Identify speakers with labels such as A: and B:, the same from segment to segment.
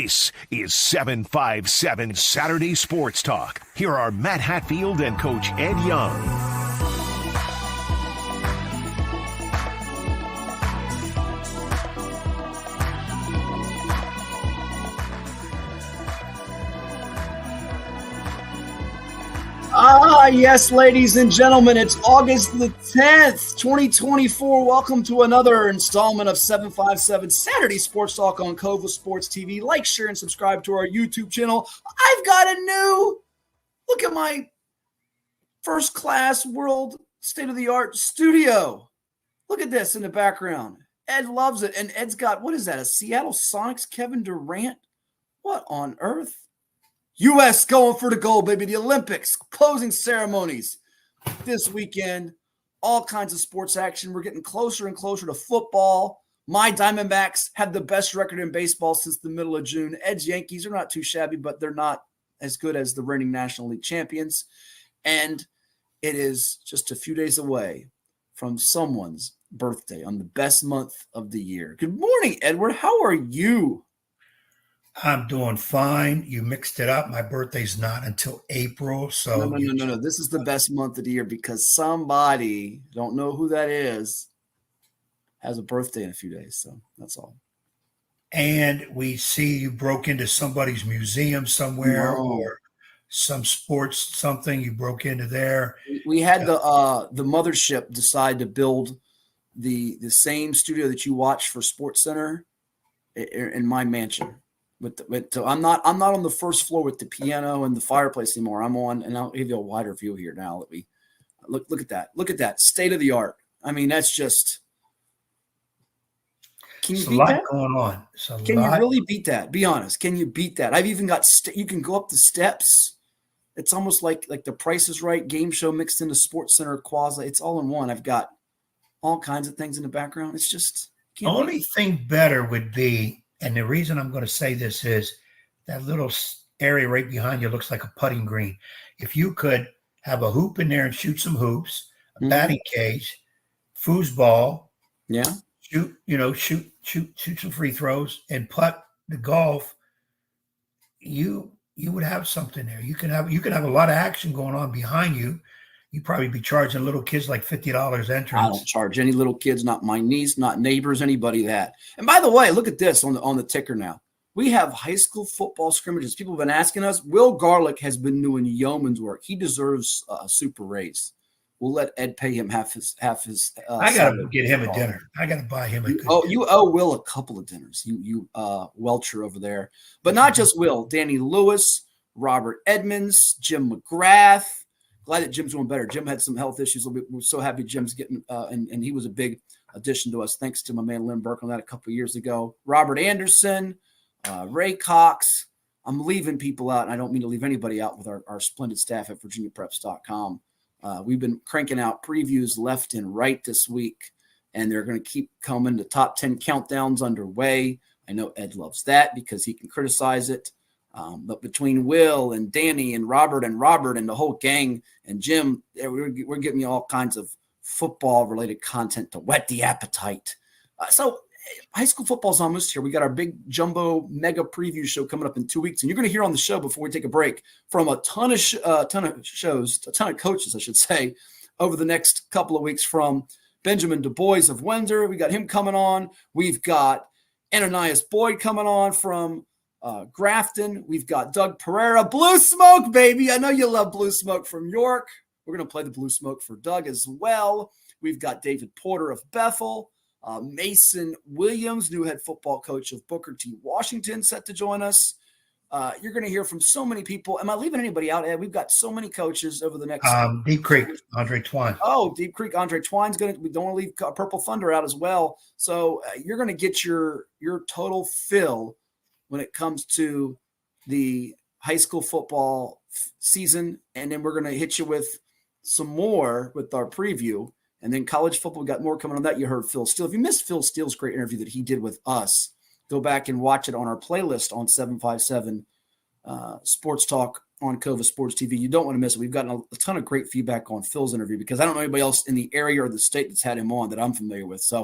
A: This is 757 Saturday Sports Talk. Here are Matt Hatfield and Coach Ed Young.
B: Yes, ladies and gentlemen, it's August the 10th, 2024. Welcome to another installment of 757 Saturday Sports Talk on Cova Sports TV. Like, share, and subscribe to our YouTube channel. I've got a new, look at my first-class world state-of-the-art studio. Look at this in the background. Ed loves it, and Ed's got, what is that, a Seattle Sonics Kevin Durant? What on earth? U.S. going for the gold, baby. The Olympics, closing ceremonies this weekend. All kinds of sports action. We're getting closer and closer to football. My Diamondbacks have the best record in baseball since the middle of June. Ed's Yankees are not too shabby, but they're not as good as the reigning National League champions. And it is just a few days away from someone's birthday on the best month of the year. Good morning, Edward. How are you?
C: I'm doing fine. You mixed it up. My birthday's not until April. So
B: No. This is the best month of the year because somebody, don't know who that is, has a birthday in a few days. So that's all.
C: And we see you broke into somebody's museum somewhere or some sports something. You broke into there.
B: We had the mothership decide to build the same studio that you watch for Sports Center in my mansion. So I'm not on the first floor with the piano and the fireplace anymore. I'm on, and I'll give you a wider view here now that we look at that. Look at that, state of the art. I mean, that's just. Can you beat that?
C: Going on.
B: Can you really beat that? Be honest. Can you beat that? I've even got. You can go up the steps. It's almost like The Price is Right game show mixed into Sports Center quasi. It's all in one. I've got all kinds of things in the background. It's just.
C: The only thing better would be. And the reason I'm going to say this is that little area right behind you looks like a putting green. If you could have a hoop in there and shoot some hoops, a batting cage, foosball, shoot some free throws, and putt the golf, you would have something there. You can have a lot of action going on behind you. You'd probably be charging little kids like $50 entrance.
B: I don't charge any little kids, not my niece, not neighbors, anybody that. And by the way, look at this on the ticker now. We have high school football scrimmages. People have been asking us. Will Garlick has been doing yeoman's work. He deserves a super raise. We'll let Ed pay him half his.
C: I got to get him a dinner. I got to buy him a good dinner.
B: You owe Will a couple of dinners. You Welcher over there. But not just Will. Danny Lewis, Robert Edmonds, Jim McGrath. Glad that Jim's doing better. Jim had some health issues. We're so happy Jim's getting and he was a big addition to us. Thanks to my man Lynn Burke on that a couple of years ago. Robert Anderson, Ray Cox. I'm leaving people out, and I don't mean to leave anybody out with our splendid staff at VirginiaPreps.com. We've been cranking out previews left and right this week, and they're going to keep coming. The top 10 countdowns underway. I know Ed loves that because he can criticize it. But between Will and Danny and Robert and the whole gang and Jim, we're giving you all kinds of football-related content to whet the appetite. So high school football is almost here. We got our big jumbo mega preview show coming up in 2 weeks, and you're going to hear on the show before we take a break from a ton of coaches, I should say, over the next couple of weeks from Benjamin DuBois of Windsor. We got him coming on. We've got Ananias Boyd coming on from Grafton. We've got Doug Pereira. Blue Smoke, baby. I know you love Blue Smoke from York. We're going to play the Blue Smoke for Doug as well. We've got David Porter of Bethel. Mason Williams, new head football coach of Booker T. Washington, set to join us. You're going to hear from so many people. Am I leaving anybody out, Ed? We've got so many coaches over the next
C: Deep Creek, Andre Twine.
B: Oh, Deep Creek, Andre Twine's going to. We don't want to leave Purple Thunder out as well. So you're going to get your total fill when it comes to the high school football season. And then we're going to hit you with some more with our preview. And then college football, we got more coming on that. You heard Phil Steele. If you missed Phil Steele's great interview that he did with us, go back and watch it on our playlist on 757 Sports Talk on Cova Sports TV. You don't want to miss it. We've gotten a ton of great feedback on Phil's interview because I don't know anybody else in the area or the state that's had him on that I'm familiar with. So,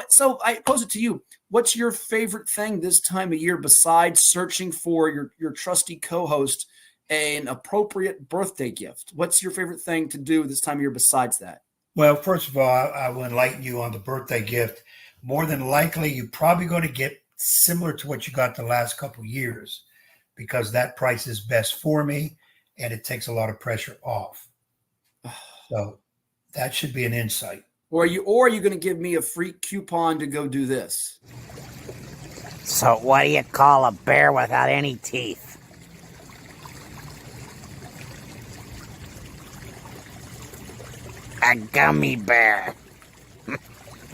B: so I pose it to you. What's your favorite thing this time of year besides searching for your trusty co-host an appropriate birthday gift? What's your favorite thing to do this time of year besides that?
C: Well, first of all, I will enlighten you on the birthday gift. More than likely, you're probably going to get similar to what you got the last couple of years, because that price is best for me and it takes a lot of pressure off. So that should be an insight.
B: Or are you going to give me a free coupon to go do this?
D: So what do you call a bear without any teeth? A gummy bear.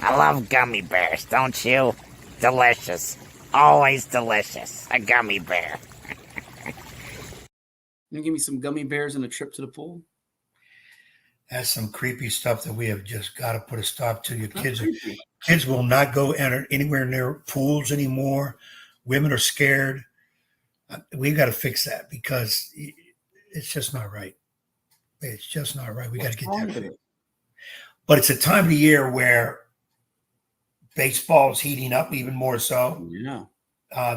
D: I love gummy bears, don't you? Delicious. Always delicious. A gummy bear.
B: You give me some gummy bears and a trip to the pool?
C: That's some creepy stuff that we have just got to put a stop to. Your kids will not go enter anywhere near pools anymore. Women are scared. We've got to fix that because it's just not right. It's just not right. We got to get that fixed. But it's a time of the year where baseball is heating up even more so.
B: Yeah.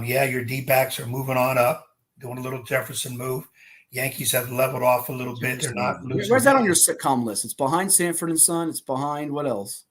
C: Your D-backs are moving on up, doing a little Jefferson move. Yankees have leveled off a little bit. They're not losing.
B: Where's that on your sitcom list? It's behind Sanford and Son. It's behind what else?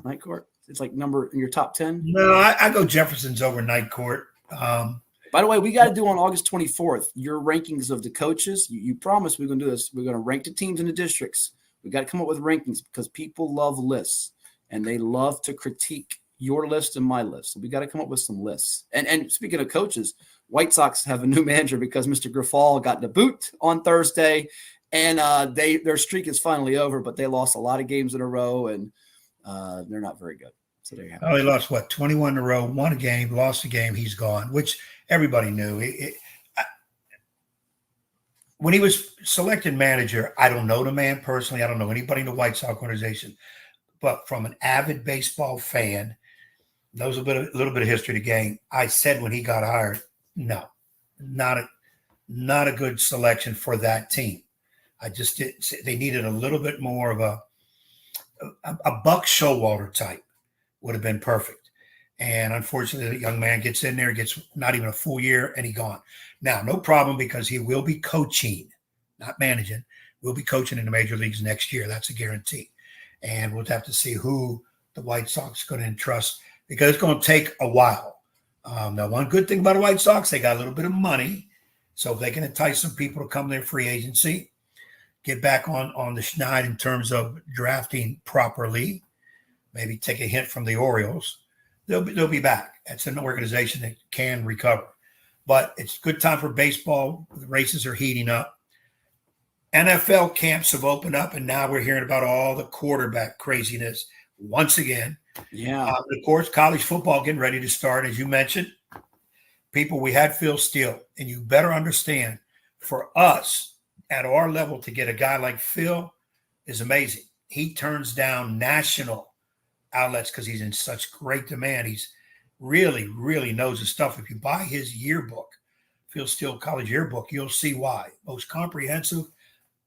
B: Night Court. It's like number in your top 10.
C: No, I go Jefferson's over Night Court.
B: By the way, we got to do on August 24th your rankings of the coaches. You promised we're going to do this. We're going to rank the teams in the districts. We got to come up with rankings because people love lists and they love to critique your list and my list. So we got to come up with some lists. And speaking of coaches, White Sox have a new manager because Mr. Grafal got the boot on Thursday, and their streak is finally over. But they lost a lot of games in a row, and they're not very good. So there you have it.
C: He lost 21 in a row, won a game, lost a game. He's gone, which everybody knew. When he was selected manager, I don't know the man personally. I don't know anybody in the White Sox organization, but from an avid baseball fan, knows a little bit of history of the game. I said when he got hired, no, not a good selection for that team. I just didn't. They needed a little bit more of a Buck Showalter type would have been perfect. And unfortunately, the young man gets in there, gets not even a full year, and he's gone. Now, no problem because he will be coaching, not managing. Will be coaching in the major leagues next year. That's a guarantee. And we'll have to see who the White Sox are going to entrust because it's going to take a while. Now, one good thing about the White Sox, they got a little bit of money. So if they can entice some people to come their free agency, get back on the schneid in terms of drafting properly, maybe take a hint from the Orioles, they'll be back. That's an organization that can recover. But it's a good time for baseball. The races are heating up. NFL camps have opened up, and now we're hearing about all the quarterback craziness once again.
B: Yeah.
C: Of course, college football getting ready to start. As you mentioned, people, we had Phil Steele, and you better understand, for us at our level to get a guy like Phil is amazing. He turns down national outlets because he's in such great demand. He's really, really knows his stuff. If you buy his yearbook, Phil Steele College yearbook, you'll see why. Most comprehensive.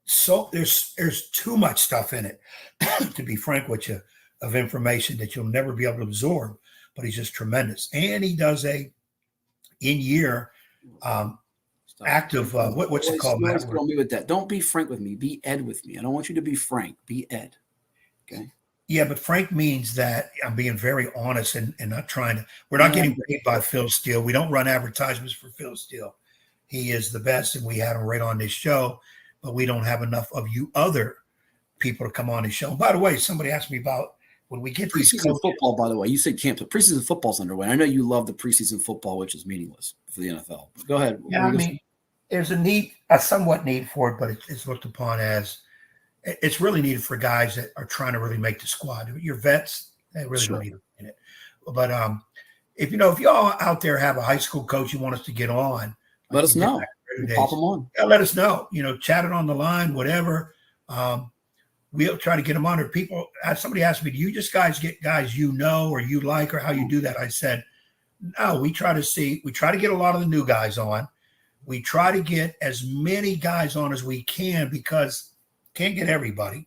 C: So there's too much stuff in it, to be frank with you, of information that you'll never be able to absorb, but he's just tremendous. And he does a in-year active, what's it called?
B: Me with that. Don't be frank with me. Be Ed with me. I don't want you to be frank. Be Ed. Okay.
C: Yeah, but frank means that I'm being very honest and not trying to. We're not getting paid by Phil Steele. We don't run advertisements for Phil Steele. He is the best, and we had him right on this show, but we don't have enough of you other people to come on this show. And by the way, somebody asked me about when we get these
B: preseason football. By the way, you said camp, but preseason football's underway. I know you love the preseason football, which is meaningless for the NFL. Go ahead.
C: Yeah, I mean, there's a somewhat need for it, but it's looked upon as it's really needed for guys that are trying to really make the squad. Your vets, they really don't need it in it. But if y'all out there have a high school coach you want us to get on,
B: let us know. Pop them on.
C: Yeah, let us know. Chat it on the line, whatever. We'll try to get them on. Or people, somebody asked me, do you just guys get guys or you like, or how you do that? I said, no, we try to get a lot of the new guys on. we try to get as many guys on as we can because can't get everybody.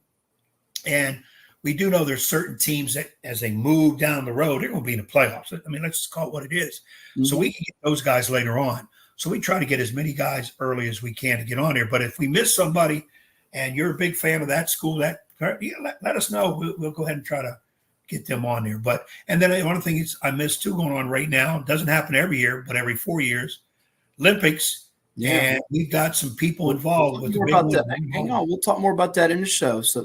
C: And we do know there's certain teams that as they move down the road, they're going to be in the playoffs. I mean, let's just call it what it is. Mm-hmm. So we can get those guys later on. So we try to get as many guys early as we can to get on here. But if we miss somebody and you're a big fan of that school, let us know. We'll go ahead and try to get them on there. But and then one thing is I miss too going on right now. It doesn't happen every year, but every 4 years, Olympics. Yeah. And we've got some people involved with
B: more about that. Hang on, we'll talk more about that in the show. So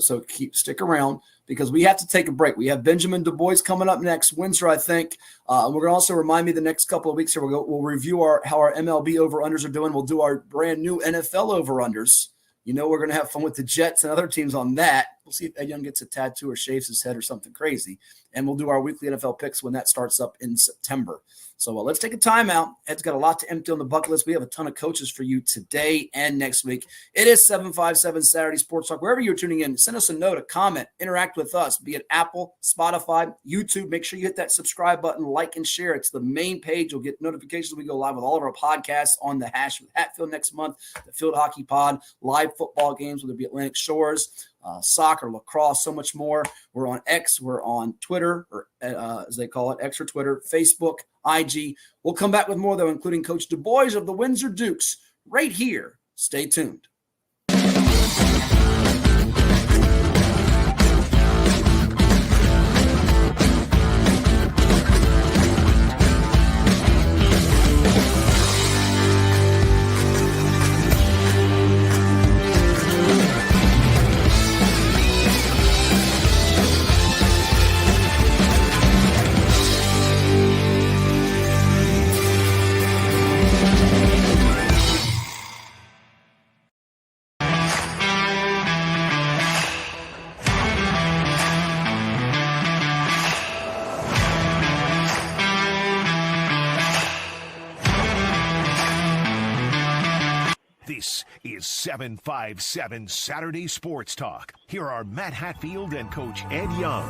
B: stick around because we have to take a break. We have Benjamin DuBois coming up next, Windsor, I think. We're going to also remind me the next couple of weeks here we'll review how our MLB over-unders are doing. We'll do our brand new NFL over-unders. You know we're going to have fun with the Jets and other teams on that. We'll see if Ed Young gets a tattoo or shaves his head or something crazy. And we'll do our weekly NFL picks when that starts up in September. So let's take a timeout. Ed's got a lot to empty on the bucket list. We have a ton of coaches for you today and next week. It is 757 Saturday Sports Talk. Wherever you're tuning in, send us a note, a comment, interact with us, be it Apple, Spotify, YouTube. Make sure you hit that subscribe button, like and share. It's the main page. You'll get notifications when we go live with all of our podcasts on the Hash with Hatfield next month, the Field Hockey Pod, live football games, whether it be Atlantic Shores, soccer, lacrosse, so much more. We're on X, we're on Twitter, or as they call it, X or Twitter, Facebook, IG. We'll come back with more, though, including Coach DuBois of the Windsor Dukes right here. Stay tuned.
A: This is 757 Saturday Sports Talk. Here are Matt Hatfield and Coach Ed Young.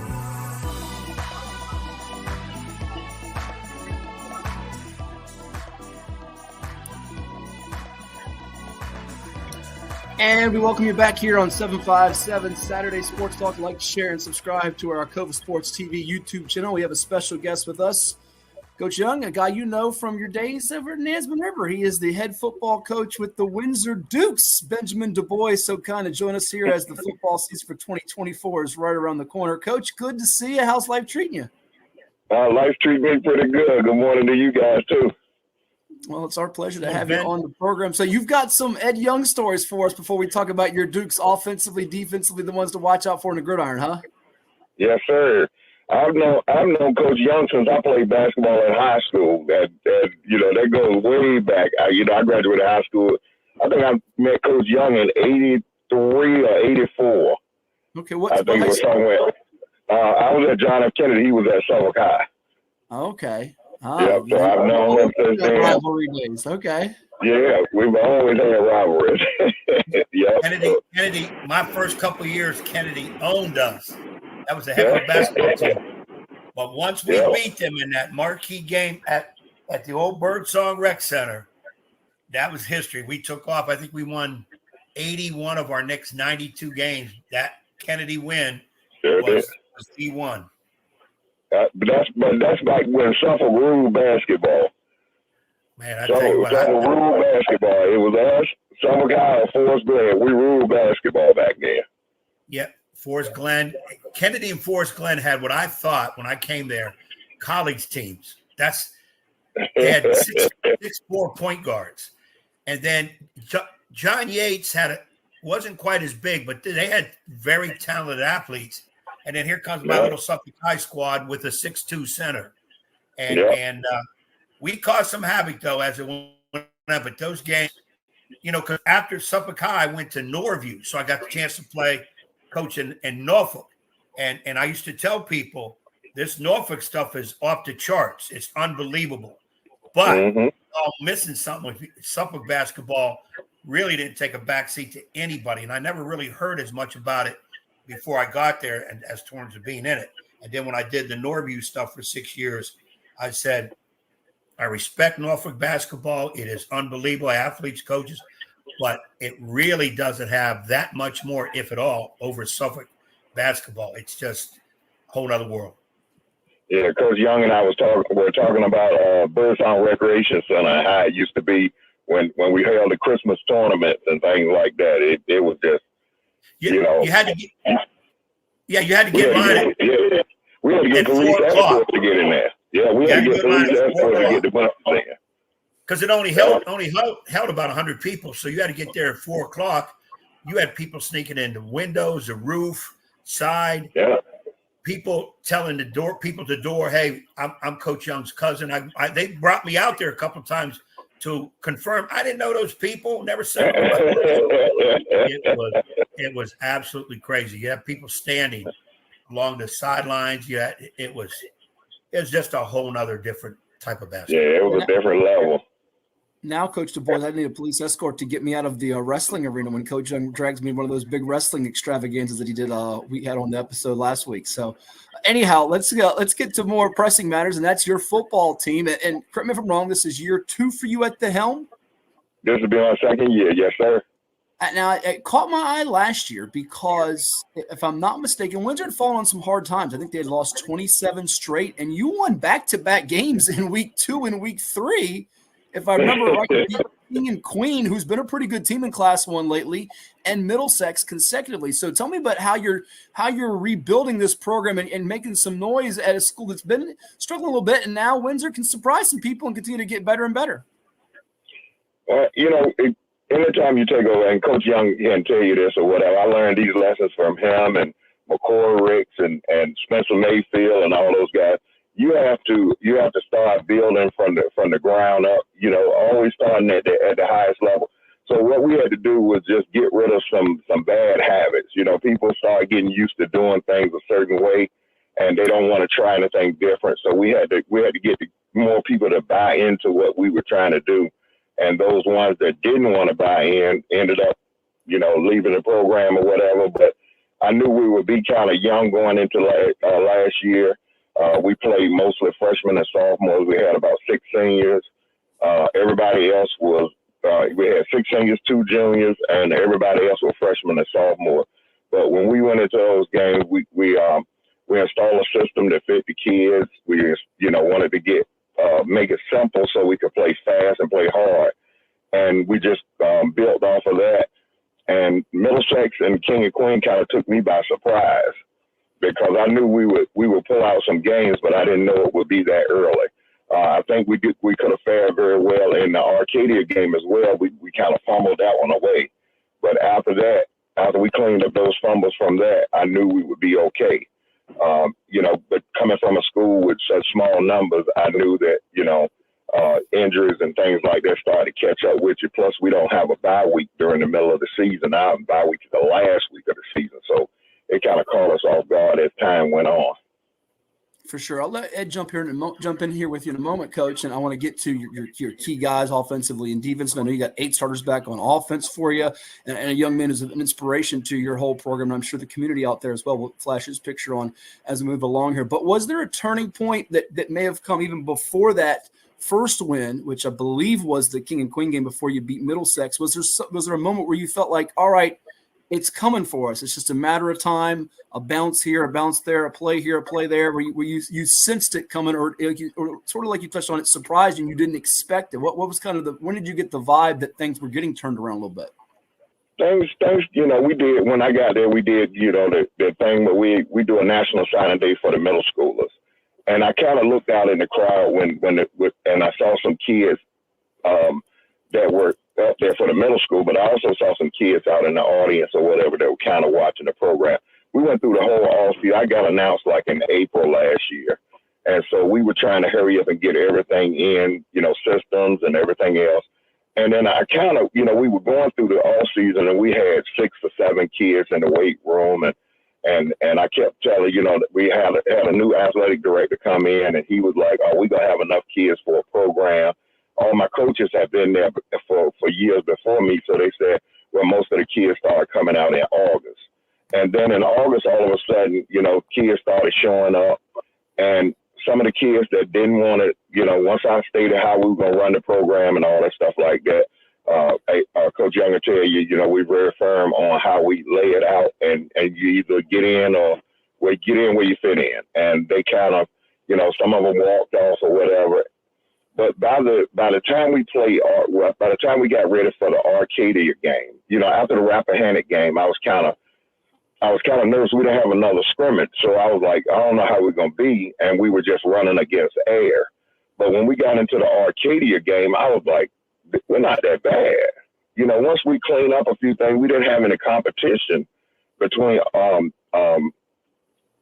B: And we welcome you back here on 757 Saturday Sports Talk. Like, share, and subscribe to our Cova Sports TV YouTube channel. We have a special guest with us, Coach Young, a guy you know from your days over at Nesman River. He is the head football coach with the Windsor Dukes. Benjamin DuBois, so kind of join us here as the football season for 2024 is right around the corner. Coach, good to see you. How's life treating you?
E: Life's treating me pretty good. Good morning to you guys, too.
B: Well, it's our pleasure to have you on the program. So you've got some Ed Young stories for us before we talk about your Dukes offensively, defensively, the ones to watch out for in the gridiron, huh?
E: Yes, sir. I've known Coach Young since I played basketball in high school. That that goes way back. I graduated high school. I think I met Coach Young in '83 or '84.
B: Okay, what?
E: I think it was somewhere. I was at John F. Kennedy. He was at Suffolk High.
B: Okay.
E: Yeah, so I've known him since then.
B: Rivalry days. Okay.
E: Yeah, we've always had rivalries. Yeah.
C: Kennedy. My first couple of years, Kennedy owned us. That was a heck of a basketball team. But once we beat them in that marquee game at the old Birdsong Rec Center, that was history. We took off. I think we won 81 of our next 92 games. That Kennedy win was D1.
E: But that's back when Suffolk ruled basketball.
C: Man, I tell you what.
E: Suffolk ruled basketball. It was us, Suffolk High, and Forest Glen. We ruled basketball back then.
C: Yep. Forest Glen, Kennedy and Forest Glen had what I thought when I came there, college teams. They had six 4-point guards. And then John Yates wasn't quite as big, but they had very talented athletes. And then here comes my little Suffolk High squad with a 6'2" center. And we caused some havoc, though, as it went up. But those games, because after Suffolk High, I went to Norview. So I got the chance to play coach in Norfolk. And I used to tell people this Norfolk stuff is off the charts. It's unbelievable. But I'm missing something with Suffolk basketball. Really didn't take a backseat to anybody. And I never really heard as much about it before I got there and as terms of being in it. And then when I did the Norview stuff for 6 years, I said, I respect Norfolk basketball. It is unbelievable, athletes, coaches, but it really doesn't have that much more, if at all, over Suffolk basketball. It's just a whole other world.
E: Yeah, Coach Young and I were talking about Birdsong Recreation Center and how it used to be when we held the Christmas tournaments and things like that. It was just, you had to get,
C: you had to get line.
E: We had to get police escorts to get in there. Yeah, we had to get police escorts to get the bus in.
C: Because it only held about 100 people, so you had to get there at 4:00. You had people sneaking into windows, the roof, side.
E: Yeah.
C: People telling people at the door, "Hey, I'm Coach Young's cousin." They brought me out there a couple of times to confirm. I didn't know those people. Never said it was absolutely crazy. You have people standing along the sidelines. Yeah, it was just a whole nother different type of basketball.
E: Yeah, it was a different level.
B: Now, Coach DuBois, I need a police escort to get me out of the wrestling arena when Coach Young drags me in one of those big wrestling extravaganzas that he did. We had on the episode last week. So, anyhow, let's get to more pressing matters, and that's your football team. And correct me if I'm wrong, this is year 2 for you at the helm.
E: This will be our second year, yes, sir.
B: Now, it caught my eye last year because, if I'm not mistaken, Windsor had fallen on some hard times. I think they had lost 27 straight, and you won back-to-back games in week 2 and week 3. If I remember right, King and Queen, who's been a pretty good team in Class 1 lately, and Middlesex consecutively. So tell me about how you're rebuilding this program and making some noise at a school that's been struggling a little bit, and now Windsor can surprise some people and continue to get better and better.
E: Anytime you take over, and Coach Young can tell you this or whatever, I learned these lessons from him and McCoy Ricks and Spencer Mayfield and all those guys. You have to start building from the ground up. Always starting at the highest level. So what we had to do was just get rid of some bad habits. People start getting used to doing things a certain way, and they don't want to try anything different. So we had to get more people to buy into what we were trying to do, and those ones that didn't want to buy in ended up, leaving the program or whatever. But I knew we would be kind of young going into last year. We played mostly freshmen and sophomores. We had about 6 seniors. Everybody else was, we had 6 seniors, 2 juniors, and everybody else was freshmen and sophomores. But when we went into those games, we installed a system that fit the kids. We wanted to make it simple so we could play fast and play hard. And we just built off of that. And Middlesex and King and Queen kind of took me by surprise, because I knew we would pull out some games, but I didn't know it would be that early. I think we could have fared very well in the Arcadia game as well. We kind of fumbled that one away. But after we cleaned up those fumbles from that, I knew we would be okay. But coming from a school with such small numbers, I knew that, injuries and things like that started to catch up with you. Plus, we don't have a bye week during the middle of the season. Our bye week is the last week of the season. So it kind of caught us off guard as time went on.
B: For sure. I'll let Ed jump in here with you in a moment, Coach, and I want to get to your key guys offensively and defensively. I know you got 8 starters back on offense for you, and a young man who's an inspiration to your whole program, and I'm sure the community out there as well will flash his picture on as we move along here. But was there a turning point that may have come even before that first win, which I believe was the King and Queen game before you beat Middlesex? Was there a moment where you felt like, all right, it's coming for us, it's just a matter of time, a bounce here, a bounce there, a play here, a play there, where you sensed it coming, or sort of like you touched on it, surprised you didn't expect it? What was kind of when did you get the vibe that things were getting turned around a little bit?
E: Things, we did, when I got there, we did, the thing where we do a national signing day for the middle schoolers. And I kind of looked out in the crowd and I saw some kids that were up there for the middle school, but I also saw some kids out in the audience or whatever that were kind of watching the program. We went through the whole off-season. I got announced like in April last year. And so we were trying to hurry up and get everything in, systems and everything else. And then I kind of, we were going through the off-season and we had 6 or 7 kids in the weight room. And I kept telling, that we had a new athletic director come in, and he was like, "Oh, we're going to have enough kids for a program." All my coaches have been there for years before me. So they said, well, most of the kids started coming out in August. And then in August, all of a sudden, kids started showing up. And some of the kids that didn't want it, once I stated how we were going to run the program and all that stuff like that, Coach Young will tell you, we're very firm on how we lay it out, and you either get in or get in where you fit in. And they kind of, some of them walked off or whatever. But by the time we by the time we got ready for the Arcadia game, after the Rappahannock game, I was kind of nervous. We didn't have another scrimmage, so I was like, I don't know how we're gonna be, and we were just running against air. But when we got into the Arcadia game, I was like, we're not that bad. Once we cleaned up a few things, we didn't have any competition between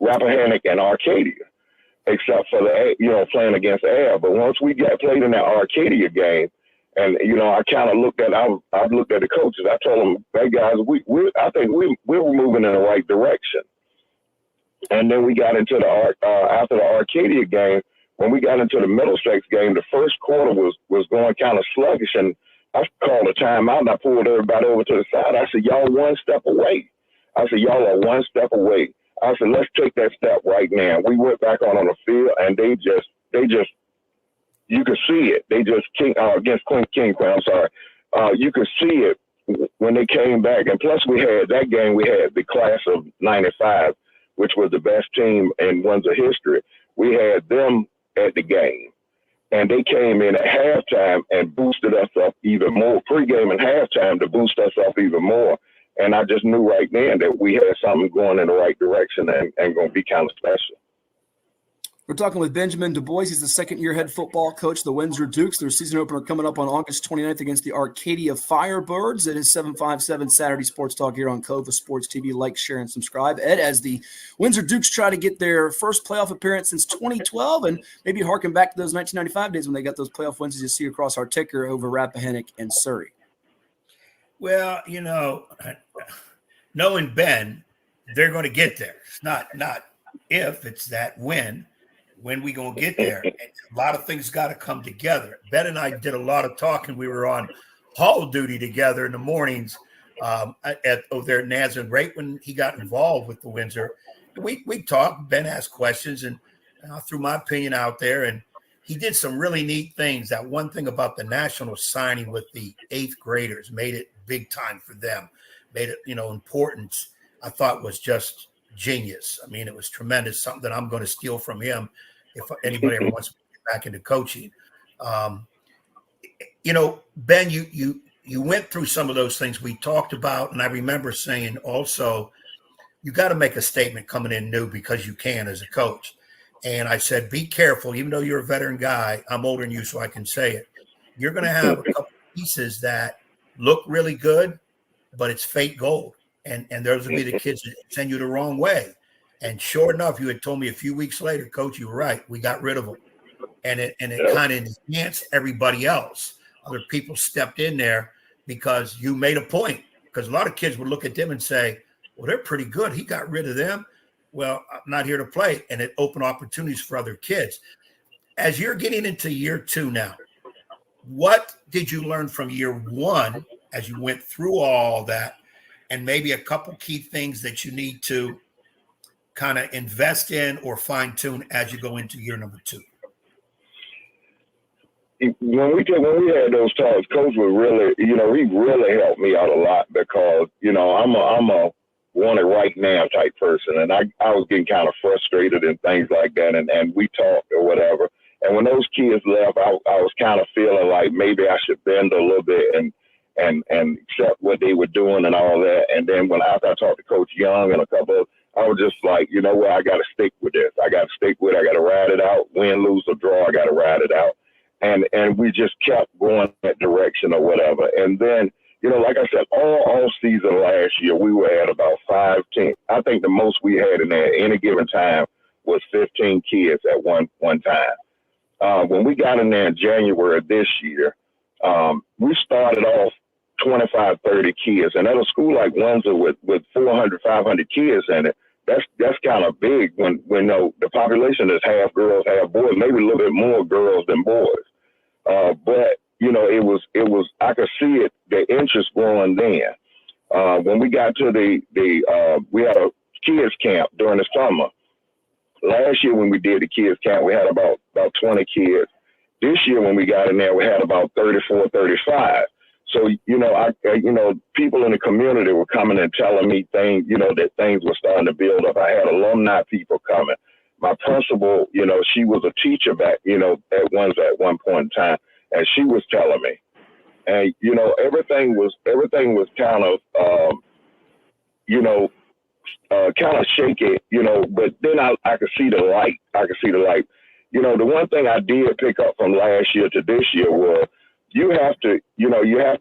E: Rappahannock and Arcadia, except for playing against air. But once we got played in that Arcadia game, and I kind of looked at the coaches. I told them, hey guys, I think we were moving in the right direction. And then we got into after the Arcadia game. When we got into the Middlesex game, the first quarter was going kind of sluggish, and I called a timeout and I pulled everybody over to the side. I said, y'all one step away. I said, y'all are one step away. I said, let's take that step right now. We went back on the field, and they just, you could see it. They just against Kingstown. I'm sorry. You could see it when they came back. And plus, we had the class of '95, which was the best team in Windsor history. We had them at the game, and they came in at halftime and boosted us up even more. Pre-game and halftime to boost us up even more. And I just knew right then that we had something going in the right direction and going to be kind of special.
B: We're talking with Benjamin DuBois. He's the second-year head football coach of the Windsor Dukes. Their season opener coming up on August 29th against the Arcadia Firebirds. It is 757 Saturday Sports Talk here on Cova Sports TV. Like, share, and subscribe. Ed, as the Windsor Dukes try to get their first playoff appearance since 2012 and maybe harken back to those 1995 days when they got those playoff wins as you see across our ticker over Rappahannock and Surrey.
C: Well, knowing Ben, they're going to get there. It's not if, it's that when we going to get there. And a lot of things got to come together. Ben and I did a lot of talking. We were on hall duty together in the mornings over there at Nazareth, right when he got involved with the Windsor. We talked. Ben asked questions, and I threw my opinion out there, and he did some really neat things. That one thing about the national signing with the 8th graders made it big time for them, made it, important. I thought was just genius. I mean, it was tremendous, something that I'm going to steal from him if anybody ever wants to get back into coaching. Ben, you went through some of those things we talked about, and I remember saying also, you got to make a statement coming in new because you can as a coach. And I said, be careful, even though you're a veteran guy, I'm older than you, so I can say it. You're going to have a couple pieces that look really good, but it's fake gold. And those will be the kids that send you the wrong way. And sure enough, you had told me a few weeks later, Coach, you were right. We got rid of them. And it kind of enhanced everybody else. Other people stepped in there because you made a point. Because a lot of kids would look at them and say, well, they're pretty good. He got rid of them. Well, I'm not here to play. And it opened opportunities for other kids. As you're getting into year 2 now, what did you learn from year 1 as you went through all that? And maybe a couple key things that you need to kind of invest in or fine tune as you go into year number 2.
E: When we had those talks, Coach was really, he really helped me out a lot because, I'm a want it right now type person. And I was getting kind of frustrated and things like that. And we talked or whatever. And when those kids left, I was kind of feeling like maybe I should bend a little bit and accept what they were doing and all that. And then after I talked to Coach Young and a couple of, I was just like, you know what, I got to stick with this. I got to stick with it. I got to ride it out. Win, lose, or draw, I got to ride it out. And we just kept going that direction or whatever. And then, like I said, all season last year, we were at about 5 teams. I think the most we had in there at any given time was 15 kids at one time. When we got in there in January of this year, we started off 25, 30 kids. And at a school like Windsor with 400, 500 kids in it, that's kind of big when the population is half girls, half boys, maybe a little bit more girls than boys. But it was I could see it, the interest growing then. When we got to we had a kids camp during the summer. last year when we did the kids camp, we had about 20 kids. This year when we got in there, we had about 34, 35. So, people in the community were coming and telling me things, that things were starting to build up. I had alumni people coming. My principal, she was a teacher back, at one point in time, and she was telling me. And, everything was kind of, kind of shaky, but then I could see the light. The one thing I did pick up from last year to this year was you have to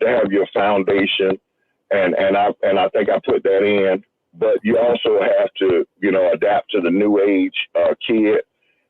E: have your foundation, and I think I put that in, but you also have to, adapt to the new age kid.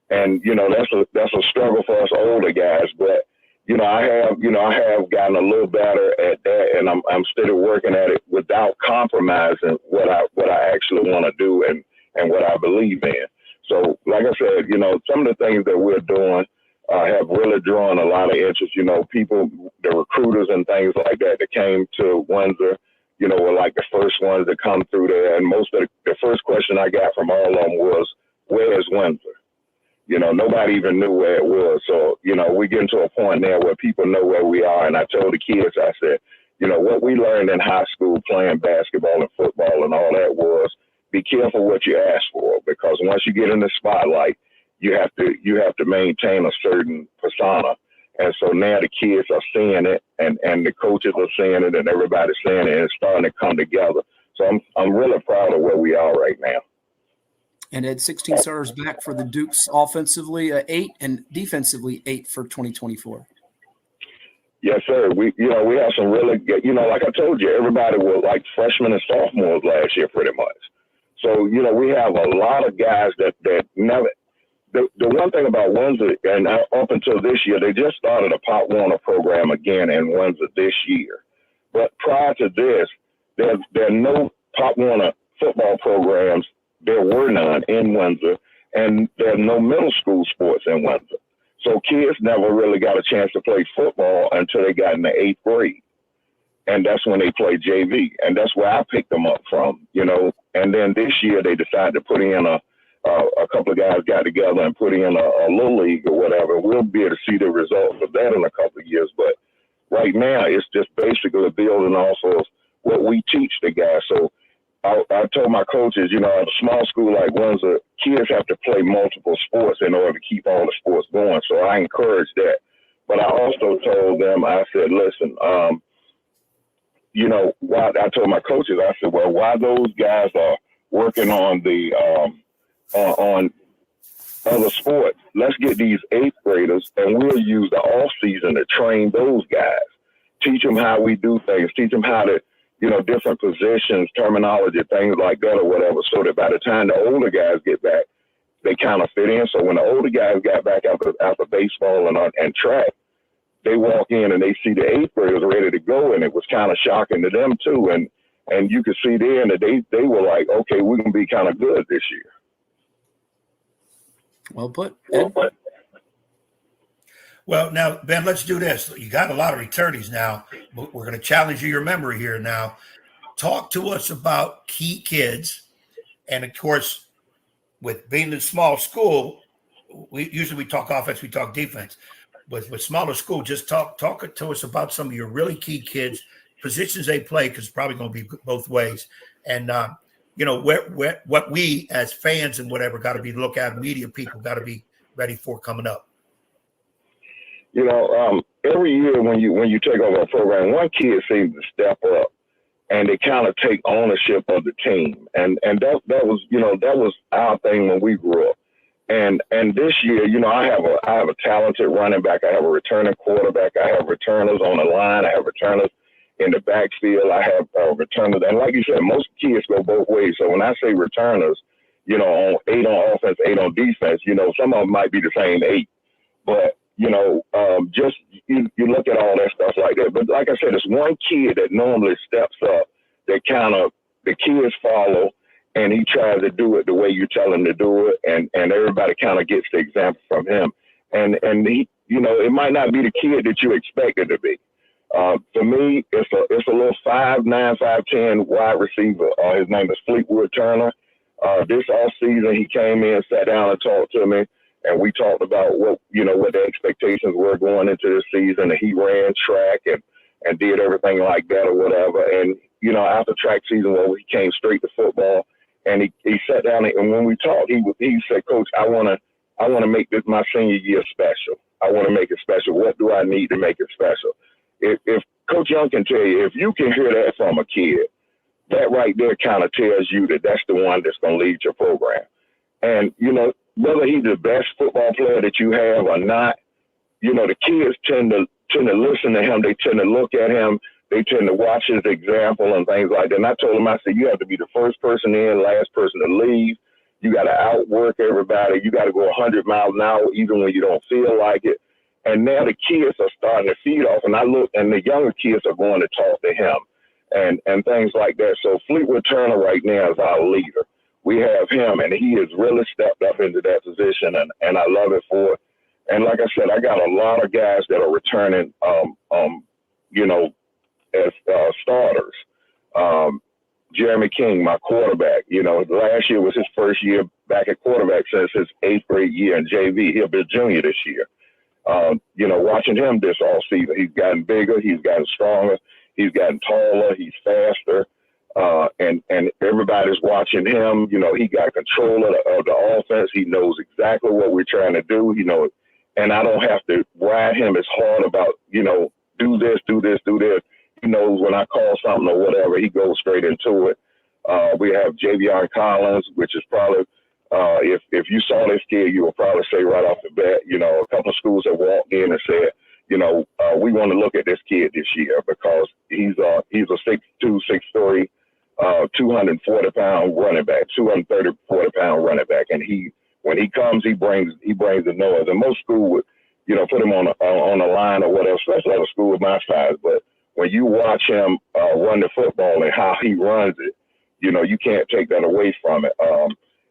E: And, that's a struggle for us older guys, but I have gotten a little better at that, and I'm still working at it without compromising what I actually want to do and what I believe in. So, like I said, some of the things that we're doing have really drawn a lot of interest. People, the recruiters and things like that came to Windsor, were like the first ones to come through there. And most of the first question I got from all of them was, "Where is Windsor?" Nobody even knew where it was. So, we're getting to a point now where people know where we are. And I told the kids, I said, what we learned in high school playing basketball and football and all that was be careful what you ask for, because once you get in the spotlight, you have to maintain a certain persona. And so now the kids are seeing it, and the coaches are seeing it, and everybody's seeing it, and it's starting to come together. So I'm really proud of where we are right now.
B: And had 16 starters back for the Dukes offensively, 8, and defensively 8 for 2024.
E: Yes, sir. We have some really good, like I told you, everybody was like freshmen and sophomores last year pretty much. So, we have a lot of guys that never – the one thing about Windsor, and up until this year, they just started a Pop Warner program again in Windsor this year. But prior to this, there are no Pop Warner football programs. There were none in Windsor, and there are no middle school sports in Windsor. So kids never really got a chance to play football until they got in the 8th grade. And that's when they played JV. And that's where I picked them up from, And then this year they decided to put in a couple of guys got together and put in a little league or whatever. We'll be able to see the results of that in a couple of years. But right now it's just basically building off of what we teach the guys. So I told my coaches, at a small school like Windsor, kids have to play multiple sports in order to keep all the sports going. So I encourage that. But I also told them, I said, listen, why I told my coaches, I said, well, while those guys are working on the on other sports, let's get these 8th graders and we'll use the off season to train those guys, teach them how we do things, teach them how to, different positions, terminology, things like that or whatever, so that by the time the older guys get back, they kind of fit in. So when the older guys got back after baseball and track, they walk in and they see the 8th graders ready to go, and it was kind of shocking to them too. And you could see then that they were like, okay, we're going to be kind of good this year.
B: Well put.
C: Well, now, Ben, let's do this. You got a lot of returnees now, but we're going to challenge your memory here now. Talk to us about key kids. And, of course, with being a small school, we usually talk offense, we talk defense. But with smaller school, just talk to us about some of your really key kids, positions they play, because it's probably going to be both ways. And, what we as fans and whatever got to be look at, media people got to be ready for coming up.
E: Every year when you take over a program, one kid seems to step up and they kind of take ownership of the team. And that was our thing when we grew up. And this year, I have a talented running back. I have a returning quarterback. I have returners on the line. I have returners in the backfield. I have returners. And like you said, most kids go both ways. So when I say returners, on 8 on offense, 8 on defense, some of them might be the same 8. But just you look at all that stuff like that. But like I said, it's one kid that normally steps up that kind of the kids follow, and he tries to do it the way you tell him to do it, and everybody kind of gets the example from him. And he, it might not be the kid that you expect it to be. For me, it's a little 5'9", 5'10" wide receiver. His name is Fleetwood Turner. This off season, he came in, sat down, and talked to me, and we talked about what the expectations were going into this season. And he ran track and did everything like that or whatever. And after track season, he came straight to football, and he sat down, and when we talked, he said, "Coach, I want to make this my senior year special. I want to make it special. What do I need to make it special?" If Coach Young can tell you, if you can hear that from a kid, that right there kind of tells you that that's the one that's going to lead your program. And, whether he's the best football player that you have or not, the kids tend to listen to him. They tend to look at him. They tend to watch his example and things like that. And I told him, I said, you have to be the first person in, last person to leave. You got to outwork everybody. You got to go 100 miles an hour even when you don't feel like it. And now the kids are starting to feed off. And I look, and the younger kids are going to talk to him and things like that. So Fleetwood Turner right now is our leader. We have him, and he has really stepped up into that position, and I love it for it. And like I said, I got a lot of guys that are returning, as starters. Jeremy King, my quarterback, last year was his first year back at quarterback since his 8th grade year in JV. He'll be a junior this year. Watching him this all season, he's gotten bigger, he's gotten stronger, he's gotten taller, he's faster. And everybody's watching him. He got control of the offense. He knows exactly what we're trying to do. And I don't have to ride him as hard about, do this, do this, do this. He knows when I call something or whatever, he goes straight into it. We have Javion Collins, which is probably, if you saw this kid, you would probably say right off the bat, a couple of schools have walked in and said, we want to look at this kid this year because he's a 6'2", 6'3", 240-pound running back, 230-40-pound running back, and when he comes, he brings the noise. And most schools would, put him on a line or whatever, especially at a school of my size. But when you watch him run the football and how he runs it, you can't take that away from it.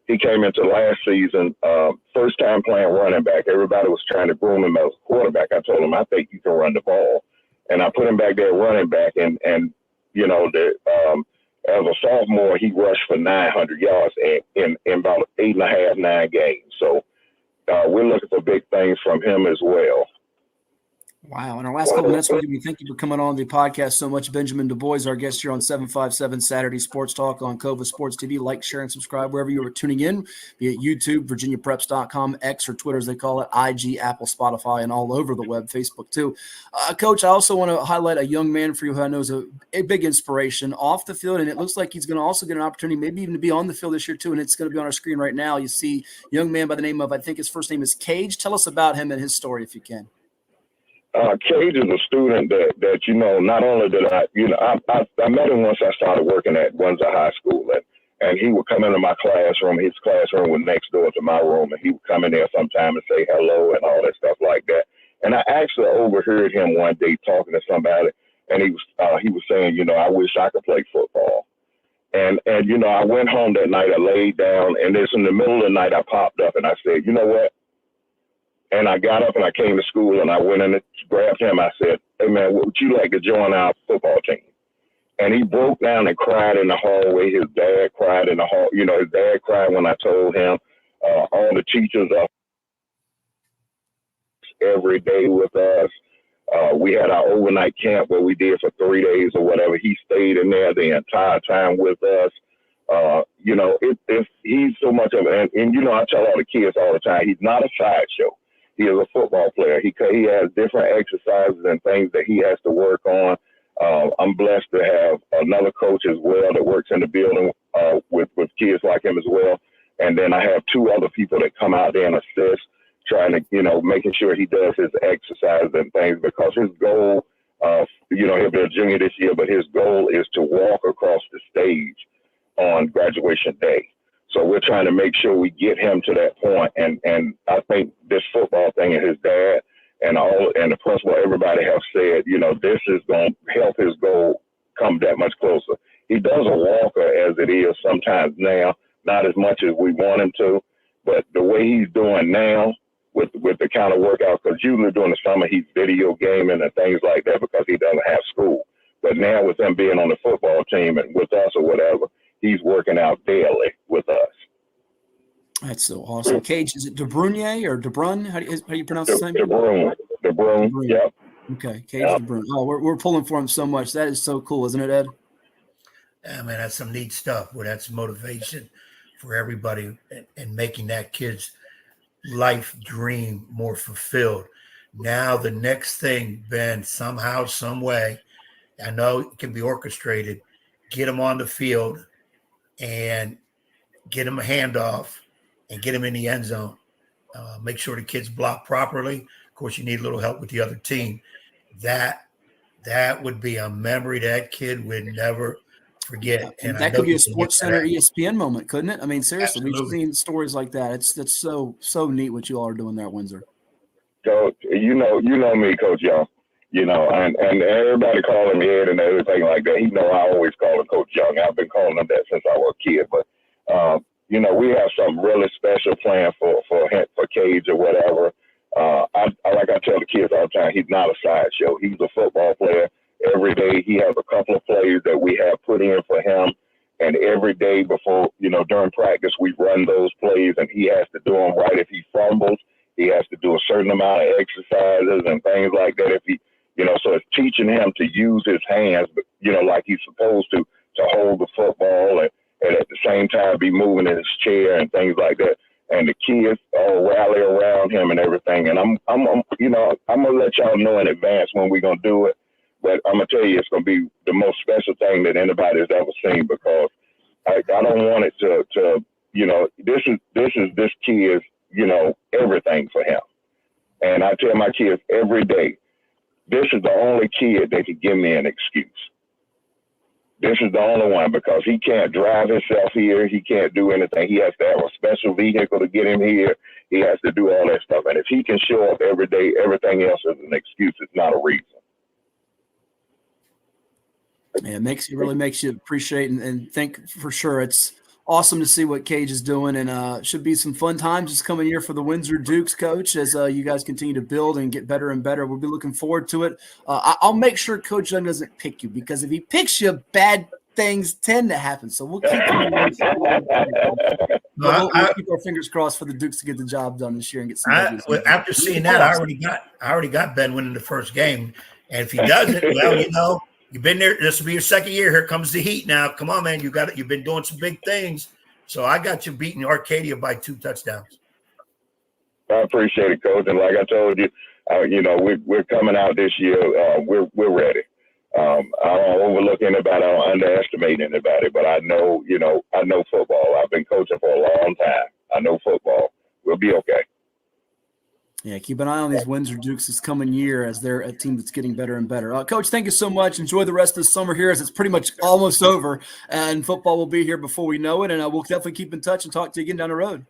E: He came into last season, first time playing running back. Everybody was trying to groom him as a quarterback. I told him, I think you can run the ball, and I put him back there running back, and as a sophomore, he rushed for 900 yards in about 8.5, 9 games. So we're looking for big things from him as well.
B: Wow. In our last couple minutes, we thank you for coming on the podcast so much. Benjamin DuBois, our guest here on 757 Saturday Sports Talk on Cova Sports TV. Like, share, and subscribe wherever you are tuning in, be it YouTube, VirginiaPreps.com, X, or Twitter as they call it, IG, Apple, Spotify, and all over the web, Facebook too. Coach, I also want to highlight a young man for you who I know is a big inspiration off the field, and it looks like he's going to also get an opportunity maybe even to be on the field this year too, and it's going to be on our screen right now. You see a young man by the name of, I think his first name is Cage. Tell us about him and his story if you can.
E: Cage is a student that not only did I met him once I started working at Windsor High School, and he would come into my classroom. His classroom was next door to my room, and he would come in there sometime and say hello and all that stuff like that. And I actually overheard him one day talking to somebody, and he was saying, I wish I could play football. And I went home that night, I laid down, and it's in the middle of the night I popped up and I said, you know what? And I got up and I came to school and I went in and grabbed him. I said, hey, man, would you like to join our football team? And he broke down and cried in the hallway. His dad cried in the hall. His dad cried when I told him. All the teachers are every day with us. We had our overnight camp where we did for 3 days or whatever. He stayed in there the entire time with us. He's so much of it. And I tell all the kids all the time, he's not a sideshow. He is a football player. He has different exercises and things that he has to work on. I'm blessed to have another coach as well that works in the building with kids like him as well. And then I have 2 other people that come out there and assist, trying to, making sure he does his exercise and things, because his goal, he'll be a junior this year, but his goal is to walk across the stage on graduation day. So we're trying to make sure we get him to that point. And I think this football thing and his dad and the principal, everybody have said, this is going to help his goal come that much closer. He does a walker as it is sometimes now, not as much as we want him to, but the way he's doing now with the kind of workouts, because usually during the summer he's video gaming and things like that because he doesn't have school. But now with him being on the football team and with us or whatever, he's working out daily with us.
B: That's so awesome. Cage, is it DeBrunier or DeBrun? How do you pronounce his name?
E: DeBrun, yeah.
B: Okay, Cage DeBrun. Oh, we're pulling for him so much. That is so cool, isn't it, Ed?
C: Yeah, man, that's some neat stuff. Well, that's motivation for everybody and making that kid's life dream more fulfilled. Now the next thing, Ben, somehow, some way, I know it can be orchestrated, get him on the field and get him a handoff and get him in the end zone. Make sure the kids block properly. Of course, you need a little help with the other team. That would be a memory that kid would never forget. And
B: that could be a Sports Center ESPN moment, couldn't it? I mean, seriously, we've seen stories like that. That's so neat what you all are doing there at Windsor.
E: So you know me, Coach Young. And everybody calling me Ed and everything like that. He know I always call him Coach Young. I've been calling him that since I was a kid. But we have something really special planned for Cage or whatever. Like I tell the kids all the time, he's not a sideshow. He's a football player. Every day he has a couple of plays that we have put in for him. And every day before, during practice, we run those plays and he has to do them right. If he fumbles, he has to do a certain amount of exercises and things like that. If he, so it's teaching him to use his hands, like he's supposed to hold the football and at the same time be moving in his chair and things like that. And the kids all rally around him and everything. And I'm gonna let y'all know in advance when we're gonna do it. But I'm gonna tell you, it's gonna be the most special thing that anybody's ever seen, because I don't want it to this kid's everything for him. And I tell my kids every day, this is the only kid that can give me an excuse. This is the only one, because he can't drive himself here. He can't do anything. He has to have a special vehicle to get him here. He has to do all that stuff. And if he can show up every day, everything else is an excuse. It's not a reason.
B: Man, it really makes you appreciate and think for sure. It's awesome to see what Cage is doing, and should be some fun times this coming year for the Windsor Dukes, Coach, as you guys continue to build and get better and better. We'll be looking forward to it. I'll make sure Coach Young doesn't pick you, because if he picks you, bad things tend to happen. So we'll keep we'll keep our fingers crossed for the Dukes to get the job done this year and get some.
C: After seeing that, I already got Ben winning the first game, and if he doesn't, well, you've been there. This will be your second year. Here comes the heat now. Come on, man. You've been doing some big things. So I got you beating Arcadia by 2 touchdowns.
E: I appreciate it, Coach. And like I told you, we're coming out this year. We're ready. I don't overlook anybody. I don't underestimate anybody. But I know football. I've been coaching for a long time. I know football. We'll be okay.
B: Yeah, keep an eye on these Windsor Dukes this coming year, as they're a team that's getting better and better. Coach, thank you so much. Enjoy the rest of the summer here, as it's pretty much almost over, and football will be here before we know it, and we'll definitely keep in touch and talk to you again down the road.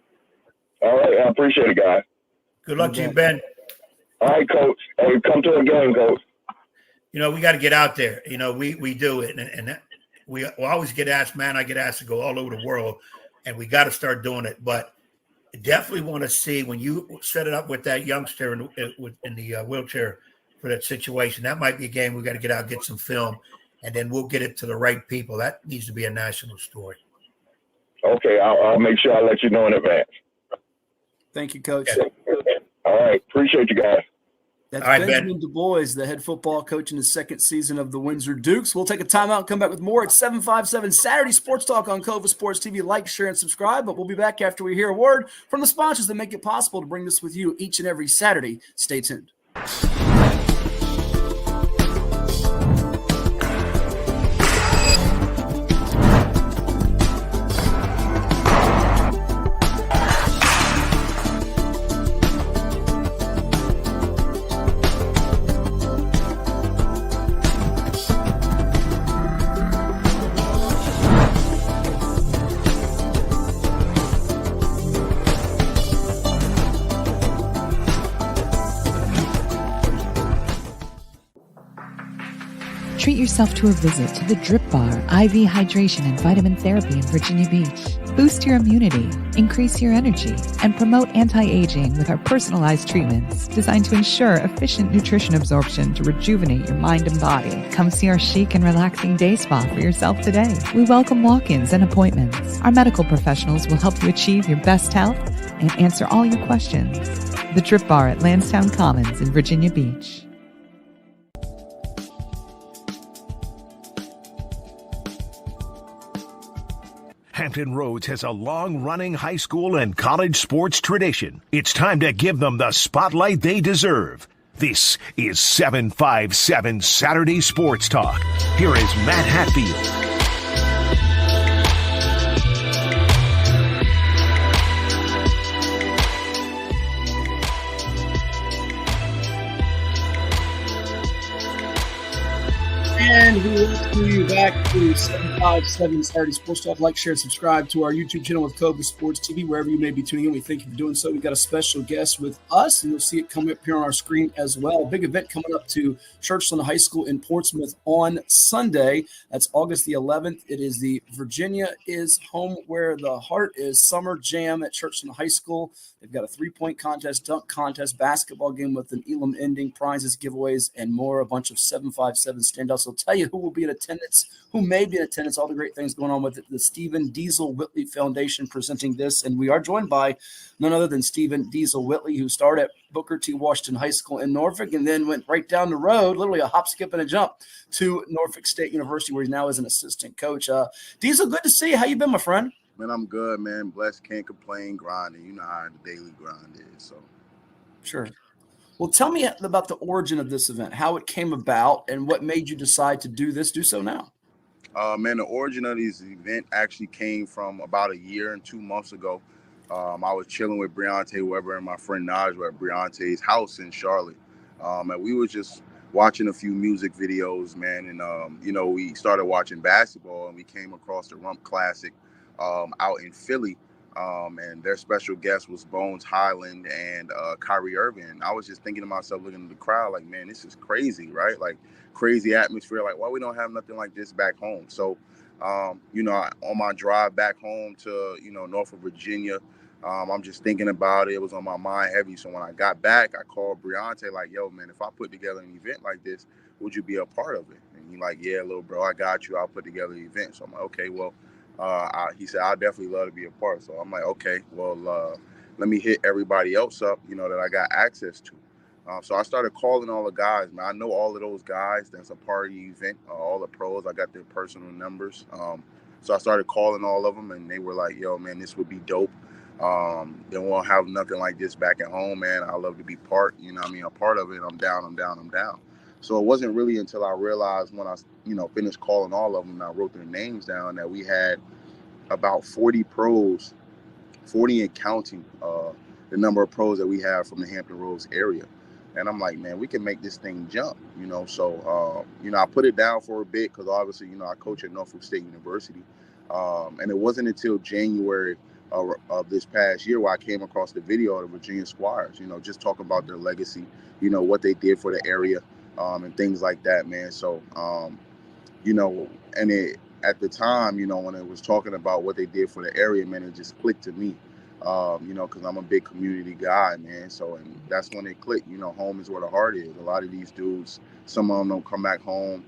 E: All right, I appreciate it, guys.
C: Good luck to you, Ben.
E: All right, Coach. Hey, come to a game, Coach.
C: We got to get out there. We do it, and we always get asked, man, I get asked to go all over the world, and we got to start doing it, but definitely want to see when you set it up with that youngster in the wheelchair for that situation. That might be a game we got to get out, get some film, and then we'll get it to the right people. That needs to be a national story.
E: Okay, I'll make sure I let you know in advance.
B: Thank you, Coach.
E: All right, appreciate you guys.
B: That's Benjamin DuBois, the head football coach in his second season of the Windsor Dukes. We'll take a timeout and come back with more at 757 Saturday Sports Talk on Cova Sports TV. Like, share, and subscribe. But we'll be back after we hear a word from the sponsors that make it possible to bring this with you each and every Saturday. Stay tuned.
F: Treat yourself to a visit to the Drip Bar, IV hydration and vitamin therapy in Virginia Beach. Boost your immunity, increase your energy, and promote anti-aging with our personalized treatments designed to ensure efficient nutrition absorption to rejuvenate your mind and body. Come see our chic and relaxing day spa for yourself today. We welcome walk-ins and appointments. Our medical professionals will help you achieve your best health and answer all your questions. The Drip Bar at Lansdowne Commons in Virginia Beach.
A: Hampton Roads has a long-running high school and college sports tradition. It's time to give them the spotlight they deserve. This is 757 Saturday Sports Talk. Here is Matt Hatfield.
B: And we welcome you back to 757 Saturday Sports Talk. Like, share, and subscribe to our YouTube channel with Cobra Sports TV, wherever you may be tuning in. We thank you for doing so. We've got a special guest with us, and you'll see it coming up here on our screen as well. Big event coming up to Churchland High School in Portsmouth on Sunday. That's August the 11th. It is the Virginia is Home Where the Heart Is Summer Jam at Churchland High School. They've got a three-point contest, dunk contest, basketball game with an Elam ending, prizes, giveaways, and more. A bunch of 757 standouts. I'll tell you who will be in attendance, who may be in attendance, all the great things going on with it. The Stephen Diesel Whitley Foundation presenting this. And we are joined by none other than Stephen Diesel Whitley, who started at Booker T. Washington High School in Norfolk and then went right down the road, literally a hop, skip, and a jump to Norfolk State University, where he now is an assistant coach. Diesel, good to see you. How you been, my friend?
G: Man, I'm good, man. Blessed, can't complain, grinding. You know how the daily grind is. So,
B: sure. Well, tell me about the origin of this event, how it came about, and what made you decide to do so now.
G: Man, the origin of this event actually came from about a year and 2 months ago. I was chilling with Briante Weber and my friend Naj were at Briante's house in Charlotte. And we were just watching a few music videos, man. And, we started watching basketball, and we came across the Rump Classic out in Philly. And their special guest was Bones Highland and Kyrie Irving. I was just thinking to myself, looking at the crowd, like, man, this is crazy, right? Like, crazy atmosphere. Like, why we don't have nothing like this back home? So, on my drive back home to, Norfolk, Virginia, I'm just thinking about it. It was on my mind heavy. So when I got back, I called Briante, like, yo, man, if I put together an event like this, would you be a part of it? And he's like, yeah, little bro, I got you. I'll put together the event. So I'm like, okay, well, he said, I'd definitely love to be a part. So I'm like, okay, well, let me hit everybody else up, that I got access to. So I started calling all the guys, man. I know all of those guys that's a part of the event, all the pros. I got their personal numbers. So I started calling all of them, and they were like, yo, man, this would be dope. They won't have nothing like this back at home, man. I love to be a part of it. I'm down. So it wasn't really until I realized when I, finished calling all of them and I wrote their names down that we had about 40 pros, 40 and counting, the number of pros that we have from the Hampton Roads area. And I'm like, man, we can make this thing jump, So, I put it down for a bit because obviously, I coach at Norfolk State University. And it wasn't until January of this past year where I came across the video of the Virginia Squires, just talking about their legacy, what they did for the area. And things like that, man. So, and at the time, when it was talking about what they did for the area, man, it just clicked to me, because I'm a big community guy, man. So, and that's when it clicked, home is where the heart is. A lot of these dudes, some of them don't come back home.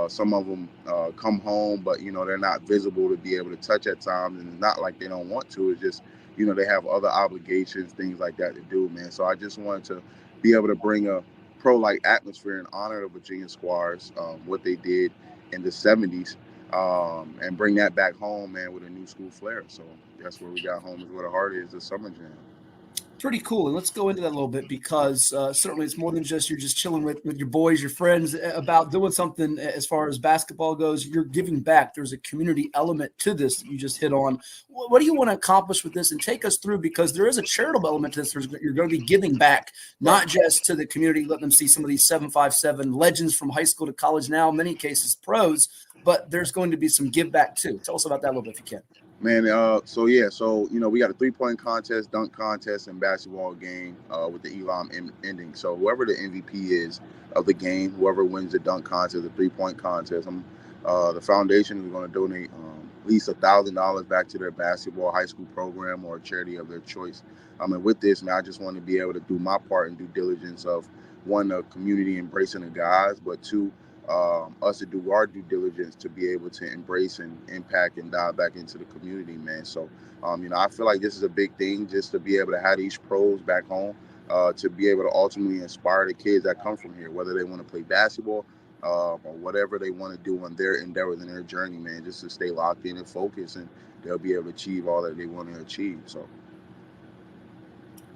G: Some of them come home, but, they're not visible to be able to touch at times. And it's not like they don't want to. It's just, they have other obligations, things like that to do, man. So I just wanted to be able to bring a pro-like atmosphere in honor of Virginia Squires, what they did in the 70s, and bring that back home, man, with a new school flair. So that's where we got Home is Where the Heart Is, the Summer Jam.
B: Pretty cool. And let's go into that a little bit because certainly it's more than just you're just chilling with your boys, your friends, about doing something as far as basketball goes. You're giving back. There's a community element to this that you just hit on. What do you want to accomplish with this? And take us through, because there is a charitable element to this. You're going to be giving back, not just to the community, let them see some of these 757 legends from high school to college now, in many cases pros, but there's going to be some give back too. Tell us about that a little bit if you can.
G: Man, so we got a 3-point contest, dunk contest, and basketball game with the Elam ending. So whoever the MVP is, of the game. Whoever wins the dunk contest, the 3-point contest, the foundation is going to donate at least $1,000 back to their basketball high school program or a charity of their choice. And with this, man, I just want to be able to do my part in due diligence of, one, the community embracing the guys, but two, us to do our due diligence to be able to embrace and impact and dive back into the community, man. So, I feel like this is a big thing, just to be able to have these pros back home, to be able to ultimately inspire the kids that come from here, whether they want to play basketball or whatever they want to do on their endeavors and their journey, man, just to stay locked in and focused, and they'll be able to achieve all that they want to achieve. So.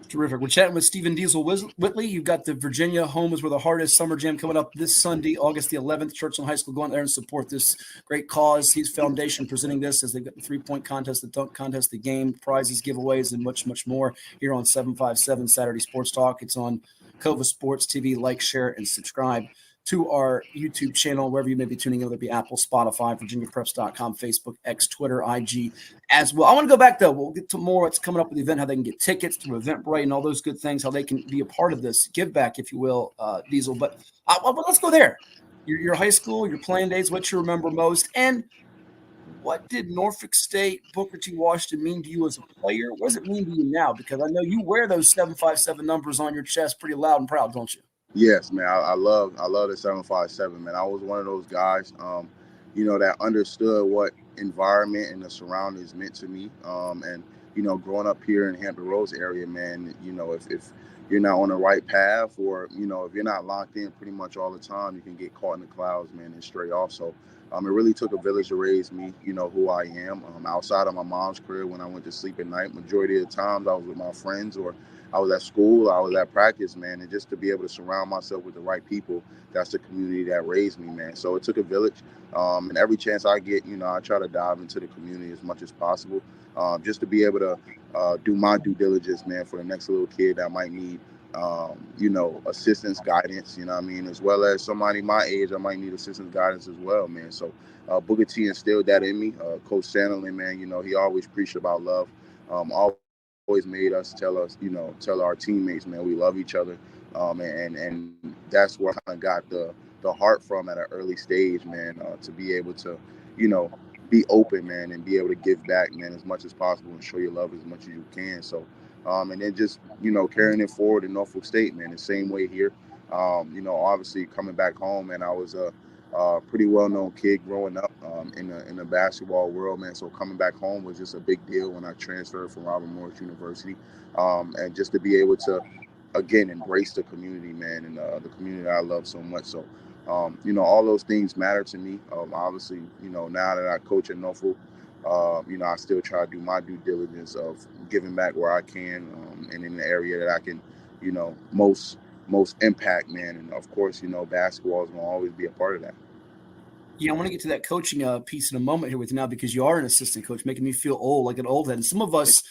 B: Terrific. We're chatting with Stephen Diesel Whitley. You've got the Virginia Home is Where the Heart Is Summer Jam coming up this Sunday, August the 11th. Churchland High School, go out there and support this great cause. He's Foundation presenting this as they've got the 3-point contest, the dunk contest, the game, prizes, giveaways, and much, much more here on 757 Saturday Sports Talk. It's on Cova Sports TV. Like, share, and subscribe to our YouTube channel, wherever you may be tuning in, whether it be Apple, Spotify, VirginiaPreps.com, Facebook, X, Twitter, IG as well. I want to go back, though. We'll get to more what's coming up with the event, how they can get tickets through Eventbrite and all those good things, how they can be a part of this give back, if you will, Diesel. But let's go there. Your high school, your playing days, what you remember most, and what did Norfolk State, Booker T. Washington mean to you as a player? What does it mean to you now? Because I know you wear those 757 numbers on your chest pretty loud and proud, don't you?
G: Yes, man. I love the 757, man. I was one of those guys, that understood what environment and the surroundings meant to me. And growing up here in Hampton Roads area, man, if you're not on the right path, or if you're not locked in pretty much all the time, you can get caught in the clouds, man, and stray off. So it really took a village to raise me, who I am. Outside of my mom's crib, when I went to sleep at night, majority of the times I was with my friends, or I was at school, I was at practice, man, and just to be able to surround myself with the right people, that's the community that raised me, man. So it took a village, and every chance I get, I try to dive into the community as much as possible, just to be able to do my due diligence, man, for the next little kid that might need, assistance, guidance, as well as somebody my age, I might need assistance, guidance as well, man. So Booker T instilled that in me. Coach Sandlin, man, he always preached about love. Always made us tell our teammates, man, we love each other, and that's where I got the heart from at an early stage, man, to be able to be open, man, and be able to give back, man, as much as possible and show your love as much as you can. So and then just carrying it forward in Norfolk State, man, the same way here. Obviously coming back home, man, I was a pretty well-known kid growing up in the basketball world, man. So coming back home was just a big deal when I transferred from Robert Morris University, and just to be able to, again, embrace the community, man, and the community that I love so much. So, all those things matter to me. Obviously, now that I coach in Norfolk, I still try to do my due diligence of giving back where I can, and in the area that I can, most impact, man. And of course, basketball is going to always be a part of that.
B: Yeah, I want to get to that coaching piece in a moment here with you now, because you are an assistant coach, making me feel old, like an old head. And some of us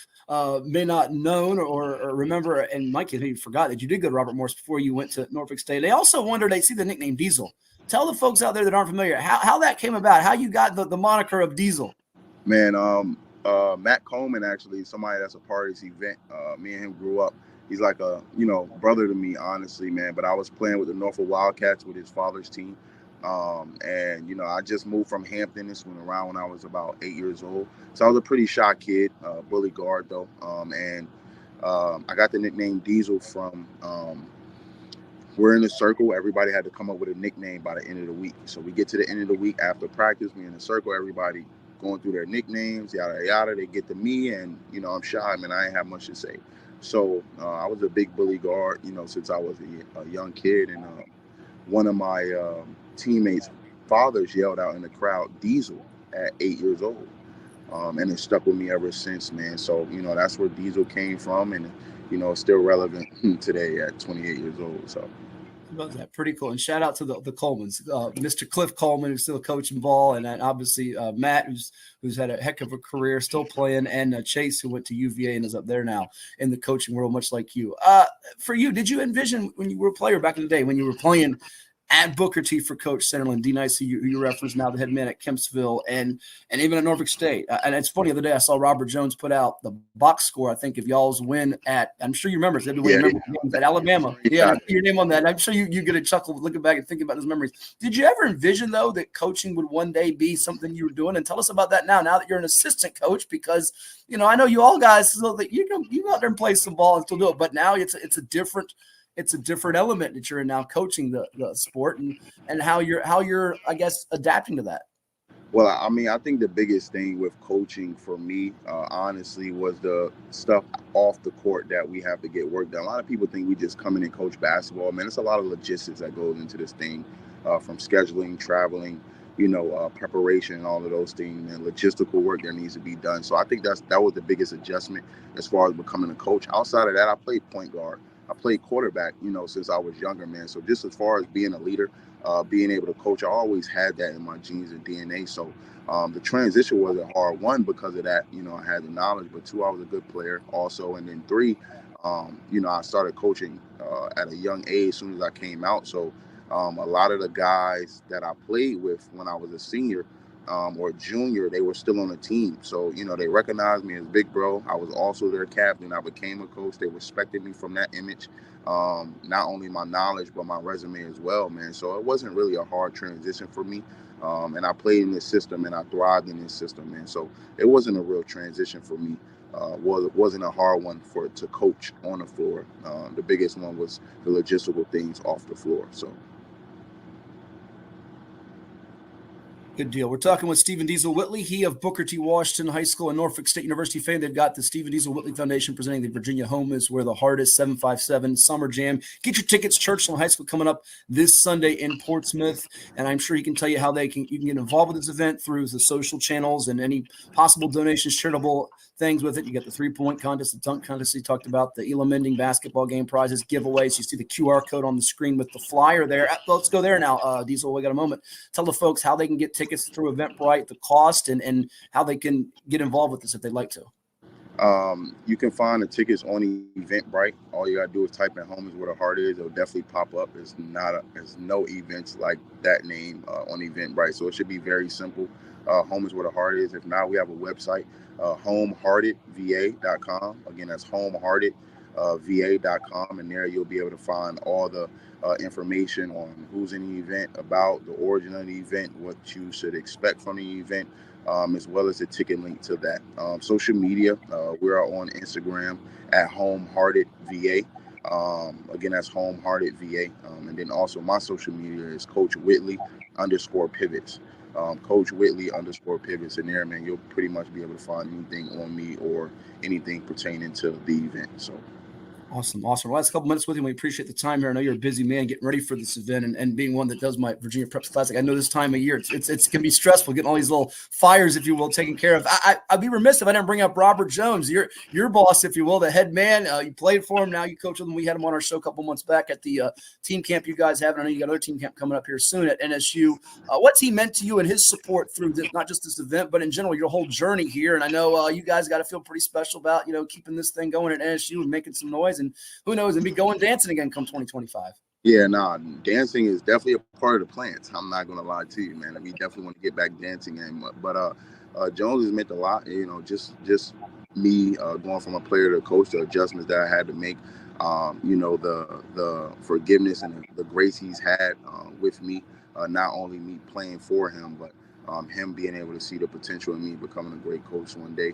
B: may not know or remember, and Mike, maybe forgot that you did go to Robert Morris before you went to Norfolk State. They also wondered, they see the nickname Diesel. Tell the folks out there that aren't familiar how that came about, how you got the moniker of Diesel.
G: Man, Matt Coleman, actually, somebody that's a part of this event, me and him grew up. He's like a, brother to me, honestly, man. But I was playing with the Norfolk Wildcats with his father's team. And, I just moved from Hampton. This went around when I was about 8 years old. So I was a pretty shy kid, bully guard, though. I got the nickname Diesel from we're in a circle. Everybody had to come up with a nickname by the end of the week. So we get to the end of the week after practice. We're in a circle. Everybody going through their nicknames, yada, yada. They get to me, and, I'm shy, man. I ain't have much to say. So I was a big bully guard, since I was a young kid. And one of my teammates' fathers yelled out in the crowd, Diesel, at 8 years old. And it stuck with me ever since, man. So, that's where Diesel came from. And, it's still relevant today at 28 years old. So.
B: About that, pretty cool. And shout out to the Colemans, Mr. Cliff Coleman, who's still coaching ball, and obviously Matt, who's had a heck of a career, still playing, and Chase, who went to UVA and is up there now in the coaching world, much like you. For you, did you envision when you were a player back in the day, when you were playing at Booker T for Coach Centerland, D. Nice, who you referenced now, the head man at Kempsville, and even at Norfolk State. And it's funny, the other day I saw Robert Jones put out the box score, I think, if y'all's win at, I'm sure you remember, at Alabama. Yeah, your name on that. I'm sure you get a chuckle looking back and thinking about those memories. Did you ever envision, though, that coaching would one day be something you were doing? And tell us about that now that you're an assistant coach, because, I know you all guys, so that you go out there and play some ball and still do it, but now it's a different element that you're in now, coaching the sport, and how you're I guess adapting to that.
G: Well, I mean, I think the biggest thing with coaching for me, honestly, was the stuff off the court that we have to get work done. A lot of people think we just come in and coach basketball. Man, it's a lot of logistics that goes into this thing, from scheduling, traveling, preparation, and all of those things, and logistical work that needs to be done. So I think that was the biggest adjustment as far as becoming a coach. Outside of that, I played point guard. I played quarterback, since I was younger, man. So just as far as being a leader, being able to coach, I always had that in my genes and DNA. So the transition wasn't hard. One, because of that, I had the knowledge, but two, I was a good player also. And then three, I started coaching at a young age as soon as I came out. So a lot of the guys that I played with when I was a senior or junior, they were still on the team. So, they recognized me as big bro. I was also their captain. I became a coach. They respected me from that image. Not only my knowledge, but my resume as well, man. So it wasn't really a hard transition for me. And I played in this system and I thrived in this system, man. So it wasn't a real transition for me. Wasn't a hard one to coach on the floor. The biggest one was the logistical things off the floor. So.
B: Good deal. We're talking with Stephen Diesel Whitley. He of Booker T. Washington High School and Norfolk State University fame. They've got the Stephen Diesel Whitley Foundation presenting the Virginia Home is Where the Heart Is 757 Summer Jam. Get your tickets. Churchland High School coming up this Sunday in Portsmouth. And I'm sure he can tell you how you can get involved with this event through the social channels and any possible donations, charitable things with it. You got the 3-point contest, the dunk contest he talked about, the Elam Ending basketball game prizes, giveaways. You see the QR code on the screen with the flyer there. Let's go there now. Diesel, we got a moment. Tell the folks how they can get tickets through Eventbrite, the cost, and how they can get involved with this if they'd like to.
G: You can find the tickets on Eventbrite. All you gotta do is type in "Home is Where the Heart Is." It'll definitely pop up. There's no events like that name on Eventbrite, so it should be very simple. Home is Where the Heart Is. If not, we have a website, homeheartedva.com. Again, that's homeheartedva.com, and there you'll be able to find all the information on who's in the event, about the origin of the event, what you should expect from the event, as well as the ticket link to that. Social media, we are on Instagram at homeheartedva. Again, that's homeheartedva. And then also my social media is Coach Whitley _pivots. Coach Whitley _pivots. And there, man, you'll pretty much be able to find anything on me or anything pertaining to the event. So.
B: Awesome. Last couple minutes with you. We appreciate the time here. I know you're a busy man getting ready for this event and being one that does my Virginia Preps Classic. I know this time of year it can be stressful getting all these little fires, if you will, taken care of. I'd be remiss if I didn't bring up Robert Jones, your boss, if you will, the head man. You played for him. Now you coach with him. We had him on our show a couple months back at the team camp you guys have. And I know you got another team camp coming up here soon at NSU. What's he meant to you and his support through this, not just this event, but in general, your whole journey here? And I know you guys got to feel pretty special about, keeping this thing going at NSU and making some noise. And who knows, and be going dancing again come 2025.
G: Yeah, dancing is definitely a part of the plans. I'm not going to lie to you, man. We definitely want to get back dancing. But Jones has meant a lot, just me going from a player to a coach, the adjustments that I had to make, the forgiveness and the grace he's had with me, not only me playing for him, but him being able to see the potential in me becoming a great coach one day.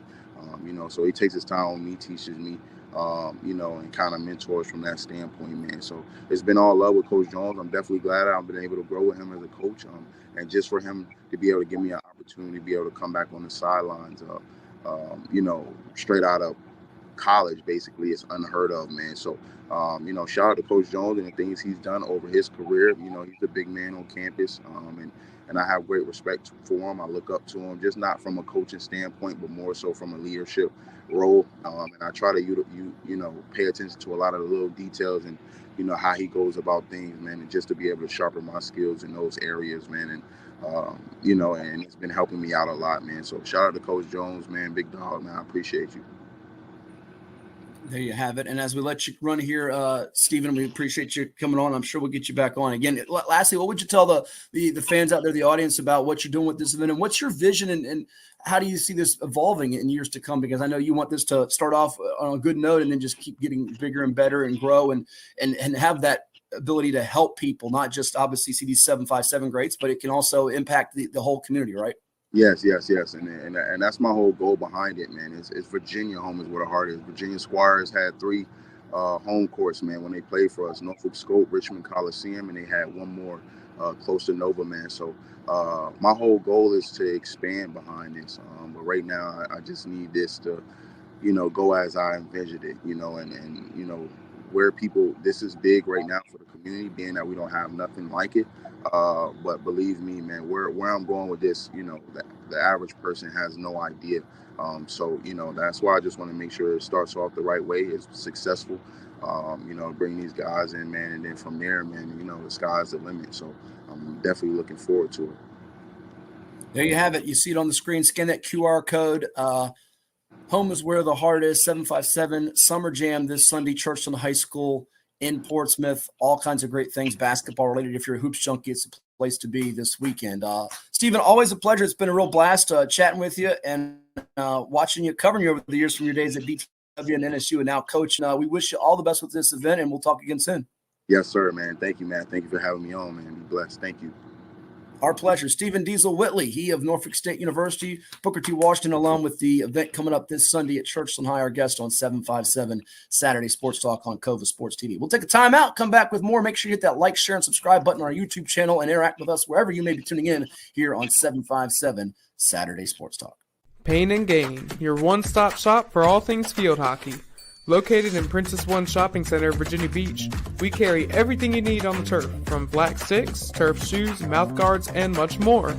G: So he takes his time on me, teaches me, and kind of mentors from that standpoint, man. So it's been all love with Coach Jones. I'm definitely glad I've been able to grow with him as a coach, and just for him to be able to give me an opportunity to be able to come back on the sidelines, straight out of college, basically, it's unheard of, man. So, shout out to Coach Jones and the things he's done over his career. He's a big man on campus, and I have great respect for him. I look up to him, just not from a coaching standpoint, but more so from a leadership role. And I try to, pay attention to a lot of the little details and, how he goes about things, man, and just to be able to sharpen my skills in those areas, man. And, and it's been helping me out a lot, man. So shout out to Coach Jones, man, big dog, man. I appreciate you.
B: There you have it. And as we let you run here, Stephen, we appreciate you coming on. I'm sure we'll get you back on again. Lastly, what would you tell the fans out there, the audience, about what you're doing with this event, and what's your vision, and how do you see this evolving in years to come? Because I know you want this to start off on a good note and then just keep getting bigger and better and grow and have that ability to help people, not just obviously see these 757 greats, but it can also impact the whole community, right?
G: Yes. And that's my whole goal behind it, man. Is Virginia home is where the heart is. Virginia Squires had 3 home courts, man, when they played for us. Norfolk State, Richmond Coliseum, and they had one more close to Nova, man. So my whole goal is to expand behind this. But right now, I just need this to, go as I envisioned it, and where people, this is big right now for the community, being that we don't have nothing like it. But believe me, man, where I'm going with this, the average person has no idea. So that's why I just want to make sure it starts off the right way. It's successful, bring these guys in, man. And then from there, man, the sky's the limit. So I'm definitely looking forward to it.
B: There you have it. You see it on the screen. Scan that QR code. Home is where the heart is. 757 Summer Jam this Sunday, Churchland High School in Portsmouth. All kinds of great things basketball related. If you're a hoops junkie, it's a place to be this weekend. Stephen, always a pleasure. It's been a real blast chatting with you and watching you, covering you over the years from your days at BTW and NSU and now coaching. We wish you all the best with this event, and we'll talk again soon.
G: Yes, sir, man. Thank you, man. Thank you for having me on, man. Be blessed. Thank you.
B: Our pleasure. Stephen Diesel Whitley, he of Norfolk State University, Booker T. Washington alum, with the event coming up this Sunday at Churchland High, our guest on 757 Saturday Sports Talk on Cova Sports TV. We'll take a timeout, come back with more. Make sure you hit that like, share, and subscribe button on our YouTube channel and interact with us wherever you may be tuning in here on 757 Saturday Sports Talk.
H: Pain and Gain, your one-stop shop for all things field hockey. Located in Princess One Shopping Center, Virginia Beach, we carry everything you need on the turf, from black sticks, turf shoes, mouth guards, and much more.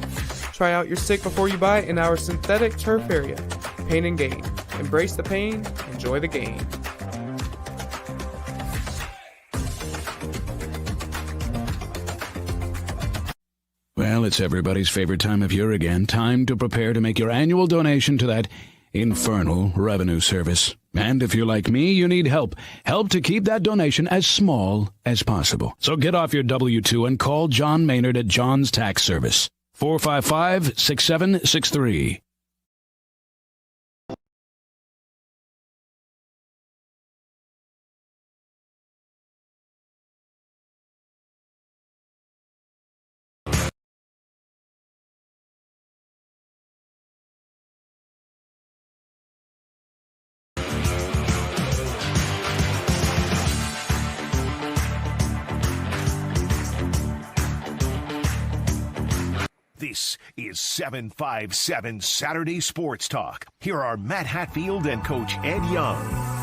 H: Try out your stick before you buy in our synthetic turf area. Pain and Gain. Embrace the pain, enjoy the game.
I: Well, it's everybody's favorite time of year again. Time to prepare to make your annual donation to that infernal revenue service. And if you're like me, you need help. Help to keep that donation as small as possible. So get off your W-2 and call John Maynard at John's Tax Service. 455-6763.
A: This is 757 Saturday Sports Talk. Here are Matt Hatfield and Coach Ed Young.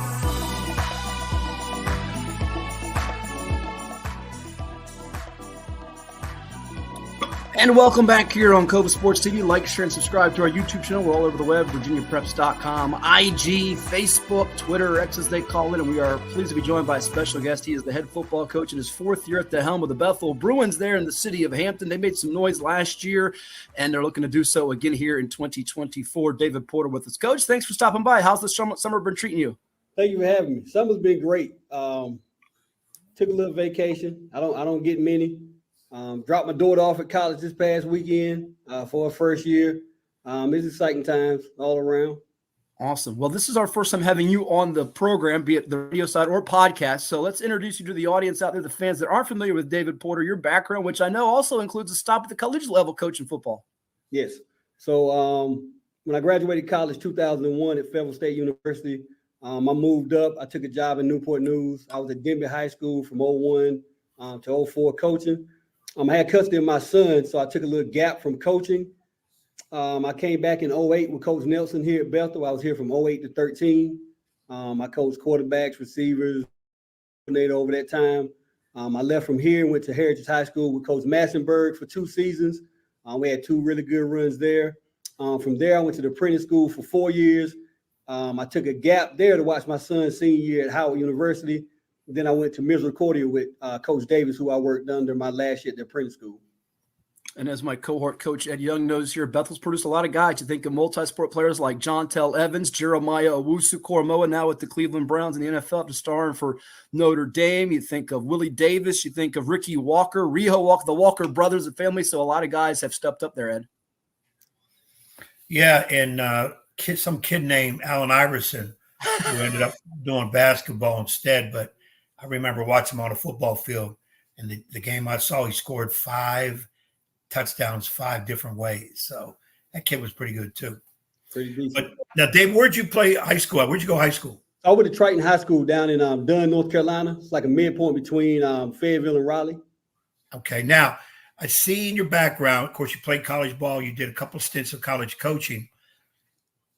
B: And welcome back here on Cova Sports TV. Like, share, and subscribe to our YouTube channel. We're all over the web, virginiapreps.com, IG, Facebook, Twitter, X as they call it. And we are pleased to be joined by a special guest. He is the head football coach in his 4th year at the helm of the Bethel Bruins there in the city of Hampton. They made some noise last year, and they're looking to do so again here in 2024. David Porter with us. Coach, thanks for stopping by. How's the summer been treating you?
J: Thank you for having me. Summer's been great. Took a little vacation. I don't get many. Dropped my daughter off at college this past weekend for her first year. It's exciting times all around.
B: Awesome. Well, this is our first time having you on the program, be it the radio side or podcast. So let's introduce you to the audience out there, the fans that aren't familiar with David Porter, your background, which I know also includes a stop at the collegiate level coaching football.
J: Yes. So when I graduated college 2001 at Federal State University, I moved up. I took a job in Newport News. I was at Denby High School from 01 to 04 coaching. I had custody of my son, so I took a little gap from coaching. I came back in 08 with Coach Nelson here at Bethel. I was here from 08 to 13. I coached quarterbacks, receivers, coordinator over that time. I left from here and went to Heritage High School with Coach Massenberg for 2 seasons. We had 2 really good runs there. From there, I went to the apprentice school for 4 years. I took a gap there to watch my son's senior year at Howard University. Then I went to Misericordia with Coach Davis, who I worked under my last year at the apprentice school.
B: And as my cohort coach Ed Young knows here, Bethel's produced a lot of guys. You think of multi-sport players like John Tell Evans, Jeremiah Owusu-Koramoah, now with the Cleveland Browns in the NFL, to starring for Notre Dame. You think of Willie Davis. You think of Ricky Walker, Riho Walker, the Walker brothers and family. So a lot of guys have stepped up there, Ed.
C: Yeah, and some kid named Allen Iverson who ended up doing basketball instead. But I remember watching him on a football field, and the game I saw, he scored 5 touchdowns 5 different ways. So that kid was pretty good too.
J: Pretty decent.
C: But now, Dave, where'd you play high school at? Where'd you go high school?
J: I went to Triton High School down in Dunn, North Carolina. It's like a midpoint between Fayetteville and Raleigh.
C: Okay. Now, I see in your background, of course, you played college ball. You did a couple of stints of college coaching.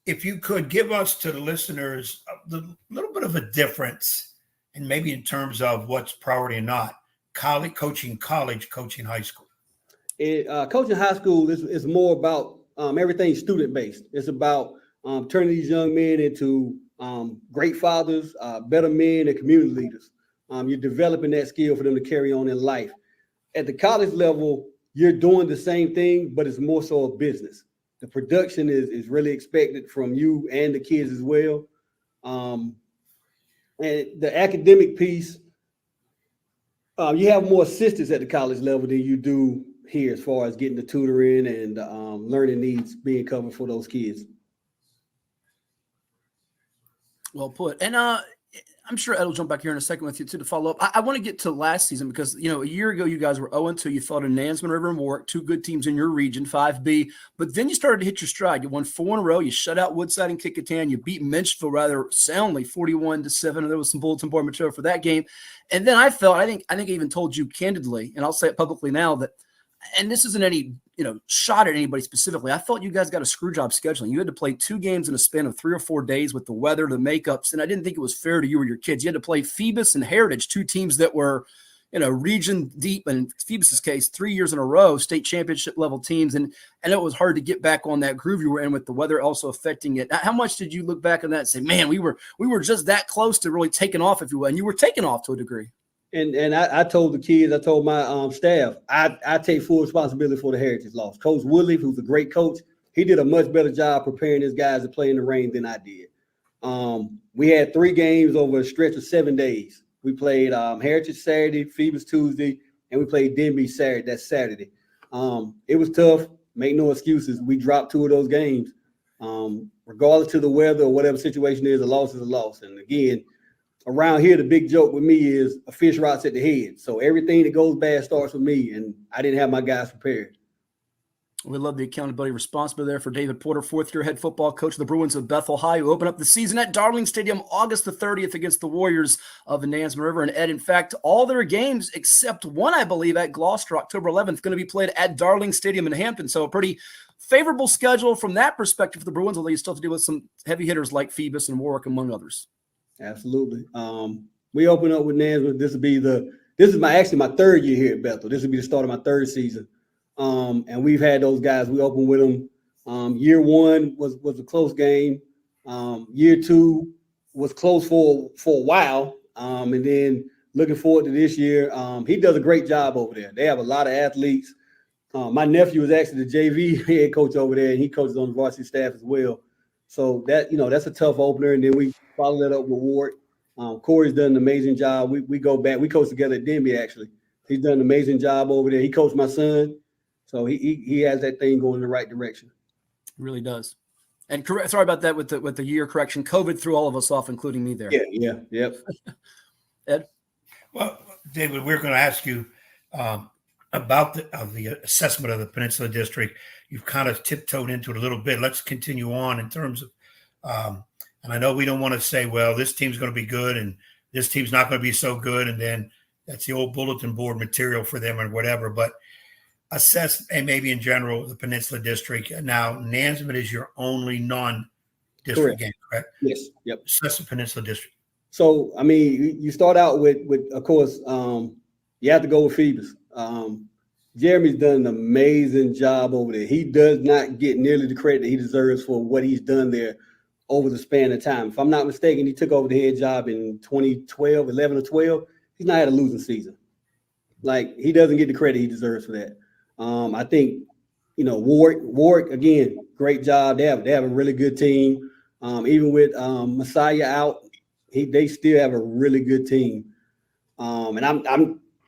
C: If you could give us to the listeners a little bit of a difference, and maybe in terms of what's priority or not, college, coaching high school.
J: Coaching high school is more about everything student-based. It's about turning these young men into great fathers, better men, and community leaders. You're developing that skill for them to carry on in life. At the college level, you're doing the same thing, but it's more so a business. The production is really expected from you and the kids as well. And the academic piece, you have more assistance at the college level than you do here as far as getting the tutoring and learning needs being covered for those kids.
B: Well put. And I'm sure Ed will jump back here in a second with you too to follow up. I want to get to last season because, a year ago you guys were 0-2. You fell to Nansemond, River, and Warwick, 2 good teams in your region, 5B. But then you started to hit your stride. You won 4 in a row. You shut out Woodside and Kickingham. You beat Menchville rather soundly, 41-7. And there was some bulletin board material for that game. And then I think I even told you candidly, and I'll say it publicly now, that, and this isn't any shot at anybody specifically, I felt you guys got a screw job scheduling. You had to play 2 games in a span of 3 or 4 days with the weather, the makeups, and I didn't think it was fair to you or your kids. You had to play Phoebus and Heritage, 2 teams that were, region deep, and in Phoebus's case, 3 years in a row, state championship level teams, and it was hard to get back on that groove you were in with the weather also affecting it. How much did you look back on that and say, man, we were just that close to really taking off, if you will, and you were taking off to a degree?
J: And I told the kids, I told my staff, I take full responsibility for the Heritage loss. Coach Whitley, who's a great coach, he did a much better job preparing his guys to play in the rain than I did. We had 3 games over a stretch of 7 days. We played Heritage Saturday, Phoebus Tuesday, and we played Denby Saturday. That's Saturday. It was tough. Make no excuses. We dropped 2 of those games. Regardless of the weather or whatever situation is, a loss is a loss. And again, around here, the big joke with me is a fish rots at the head. So everything that goes bad starts with me, and I didn't have my guys prepared.
B: We love the accountability responsibility there for David Porter, 4th-year head football coach of the Bruins of Bethel High, who open up the season at Darling Stadium August the 30th against the Warriors of the Nansemond River. And Ed, in fact, all their games except one, I believe, at Gloucester, October 11th, going to be played at Darling Stadium in Hampton. So a pretty favorable schedule from that perspective for the Bruins, although you still have to deal with some heavy hitters like Phoebus and Warwick, among others.
J: Absolutely. We open up with Nansemond. This is my 3rd year here at Bethel. This will be the start of my 3rd season. And we've had those guys. We opened with them. Year 1 was a close game. Year 2 was close for a while. And then looking forward to this year. He does a great job over there. They have a lot of athletes. My nephew is actually the JV head coach over there, and he coaches on the varsity staff as well. So that's a tough opener. And then we follow that up with Ward. Corey's done an amazing job. We go back. We coach together at Denby, actually. He's done an amazing job over there. He coached my son. So he has that thing going in the right direction.
B: He really does. And sorry about that with the year correction. COVID threw all of us off, including me there.
J: Yeah.
B: Ed?
C: Well, David, we're going to ask you about the assessment of the Peninsula District. You've kind of tiptoed into it a little bit. Let's continue on in terms of and I know we don't want to say, well, this team's going to be good and this team's not going to be so good, and then that's the old bulletin board material for them or whatever. But assess, and maybe in general, the Peninsula District. Now, Nansemond is your only non-district game, correct?
J: Yes. Yep.
C: Assess the Peninsula District.
J: So, I mean, you start out with of course, you have to go with Phoebus. Jeremy's done an amazing job over there. He does not get nearly the credit that he deserves for what he's done there over the span of time. If I'm not mistaken, he took over the head job in 2012, 11 or 12. He's not had a losing season. Like, he doesn't get the credit he deserves for that. I think, Warwick again, great job. They have a really good team. Even with Messiah out, they still have a really good team. And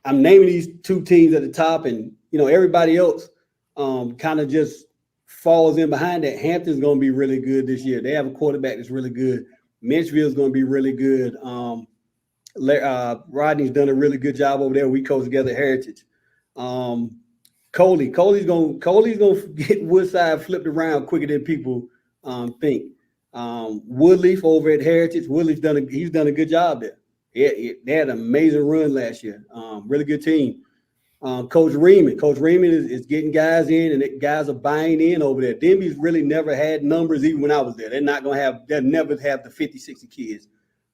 J: I'm naming these two teams at the top, and everybody else kind of just falls in behind that. Hampton's going to be really good this year. They have a quarterback that's really good. Menchville's going to be really good. Rodney's done a really good job over there. We coach together at Heritage. Coley's gonna get Woodside flipped around quicker than people think. Woodley over at Heritage. Woodley's done a good job there. They had an amazing run last year. Really good team. Coach Reeman is getting guys in, and the guys are buying in over there. Denby's really never had numbers even when I was there. They'll never have the 50, 60 kids.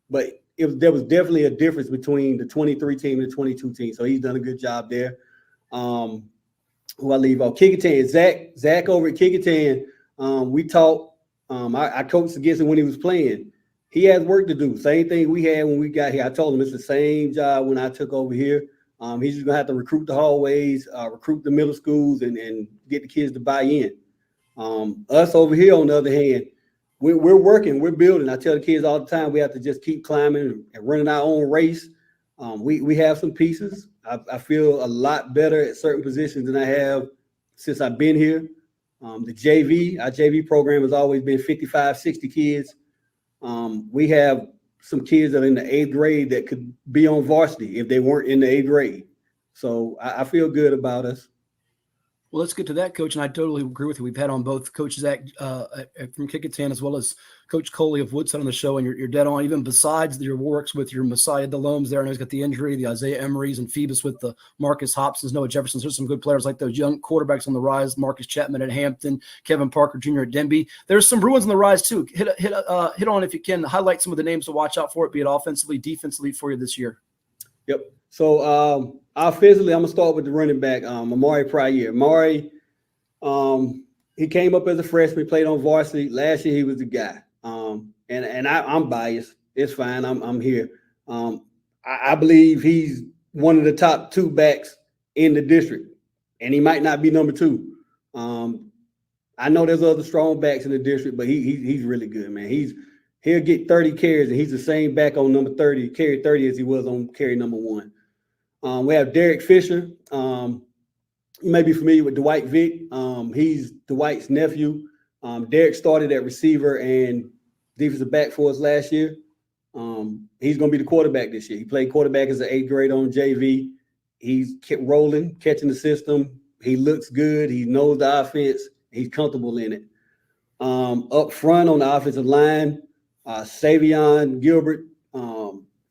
J: But there was definitely a difference between the 23 team and the 22 team. So he's done a good job there. Who I leave off? Kickintan. Zach over at Kickintan. We talked. I coached against him when he was playing. He has work to do. Same thing we had when we got here. I told him it's the same job when I took over here. He's just gonna have to recruit the hallways, recruit the middle schools, and get the kids to buy in. Us over here, on the other hand, we're working, we're building. I tell the kids all the time, we have to just keep climbing and running our own race. We have some pieces. I feel a lot better at certain positions than I have since I've been here. Our JV program has always been 55, 60 kids. We have some kids that are in the 8th grade that could be on varsity if they weren't in the 8th grade. So I feel good about us.
B: Well, let's get to that, Coach, and I totally agree with you. We've had on both Coach Zach from Kickintan as well as Coach Coley of Woodside on the show, and you're dead on. Even besides your works with your Messiah Delomes there, I know he's got the injury, the Isaiah Emerys and Phoebus with the Marcus Hobsons, Noah Jeffersons. There's some good players like those young quarterbacks on the rise, Marcus Chapman at Hampton, Kevin Parker Jr. at Denby. There's some Bruins on the rise too. Hit on, if you can, highlight some of the names to watch out for, be it offensively, defensively for you this year.
J: Yep. So offensively, I'm going to start with the running back, Amari Pryor. Amari, he came up as a freshman, played on varsity. Last year, he was the guy. And I'm biased. It's fine. I'm here. I believe he's one of the top 2 backs in the district, and he might not be number 2. I know there's other strong backs in the district, but he's really good, man. He'll get 30 carries, and he's the same back on number 30, carry 30 as he was on carry number 1. We have Derek Fisher. You may be familiar with Dwight Vick. He's Dwight's nephew. Derek started at receiver and defensive back for us last year. He's going to be the quarterback this year. He played quarterback as an 8th grade on JV. He's kept rolling, catching the system. He looks good. He knows the offense. He's comfortable in it. Up front on the offensive line, Savion Gilbert,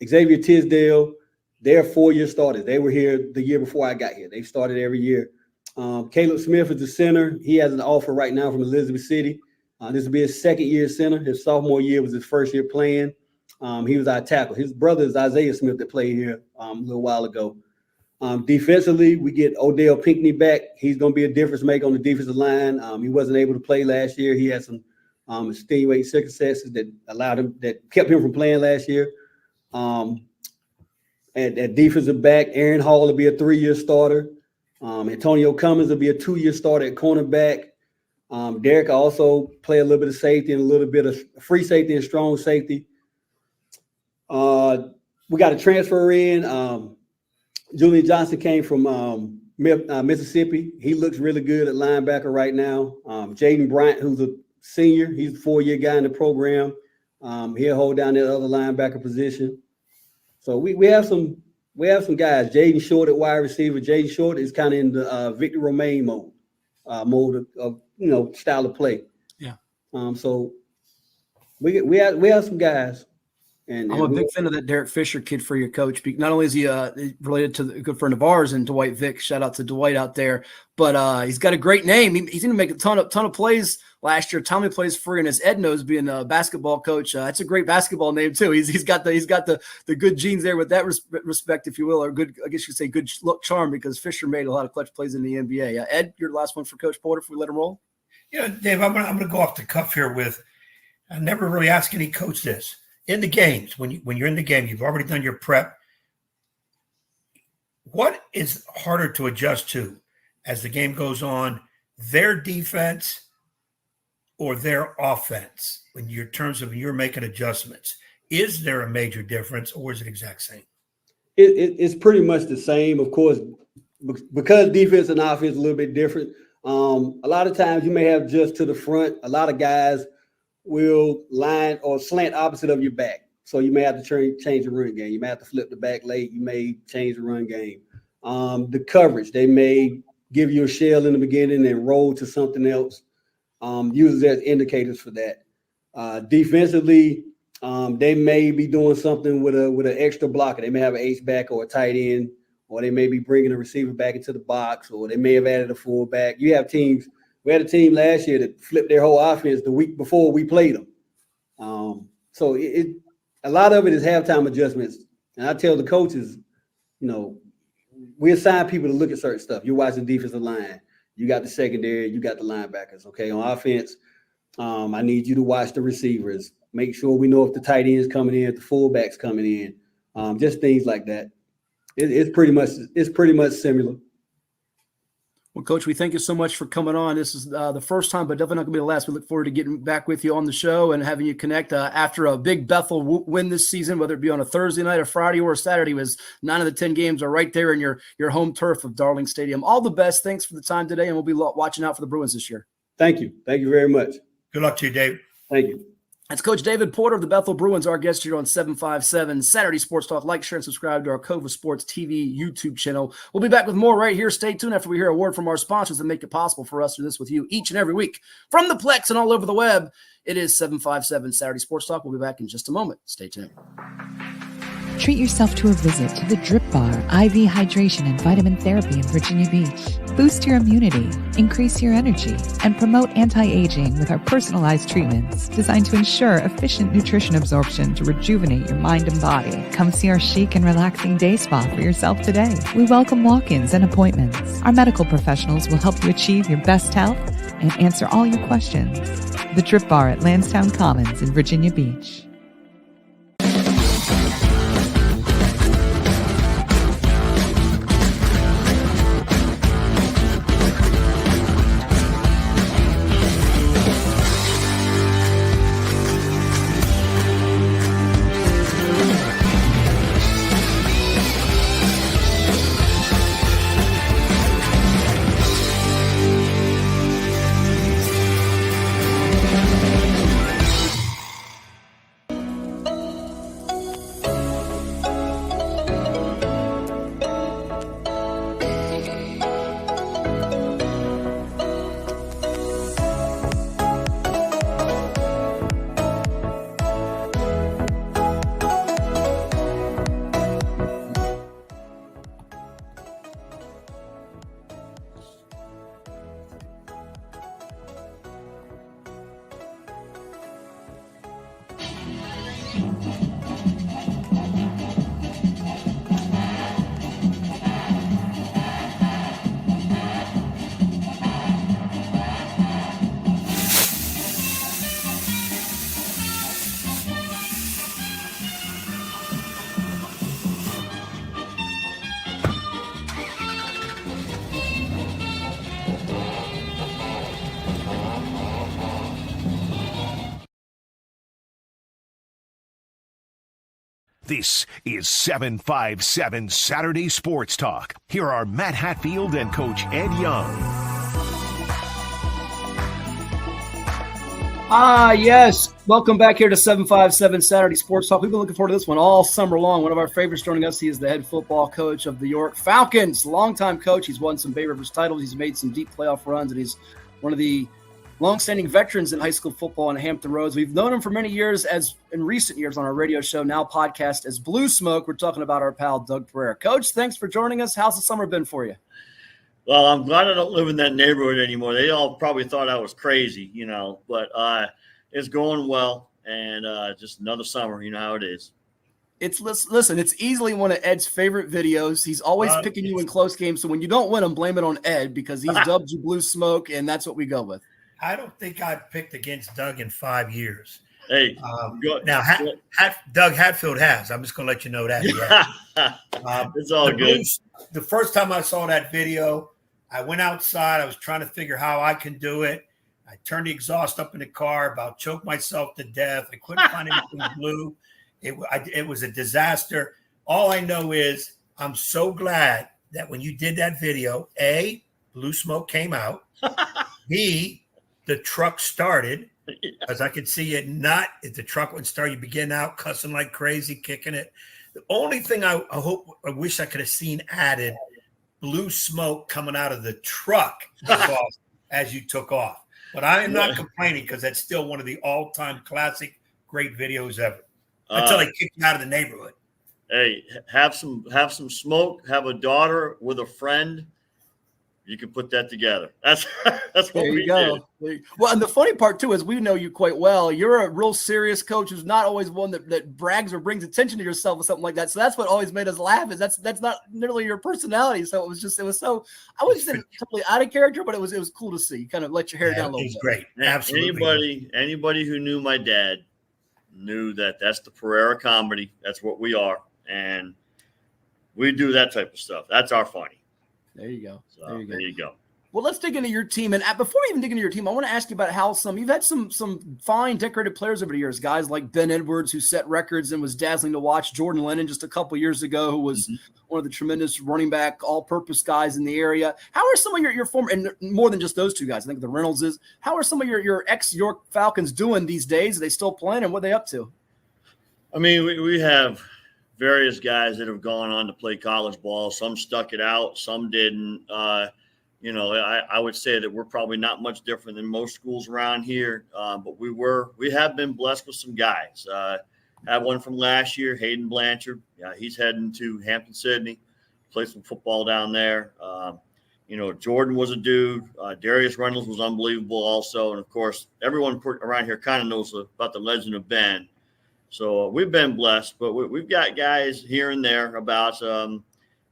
J: Xavier Tisdale, they're 4-year starters. They were here the year before I got here. They've started every year. Caleb Smith is the center. He has an offer right now from Elizabeth City. This will be his 2nd year center. His sophomore year was his 1st year playing. He was our tackle. His brother is Isaiah Smith that played here a little while ago. Defensively, we get Odell Pinckney back. He's going to be a difference maker on the defensive line. He wasn't able to play last year. He had some extenuating circumstances that kept him from playing last year. At defensive back, Aaron Hall will be a 3-year starter. Antonio Cummins will be a 2-year starter at cornerback. Derek also play a little bit of safety and a little bit of free safety and strong safety. We got a transfer in. Julian Johnson came from Mississippi. He looks really good at linebacker right now. Jaden Bryant, who's a senior, he's a 4-year guy in the program. He'll hold down that other linebacker position. So we have some guys. Jaden Short at wide receiver. Jaden Short is kind of in the Victor Romaine mode of style of play.
B: Yeah.
J: So we have some guys. And
B: I'm a big fan of that Derek Fisher kid for your coach. Not only is he related to a good friend of ours and Dwight Vick, shout out to Dwight out there, but he's got a great name. He's going to make a ton of plays last year. Tommy plays for, and his Ed knows being a basketball coach. That's a great basketball name too. He's got the good genes there with that respect, if you will, or good, I guess you could say good look charm, because Fisher made a lot of clutch plays in the NBA. Ed, you're the last one for Coach Porter if we let him roll.
C: Yeah, Dave, I'm gonna go off the cuff here with. I never really ask any coach this. In the games, when you're in the game, you've already done your prep. What is harder to adjust to, as the game goes on, their defense or their offense when you're in terms of you're making adjustments? Is there a major difference, or is it exact same?
J: It's pretty much the same, of course, because defense and offense is a little bit different. A lot of times you may have just to the front. A lot of guys will line or slant opposite of your back. So you may have to change the run game. You may have to flip the back late. You may change the run game. The coverage, they may give you a shell in the beginning and roll to something else. Use it as indicators for that. Defensively, they may be doing something with an extra blocker. They may have an H-back or a tight end, or they may be bringing a receiver back into the box, or they may have added a fullback. You have teams. We had a team last year that flipped their whole offense the week before we played them. So a lot of it is halftime adjustments. And I tell the coaches, we assign people to look at certain stuff. You're watching the defensive line. You got the secondary. You got the linebackers. Okay, on offense, I need you to watch the receivers. Make sure we know if the tight end's coming in, if the fullback's coming in. Just things like that. It's pretty much similar.
B: Well, Coach, we thank you so much for coming on. This is the first time, but definitely not going to be the last. We look forward to getting back with you on the show and having you connect after a big Bethel win this season, whether it be on a Thursday night, a Friday, or a Saturday. Was 9 of the 10 games are right there in your home turf of Darling Stadium. All the best. Thanks for the time today, and we'll be watching out for the Bruins this year.
J: Thank you. Thank you very much.
C: Good luck to you, Dave.
J: Thank you.
B: That's Coach David Porter of the Bethel Bruins, our guest here on 757 Saturday Sports Talk. Like, share, and subscribe to our Cova Sports TV YouTube channel. We'll be back with more right here. Stay tuned after we hear a word from our sponsors that make it possible for us to do this with you each and every week. From the Plex and all over the web, it is 757 Saturday Sports Talk. We'll be back in just a moment. Stay tuned.
F: Treat yourself to a visit to the Drip Bar, IV hydration and vitamin therapy in Virginia Beach. Boost your immunity, increase your energy, and promote anti-aging with our personalized treatments designed to ensure efficient nutrition absorption to rejuvenate your mind and body. Come see our chic and relaxing day spa for yourself today. We welcome walk-ins and appointments. Our medical professionals will help you achieve your best health and answer all your questions. The Drip Bar at Lansdowne Commons in Virginia Beach.
A: This is 757 Saturday Sports Talk. Here are Matt Hatfield and Coach Ed Young.
B: Yes. Welcome back here to 757 Saturday Sports Talk. We've been looking forward to this one all summer long. One of our favorites joining us, he is the head football coach of the York Falcons. Longtime coach. He's won some Bay Rivers titles. He's made some deep playoff runs, and he's one of the longstanding veterans in high school football in Hampton Roads. We've known him for many years, as in recent years on our radio show, now podcast as Blue Smoke. We're talking about our pal Doug Pereira. Coach, thanks for joining us. How's the summer been for you?
K: Well, I'm glad I don't live in that neighborhood anymore. They all probably thought I was crazy, but it's going well, and just another summer. You know how it is.
B: Listen, it's easily one of Ed's favorite videos. He's always picking you in close games. So when you don't win them, blame it on Ed, because he's dubbed you Blue Smoke, and that's what we go with.
C: I don't think I've picked against Doug in 5 years.
K: Hey,
C: now Doug Hatfield has. I'm just going to let you know that.
K: It's all good.
C: The first time I saw that video, I went outside. I was trying to figure how I can do it. I turned the exhaust up in the car, about choked myself to death. I couldn't find anything blue. It was a disaster. All I know is I'm so glad that when you did that video, A, blue smoke came out. B, the truck started, because I could see it not, if the truck would start, you begin out cussing like crazy, kicking it. The only thing I wish I could have seen added, blue smoke coming out of the truck as you took off. But I am not complaining, because that's still one of the all-time classic great videos ever. Until they kick you out of the neighborhood.
K: Hey, have some smoke, have a daughter with a friend. You can put that together. That's what we did.
B: Well, and the funny part too is we know you quite well. You're a real serious coach who's not always one that brags or brings attention to yourself or something like that. So that's what always made us laugh. Is that's not nearly your personality. So it was so I wouldn't say totally out of character, but it was cool to see. You kind of let your hair down a little bit.
C: It's great. Absolutely.
K: Anybody who knew my dad knew that's the Pereira comedy. That's what we are, and we do that type of stuff. That's our funny.
B: There you go.
K: So, there you go.
B: Well, let's dig into your team. And before we even dig into your team, I want to ask you about how you've had some fine decorated players over the years, guys like Ben Edwards, who set records and was dazzling to watch. Jordan Lennon just a couple years ago, who was one of the tremendous running back, all-purpose guys in the area. How are some of your former, and more than just those two guys, I think the Reynolds how are some of your ex-York Falcons doing these days? Are they still playing, and what are they up to?
K: I mean, we have various guys that have gone on to play college ball. Some stuck it out, some didn't. I would say that we're probably not much different than most schools around here, but we have been blessed with some guys. Had one from last year, Hayden Blanchard. He's heading to Hampton Sydney, played some football down there. Jordan was a dude. Darius Reynolds was unbelievable also, and of course, everyone around here kind of knows about the legend of Ben. So we've been blessed, but we've got guys here and there. About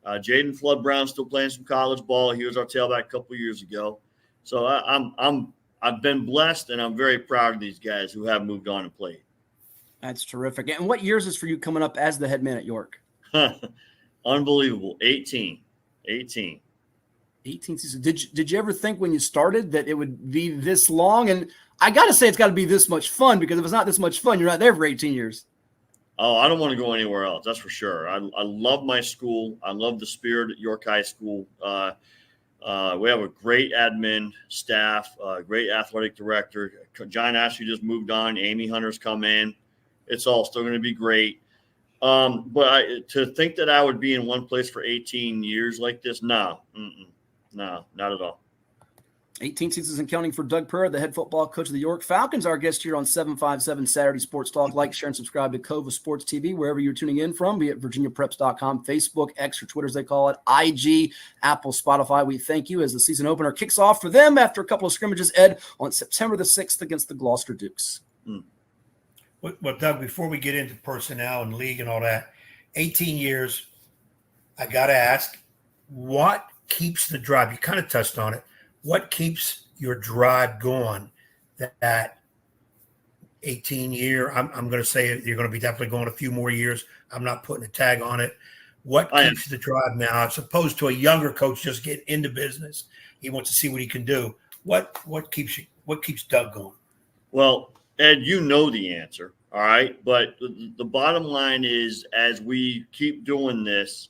K: Jaden Flood Brown still playing some college ball. He was our tailback a couple years ago. So I've been blessed, and I'm very proud of these guys who have moved on and played.
B: That's terrific. And what years is for you coming up as the head man at York?
K: Unbelievable. 18
B: seasons. Did you ever think when you started that it would be this long? And I got to say, it's got to be this much fun, because if it's not this much fun, you're not there for 18 years.
K: Oh, I don't want to go anywhere else. That's for sure. I love my school. I love the spirit at York High School. We have a great admin staff, great athletic director. John Ashley just moved on. Amy Hunter's come in. It's all still going to be great. But to think that I would be in one place for 18 years like this, no, not at all.
B: 18 seasons and counting for Doug Pereira, the head football coach of the York Falcons, our guest here on 757 Saturday Sports Talk. Like, share, and subscribe to Cova Sports TV, wherever you're tuning in from, be it virginiapreps.com, Facebook, X, or Twitter as they call it, IG, Apple, Spotify. We thank you as the season opener kicks off for them after a couple of scrimmages, Ed, on September the 6th against the Gloucester Dukes.
C: Well, Doug, before we get into personnel and league and all that, 18 years, I got to ask, what keeps the drive? You kind of touched on it. What keeps your drive going that 18-year? I'm going to say you're going to be definitely going a few more years. I'm not putting a tag on it. What keeps the drive now, as opposed to a younger coach just getting into business? He wants to see what he can do. What keeps Doug going? Well,
K: Ed, you know the answer, all right? But the bottom line is, as we keep doing this,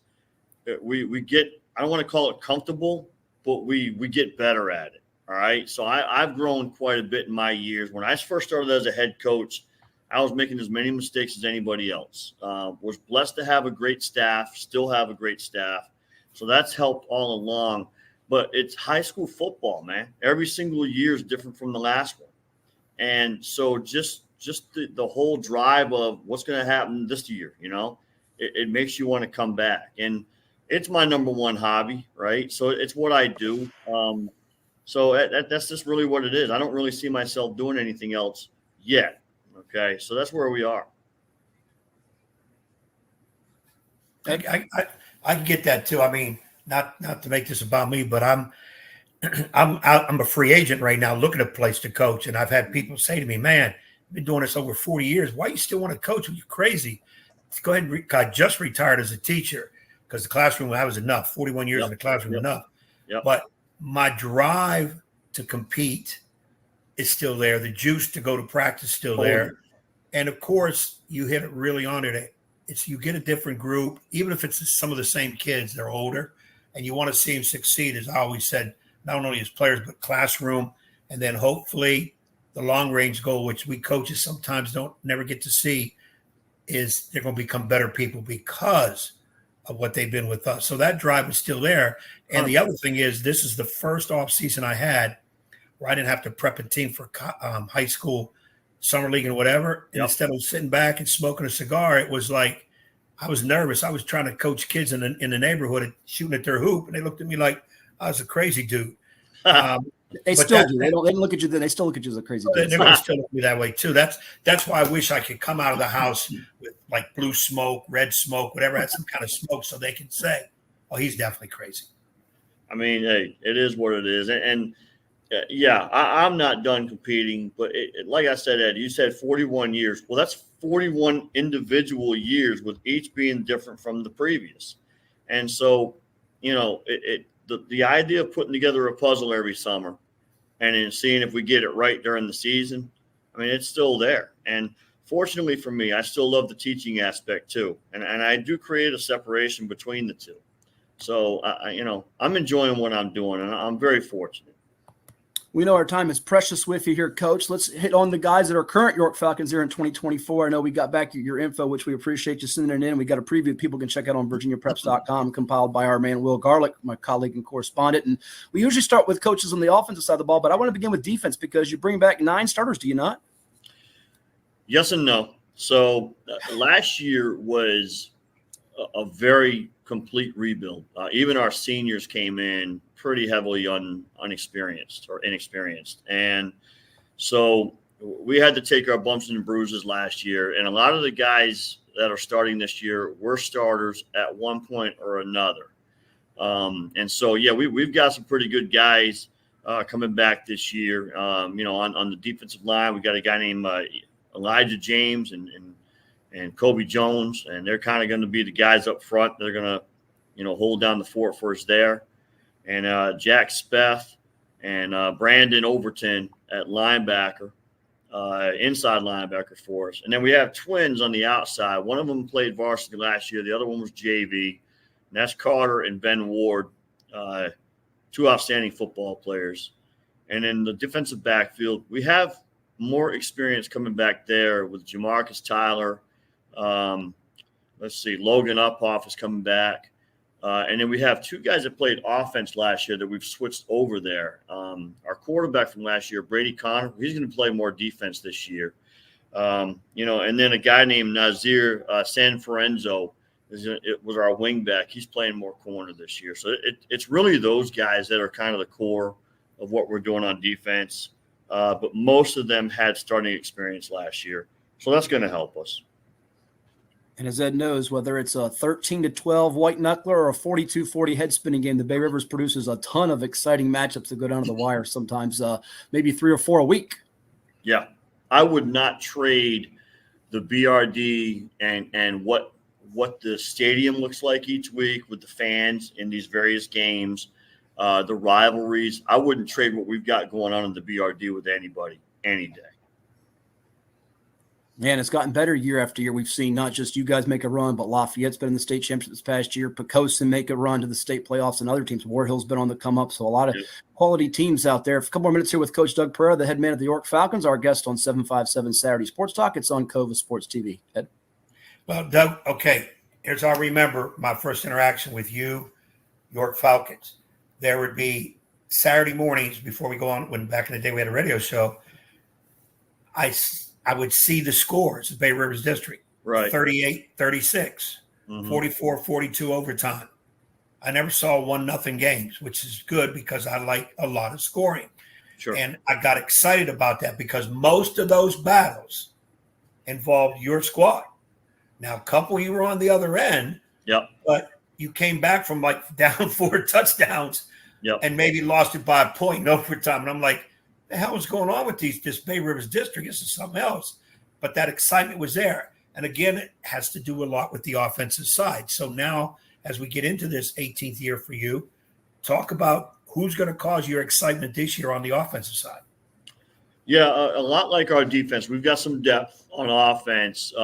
K: we get, I don't want to call it comfortable, but we get better at it, all right? So I've grown quite a bit in my years. When I first started as a head coach, I was making as many mistakes as anybody else. Was blessed to have a great staff, still have a great staff. So that's helped all along. But it's high school football, man. Every single year is different from the last one. And so just the whole drive of what's going to happen this year, it makes you want to come back. And it's my number one hobby, right? So it's what I do. So that's just really what it is. I don't really see myself doing anything else yet. Okay, so that's where we are.
C: I can get that too. I mean, not to make this about me, but I'm a free agent right now, looking at a place to coach, and I've had people say to me, "Man, I've been doing this over 40 years. Why you still want to coach? Are you crazy? Go ahead and I just retired as a teacher." Because the classroom, I was enough. 41 years in the classroom, enough.
K: Yep.
C: But my drive to compete is still there. The juice to go to practice is still there. And of course, you hit it really on it. It's you get a different group, even if it's some of the same kids, they're older, and you want to see them succeed, as I always said, not only as players, but classroom. And then hopefully the long range goal, which we coaches sometimes never get to see, is they're going to become better people because of what they've been with us. So that drive is still there. And the other thing is, this is the first off season I had where I didn't have to prep a team for high school, summer league and whatever. And instead of sitting back and smoking a cigar, it was like, I was nervous. I was trying to coach kids in the neighborhood and shooting at their hoop. And they looked at me like I was a crazy dude.
B: They still do. They didn't look at you. They still look at you as a crazy dude.
C: They're going to still look at me that way too. That's why I wish I could come out of the house with like blue smoke, red smoke, whatever, had some kind of smoke, so they can say, "Oh, he's definitely crazy."
K: I mean, hey, it is what it is, and yeah, I'm not done competing. But like I said, Ed, you said 41 years. Well, that's 41 individual years, with each being different from the previous. And so, you know, the idea of putting together a puzzle every summer and then seeing if we get it right during the season, I mean, it's still there. And fortunately for me, I still love the teaching aspect too. And I do create a separation between the two. So, you know, I'm enjoying what I'm doing, and I'm very fortunate.
B: We know our time is precious with you here, Coach. Let's hit on the guys that are current York Falcons here in 2024. I know we got back your info, which we appreciate you sending it in. We got a preview people can check out on virginiapreps.com, compiled by our man Will Garlick, my colleague and correspondent. And we usually start with coaches on the offensive side of the ball, but I want to begin with defense because you bring back 9 starters, do you not?
K: Yes and no. So last year was a very complete rebuild. Even our seniors came in pretty heavily inexperienced. And so we had to take our bumps and bruises last year. And a lot of the guys that are starting this year were starters at one point or another. And so, yeah, we've got some pretty good guys coming back this year. You know, on the defensive line, we got a guy named Elijah James and Kobe Jones, and they're kind of going to be the guys up front. They're going to, you know, hold down the fort for us there. And Jack Speth and Brandon Overton at linebacker, inside linebacker for us. And then we have twins on the outside. One of them played varsity last year. The other one was JV. And that's Carter and Ben Ward, 2 outstanding football players. And in the defensive backfield, we have more experience coming back there with Jamarcus Tyler. Let's see, Logan Uphoff is coming back. And then we have 2 guys that played offense last year that we've switched over there. Our quarterback from last year, Brady Connor, he's going to play more defense this year. You know, and then a guy named Nazir Sanforenzo was our wingback. He's playing more corner this year. So it's really those guys that are kind of the core of what we're doing on defense. But most of them had starting experience last year. So that's going to help us.
B: And as Ed knows, whether it's a 13-12 white knuckler or a 42-40 head spinning game, the Bay Rivers produces a ton of exciting matchups that go down to the wire, sometimes maybe 3 or 4 a week.
K: Yeah. I would not trade the BRD and what the stadium looks like each week with the fans in these various games, the rivalries. I wouldn't trade what we've got going on in the BRD with anybody any day.
B: Man, it's gotten better year after year. We've seen not just you guys make a run, but Lafayette's been in the state championship this past year. Pocosin make a run to the state playoffs, and other teams. War Hill's been on the come up. So a lot of quality teams out there. A couple more minutes here with Coach Doug Pereira, the head man of the York Falcons, our guest on 757 Saturday Sports Talk. It's on Cova Sports TV. Ed?
C: Well, Doug, okay, here's how I remember my first interaction with you, York Falcons. There would be Saturday mornings before we go on, when back in the day we had a radio show, I would see the scores of Bay Rivers District,
K: right?
C: 38-36, 44-42 overtime. I never saw 1-0 games, which is good because I like a lot of scoring.
K: Sure.
C: And I got excited about that because most of those battles involved your squad. Now, a couple you were on the other end, but you came back from like down 4 touchdowns and maybe lost it by a point in overtime. And I'm like, the hell is going on with this Bay Rivers District? This is something else. But that excitement was there. And again, it has to do a lot with the offensive side. So now, as we get into this 18th year for you, talk about who's going to cause your excitement this year on the offensive side?
K: Yeah, a lot like our defense. We've got some depth on offense. We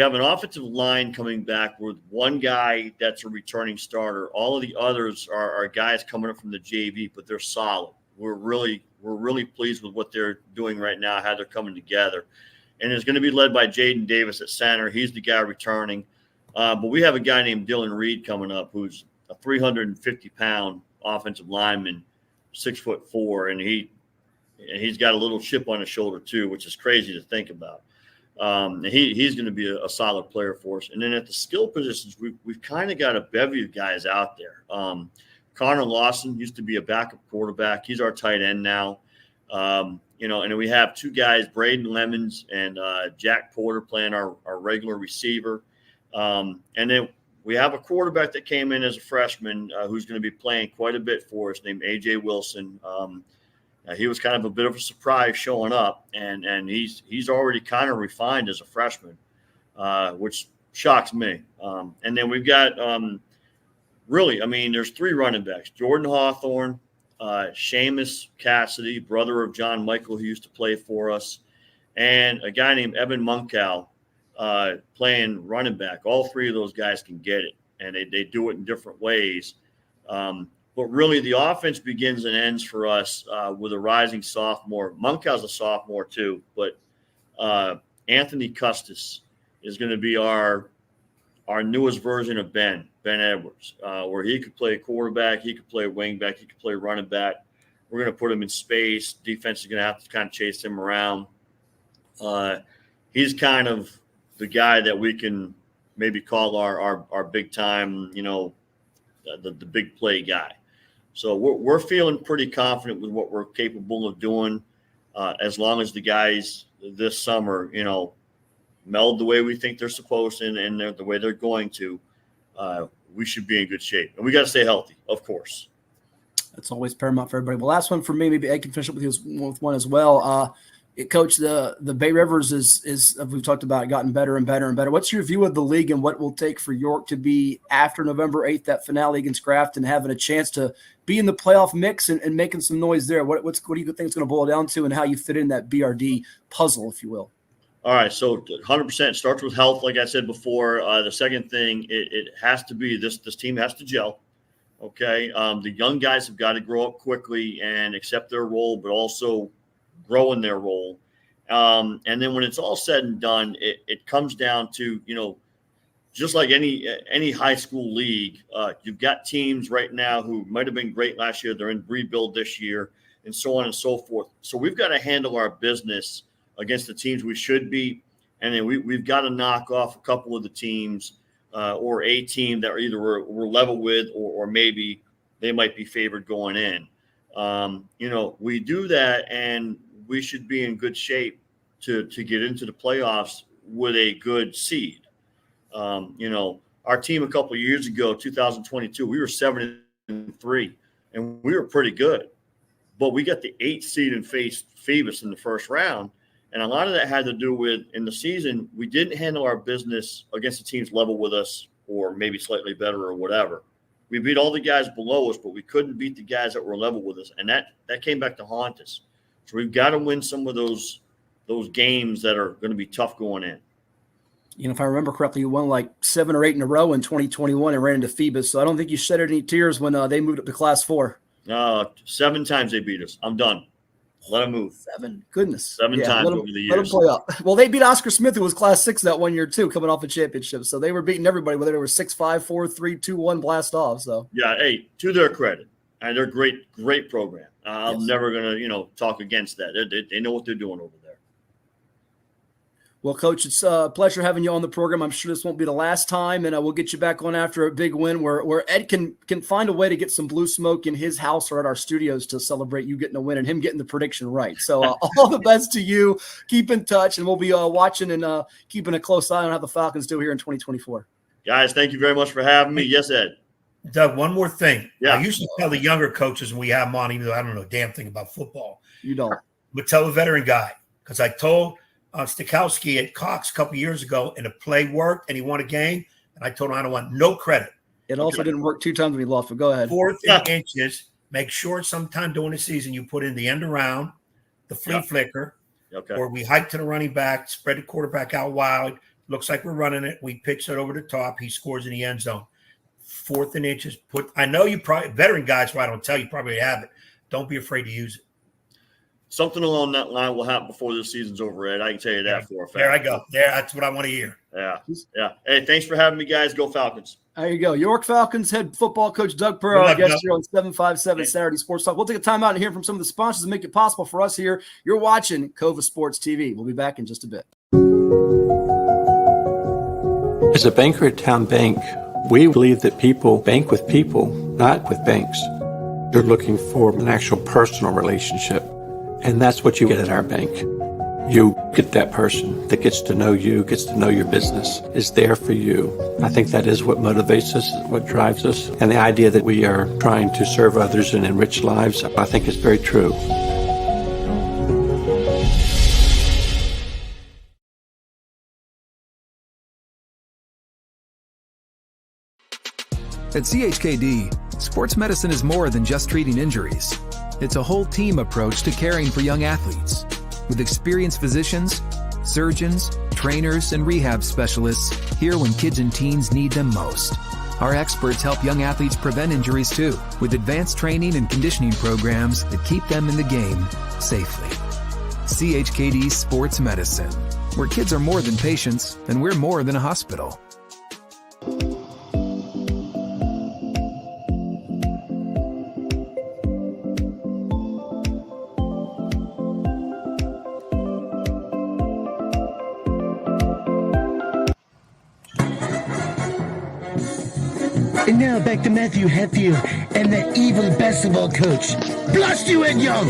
K: have an offensive line coming back with one guy that's a returning starter. All of the others are guys coming up from the JV, but they're solid. We're really pleased with what they're doing right now, how they're coming together. And it's going to be led by Jaden Davis at center. He's the guy returning. But we have a guy named Dylan Reed coming up who's a 350-pound offensive lineman, 6'4", and he's got a little chip on his shoulder too, which is crazy to think about. He's going to be a solid player for us. And then at the skill positions, we've kind of got a bevy of guys out there. Connor Lawson used to be a backup quarterback. He's our tight end now. And then we have two guys, Braden Lemons and Jack Porter, playing our regular receiver. And then we have a quarterback that came in as a freshman who's going to be playing quite a bit for us, named A.J. Wilson. He was kind of a bit of a surprise showing up, and he's already kind of refined as a freshman, which shocks me. And then we've got there's three running backs: Jordan Hawthorne, Seamus Cassidy, brother of John Michael, who used to play for us, and a guy named Evan Munkow playing running back. All three of those guys can get it, and they do it in different ways. But really, the offense begins and ends for us with a rising sophomore. Munkow's a sophomore too, but Anthony Custis is going to be our newest version of Ben Edwards, where he could play quarterback, he could play wing back, he could play running back. We're going to put him in space. Defense is going to have to kind of chase him around. He's kind of the guy that we can maybe call our big time, the big play guy. So we're feeling pretty confident with what we're capable of doing, as long as the guys this summer, meld the way we think they're supposed to and the way they're going to. We should be in good shape. And we got to stay healthy, of course.
B: That's always paramount for everybody. Well, last one for me, maybe I can finish up with one as well. Coach, the Bay Rivers is we've talked about, gotten better and better and better. What's your view of the league and what it will take for York to be, after November 8th, that finale against Grafton, having a chance to be in the playoff mix and making some noise there? What do you think it's going to boil down to, and how you fit in that BRD puzzle, if you will?
K: All right, so 100% starts with health, like I said before. The second thing, it has to be this team has to gel. Okay, the young guys have got to grow up quickly and accept their role, but also grow in their role. And then when it's all said and done, it comes down to, just like any high school league, you've got teams right now who might have been great last year. They're in rebuild this year, and so on and so forth. So we've got to handle our business against the teams we should be. And then we've got to knock off a couple of the teams or a team that either we're level with or maybe they might be favored going in. We do that, and we should be in good shape to get into the playoffs with a good seed. Our team a couple of years ago, 2022, we were 7-3, and we were pretty good. But we got the 8th seed and faced Phoebus in the first round. And a lot of that had to do with, in the season, we didn't handle our business against the teams level with us or maybe slightly better or whatever. We beat all the guys below us, but we couldn't beat the guys that were level with us. And that came back to haunt us. So we've got to win some of those games that are going to be tough going in.
B: If I remember correctly, you won like 7 or 8 in a row in 2021 and ran into Phoebus. So I don't think you shed any tears when they moved up to Class 4. 7
K: times they beat us. I'm done. Let them move.
B: 7. Goodness.
K: 7 times over the years.
B: Let them play up. Well, they beat Oscar Smith, who was Class 6 that one year too, coming off a championship. So they were beating everybody, whether they were 6-5, 4-3, 2-1 blast off. So
K: yeah, hey, to their credit, and they're great program. I'm never gonna talk against that. They know what they're doing over there.
B: Well, Coach, it's a pleasure having you on the program. I'm sure this won't be the last time, and we'll get you back on after a big win where Ed can find a way to get some blue smoke in his house or at our studios to celebrate you getting a win and him getting the prediction right. So all the best to you. Keep in touch, and we'll be watching and keeping a close eye on how the Falcons do here in 2024.
K: Guys, thank you very much for having me. Yes, Ed.
C: Doug, one more thing.
K: Yeah.
C: I used to tell the younger coaches when we have them on, even though I don't know a damn thing about football.
B: You don't.
C: But tell a veteran guy, because I told Stikowski at Cox a couple years ago, and the play worked, and he won a game, and I told him I don't want no credit.
B: It also didn't work 2 times we lost, but go ahead.
C: 4th and inches. Make sure sometime during the season you put in the end around, the flea flicker, or we hike to the running back, spread the quarterback out wide. Looks like we're running it. We pitch it over the top. He scores in the end zone. 4th and inches. I know you probably, veteran guys, so I don't tell you, probably have it. Don't be afraid to use it.
K: Something along that line will happen before this season's over, Ed. I can tell you that for a fact.
C: There I go. That's what I want to hear.
K: Yeah. Hey, thanks for having me, guys. Go Falcons.
B: There you go. York Falcons head football coach Doug Pereira, our guest here on 757 Saturday Sports Talk. We'll take a timeout and hear from some of the sponsors and make it possible for us here. You're watching Cova Sports TV. We'll be back in just a bit.
L: As a banker at Town Bank, we believe that people bank with people, not with banks. You're looking for an actual personal relationship, and that's what you get at our bank. You get that person that gets to know you, gets to know your business, is there for you. I think that is what motivates us, what drives us. And the idea that we are trying to serve others and enrich lives, I think is very true.
M: At CHKD, sports medicine is more than just treating injuries. It's a whole team approach to caring for young athletes. With experienced physicians, surgeons, trainers, and rehab specialists here when kids and teens need them most. Our experts help young athletes prevent injuries too, with advanced training and conditioning programs that keep them in the game safely. CHKD Sports Medicine, where kids are more than patients and we're more than a hospital.
N: And now back to Matthew Hatfield and that evil basketball coach. Blast you, Ed Young!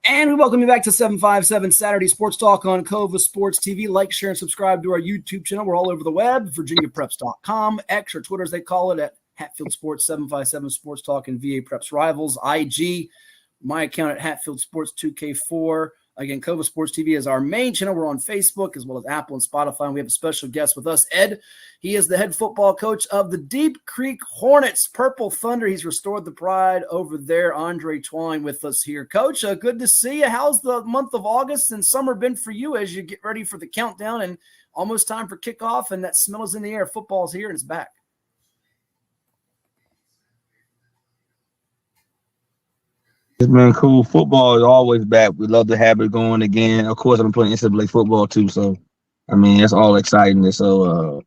B: And we welcome you back to 757 Saturday Sports Talk on Cova Sports TV. Like, share, and subscribe to our YouTube channel. We're all over the web, virginiapreps.com, X or Twitter as they call it, at Hatfield Sports 757 Sports Talk and VA Preps Rivals. IG, my account at Hatfield Sports 2K4. Again, Cova Sports TV is our main channel. We're on Facebook as well as Apple and Spotify. And we have a special guest with us, Ed. He is the head football coach of the Deep Creek Hornets, Purple Thunder. He's restored the pride over there. Andre Twine with us here. Coach, good to see you. How's the month of August and summer been for you as you get ready for the countdown and almost time for kickoff, and that smell is in the air? Football's here and it's back.
O: It's been cool. Football is always back. We love to have it going again. Of course, I'm playing NCAA football too, so I mean it's all exciting. So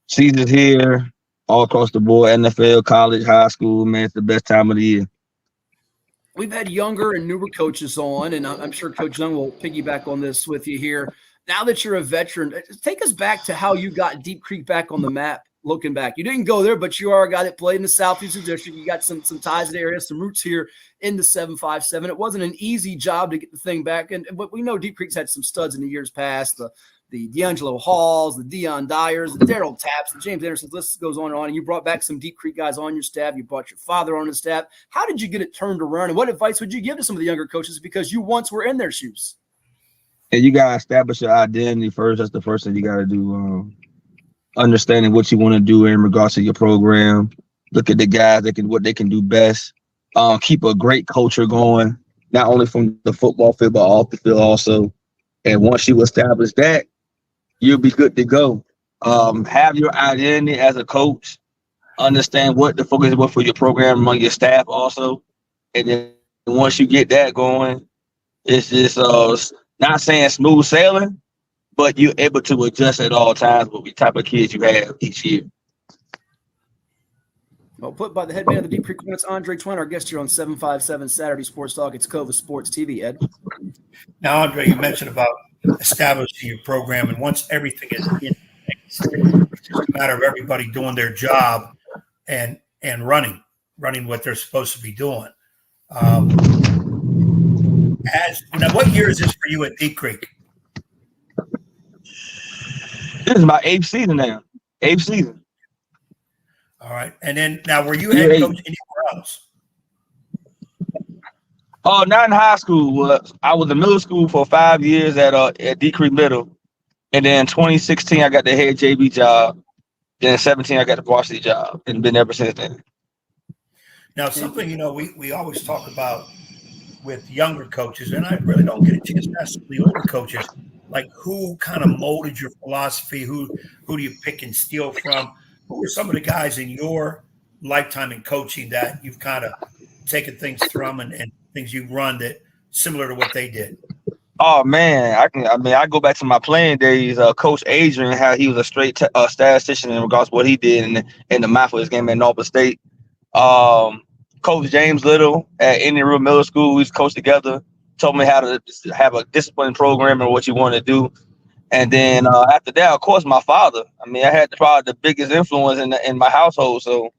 O: season's here, all across the board. NFL, college, high school. Man, it's the best time of the year.
B: We've had younger and newer coaches on, and I'm sure Coach Young will piggyback on this with you here. Now that you're a veteran, take us back to how you got Deep Creek back on the map. Looking back, you didn't go there, but you are a guy that played in the Southeastern District. You got some ties to the area, some roots here in the 757. It wasn't an easy job to get the thing back, but we know Deep Creek's had some studs in the years past. The D'Angelo Halls, the Deion Dyers, the Daryl Tapps, the James Anderson's. List goes on and on. And you brought back some Deep Creek guys on your staff. You brought your father on the staff. How did you get it turned around? And what advice would you give to some of the younger coaches because you once were in their shoes?
O: And you gotta establish your identity first. That's the first thing you gotta do. Understanding what you want to do in regards to your program. Look at the guys what they can do best. Keep a great culture going, not only from the football field but off the field also. And once you establish that, you'll be good to go. Have your identity as a coach. Understand what the focus is for your program among your staff also. And then once you get that going, it's just not saying smooth sailing, but you're able to adjust at all times with the type of kids you have each year.
B: Well, put by the head man of the Deep Creek Hornets, Andre Twine, our guest here on 757 Saturday Sports Talk. It's Cova Sports TV, Ed.
C: Now, Andre, you mentioned about establishing your program, and once everything is in place, it's just a matter of everybody doing their job and running what they're supposed to be doing. Now, what year is this for you at Deep Creek?
O: This is my 8th season now. 8th season.
C: All right. And then now, were you head coach anywhere else?
O: Oh, not in high school. I was in middle school for 5 years at Deep Creek Middle, and then 2016 I got the head JV job. Then 17 I got the varsity job, and been ever since then.
C: Now, something we always talk about with younger coaches, and I really don't get a chance to ask the older coaches, like who kind of molded your philosophy? Who do you pick and steal from? Who are some of the guys in your lifetime in coaching that you've kind of taken things from and things you run that similar to what they did?
O: Oh man, I go back to my playing days. Coach Adrian, how he was a straight statistician in regards to what he did in the math of his game at Norfolk State. Coach James Little at Indian River Middle School, we coached together. Told me how to have a disciplined program and what you want to do. And then after that, of course, my father. I mean, I had probably the biggest influence in my household. So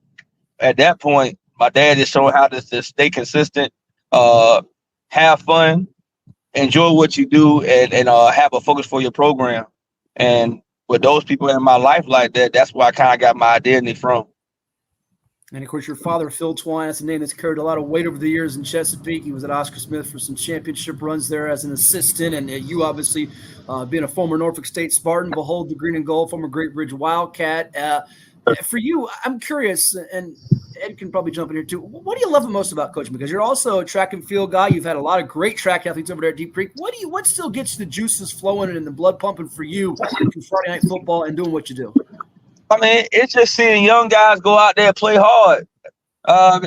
O: at that point, my dad is showing how to stay consistent, have fun, enjoy what you do, and have a focus for your program. And with those people in my life like that, that's where I kind of got my identity from.
B: And, of course, your father, Phil Twine, that's a name that's carried a lot of weight over the years in Chesapeake. He was at Oscar Smith for some championship runs there as an assistant. And you obviously, being a former Norfolk State Spartan, behold the green and gold, former Great Bridge Wildcat. For you, I'm curious, and Ed can probably jump in here too. What do you love most about coaching? Because you're also a track and field guy. You've had a lot of great track athletes over there at Deep Creek. What still gets the juices flowing and the blood pumping for you in Friday night football and doing what you do?
O: I mean, it's just seeing young guys go out there and play hard.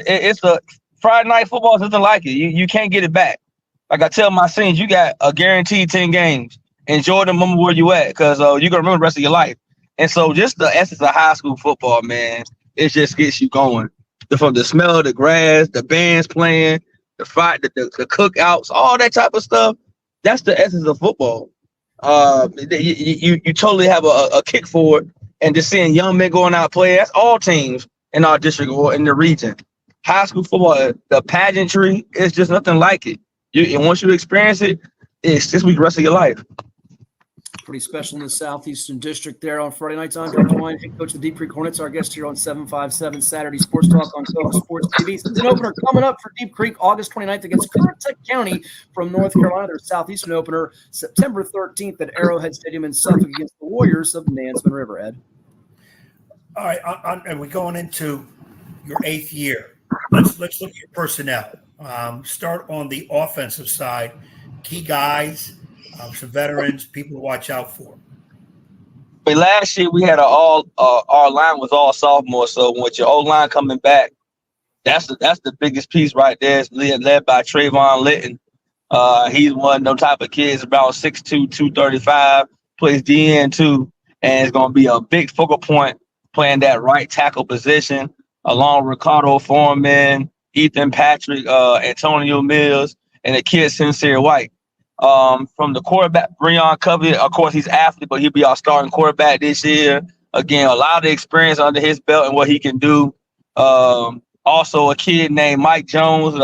O: It's a Friday night football is nothing like it. You can't get it back. Like I tell my seniors, you got a guaranteed 10 games. Enjoy the moment where you at, because you're gonna remember the rest of your life. And so, just the essence of high school football, man, it just gets you going. From the smell of the grass, the bands playing, the fight, the cookouts, all that type of stuff. That's the essence of football. You totally have a kick for it. And just seeing young men going out play, that's all teams in our district or in the region. High school football, the pageantry, it's just nothing like it. And once you experience it, it's just the rest of your life.
B: Pretty special in the Southeastern District there on Friday nights. I'm Grant Holloway, head coach of the Deep Creek Hornets, our guest here on 757 Saturday Sports Talk on Cove Sports TV. Season opener coming up for Deep Creek August 29th against Currituck County from North Carolina. Their Southeastern opener September 13th at Arrowhead Stadium in Suffolk against the Warriors of Nansemond River. Ed.
C: All right, and we're going into your 8th year. Let's look at your personnel. Start on the offensive side. Key guys, some veterans, people to watch out for.
O: But last year we had our line was all sophomores. So with your old line coming back, that's the biggest piece right there. It's led by Trayvon Litton. He's one of those type of kids, about 6'2", 235, plays DN too, and it's going to be a big focal point playing that right tackle position, along with Ricardo Foreman, Ethan Patrick, Antonio Mills, and the kid Sincere White. From the quarterback, Breon Covey, of course, he's athlete, but he'll be our starting quarterback this year. Again, a lot of experience under his belt and what he can do. Also, a kid named Mike Jones,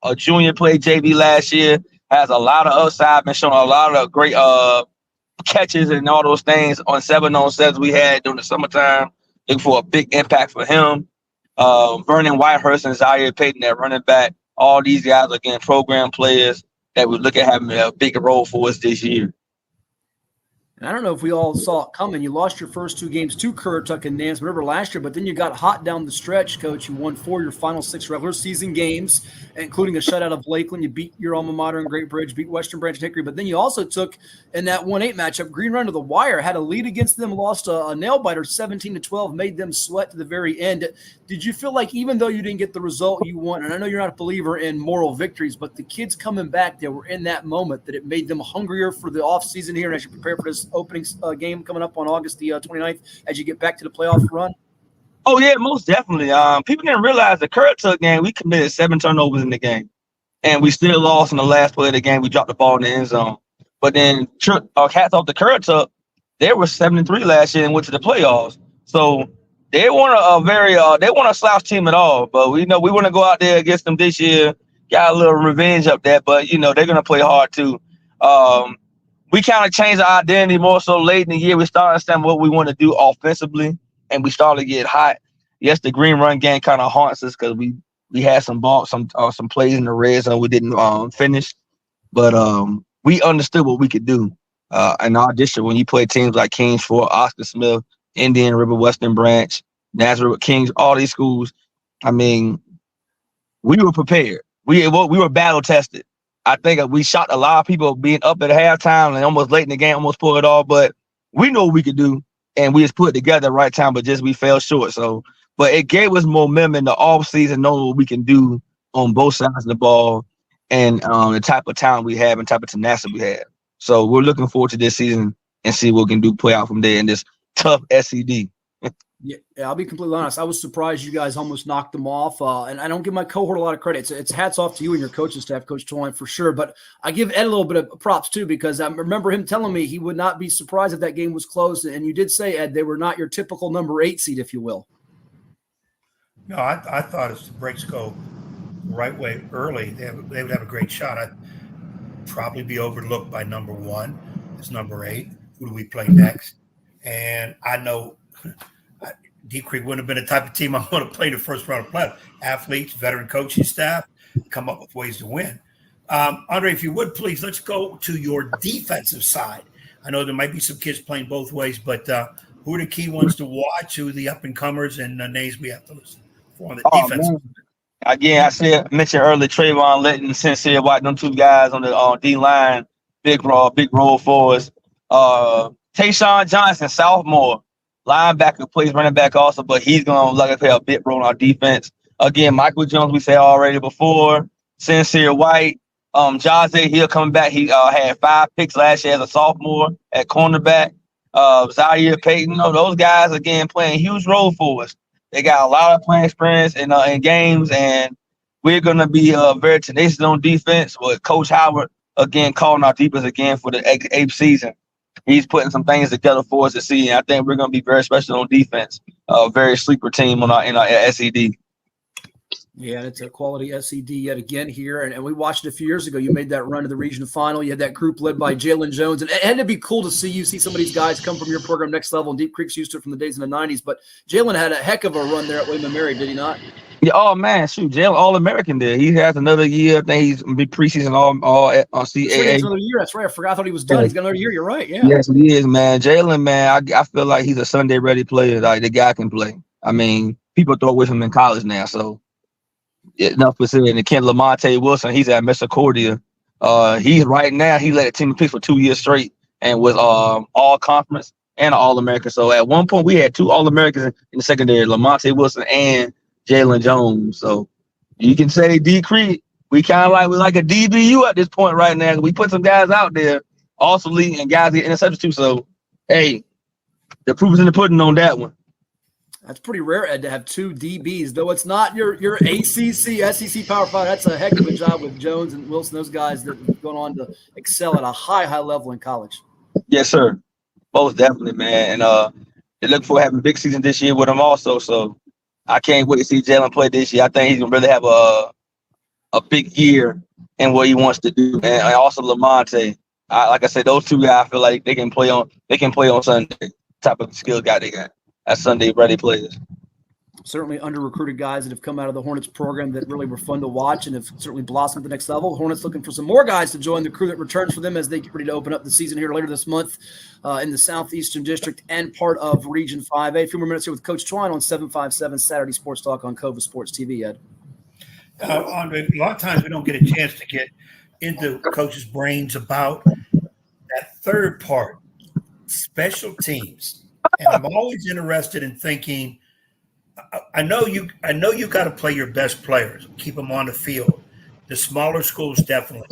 O: a junior, played JV last year, has a lot of upside, been showing a lot of great catches and all those things on 7-on-7s we had during the summertime. Looking for a big impact for him. Vernon Whitehurst and Zaire Payton at running back. All these guys, again, program players that we look at having a big role for us this year.
B: And I don't know if we all saw it coming. You lost your first 2 games to Currituck and Nansemond River last year, but then you got hot down the stretch, Coach. You won 4 of your final 6 regular season games, including a shutout of Lakeland. You beat your alma mater in Great Bridge, beat Western Branch and Hickory, but then you also took in that 1-8 matchup, Green Run to the wire, had a lead against them, lost a nail-biter 17-12, made them sweat to the very end. Did you feel like even though you didn't get the result you want, and I know you're not a believer in moral victories, but the kids coming back that were in that moment, that it made them hungrier for the offseason here and as you prepare for this opening game coming up on August the 29th as you get back to the playoff run?
O: Oh, yeah, most definitely. People didn't realize the Currituck game, we committed 7 turnovers in the game, and we still lost in the last play of the game. We dropped the ball in the end zone. But then hats off the Currituck, they were 7-3 last year and went to the playoffs. So they weren't they weren't a slouch team at all. But we want to go out there against them this year, got a little revenge up there. But they're gonna play hard too. We kind of changed our identity more so late in the year. We started to understand what we want to do offensively, and we started to get hot. Yes, the green run game kind of haunts us because we We had some plays in the red zone we didn't finish, but we understood what we could do. In our district, when you play teams like Kings Fort, Oscar Smith, Indian River, Western Branch, Nazareth Kings, all these schools, I mean, we were prepared. We were battle tested. I think we shocked a lot of people being up at halftime and almost late in the game, almost pulled it off. But we know what we could do, and we just put it together at the right time, but just we fell short. So, but it gave us momentum in the offseason, knowing what we can do on both sides of the ball and the type of talent we have and type of tenacity we have. So we're looking forward to this season and see what we can do, play out from there in this tough SED.
B: Yeah, I'll be completely honest. I was surprised you guys almost knocked them off, and I don't give my cohort a lot of credit. It's hats off to you and your coaching staff, Coach Twine, for sure. But I give Ed a little bit of props too, because I remember him telling me he would not be surprised if that game was close. And you did say, Ed, they were not your typical number 8 seed, if you will.
C: No, I thought if the breaks go the right way early, they would have a great shot. I'd probably be overlooked by number 1. It's number 8. Who do we play next? And I know Deep Creek wouldn't have been the type of team I want to play the first round of playoffs. Athletes, veteran coaching staff, come up with ways to win. Andre, if you would, please, let's go to your defensive side. I know there might be some kids playing both ways, but who are the key ones to watch? Who are the up-and-comers and names we have to listen for on the defense?
O: Man. Again, mentioned earlier, Trayvon Litton, Sincere White, them 2 guys on the D-line, big role for us. Tayshawn Johnson, sophomore, linebacker, plays running back also, but he's going to play a big role in our defense. Again, Michael Jones, we said already before. Sincere White, Jazzy Hill coming back. He had 5 picks last year as a sophomore at cornerback. Zaire Payton, those guys, again, playing a huge role for us. They got a lot of playing experience in games, and we're going to be very tenacious on defense with Coach Howard, again, calling our defense again for the 8th season. He's putting some things together for us to see, and I think we're going to be very special on defense. Very sleeper team in our SED.
B: Yeah, it's a quality SED yet again here. And we watched it a few years ago. You made that run to the region final. You had that group led by Jalen Jones. And it had to be cool to see some of these guys come from your program next level. And Deep Creek's used to it from the days in the 90s. But Jalen had a heck of a run there at William & Mary, did he not?
O: Yeah, oh, man, shoot, Jalen All-American there. He has another year. I think he's big preseason all CAA.
B: Another year. That's right. I forgot. I thought he was done. He's got another year. You're right. Yeah.
O: Yes, he is, man. Jalen, man, I feel like he's a Sunday-ready player. Like, the guy can play. I mean, people throw with him in college now, so. Enough for saying. And Ken Lamonte Wilson, he's at Misericordia. He led the team in picks for 2 years straight and was all conference and an All-American. So at one point we had 2 All-Americans in the secondary, Lamonte Wilson and Jalen Jones. So you can say D Creek, we're like a DBU at this point right now. We put some guys out there, also leading and guys get interceptions too. So hey, the proof is in the pudding on that one.
B: That's pretty rare, Ed, to have 2 DBs, though it's not your ACC, SEC Power 5. That's a heck of a job with Jones and Wilson, those guys that have gone on to excel at a high level in college. Yes, sir.
O: Most definitely, man. And they look for having a big season this year with them also. So I can't wait to see Jalen play this year. I think he's going to really have a big year in what he wants to do. And also Lamonte. Like I said, those 2 guys, I feel like they can play on Sunday. Type of skill guy they got. As Sunday-ready players.
B: Certainly under-recruited guys that have come out of the Hornets program that really were fun to watch and have certainly blossomed at the next level. Hornets looking for some more guys to join the crew that returns for them as they get ready to open up the season here later this month in the Southeastern District and part of Region 5A. A few more minutes here with Coach Twine on 757 Saturday Sports Talk on Cova Sports TV, Ed.
C: Andre, a lot of times we don't get a chance to get into coaches' brains about that third part, special teams. And I'm always interested in thinking, I know you got to play your best players, keep them on the field. The smaller schools, definitely.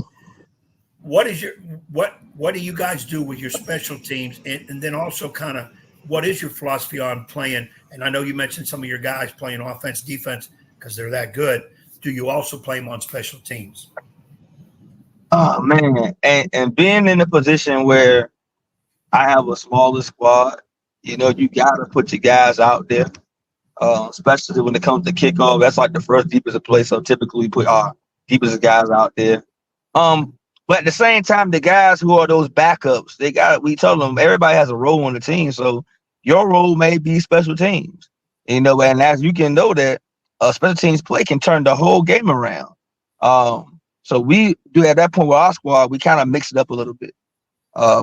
C: What do you guys do with your special teams? And then also kind of what is your philosophy on playing? And I know you mentioned some of your guys playing offense, defense, because they're that good. Do you also play them on special teams?
O: Oh, man. And being in a position where I have a smaller squad, you got to put your guys out there, especially when it comes to kickoff. That's like the first defensive play. So typically we put our defensive guys out there. But at the same time, the guys who are those backups, we tell them everybody has a role on the team. So your role may be special teams, and as you can know that special teams play can turn the whole game around. So we do at that point with our squad, we kind of mix it up a little bit.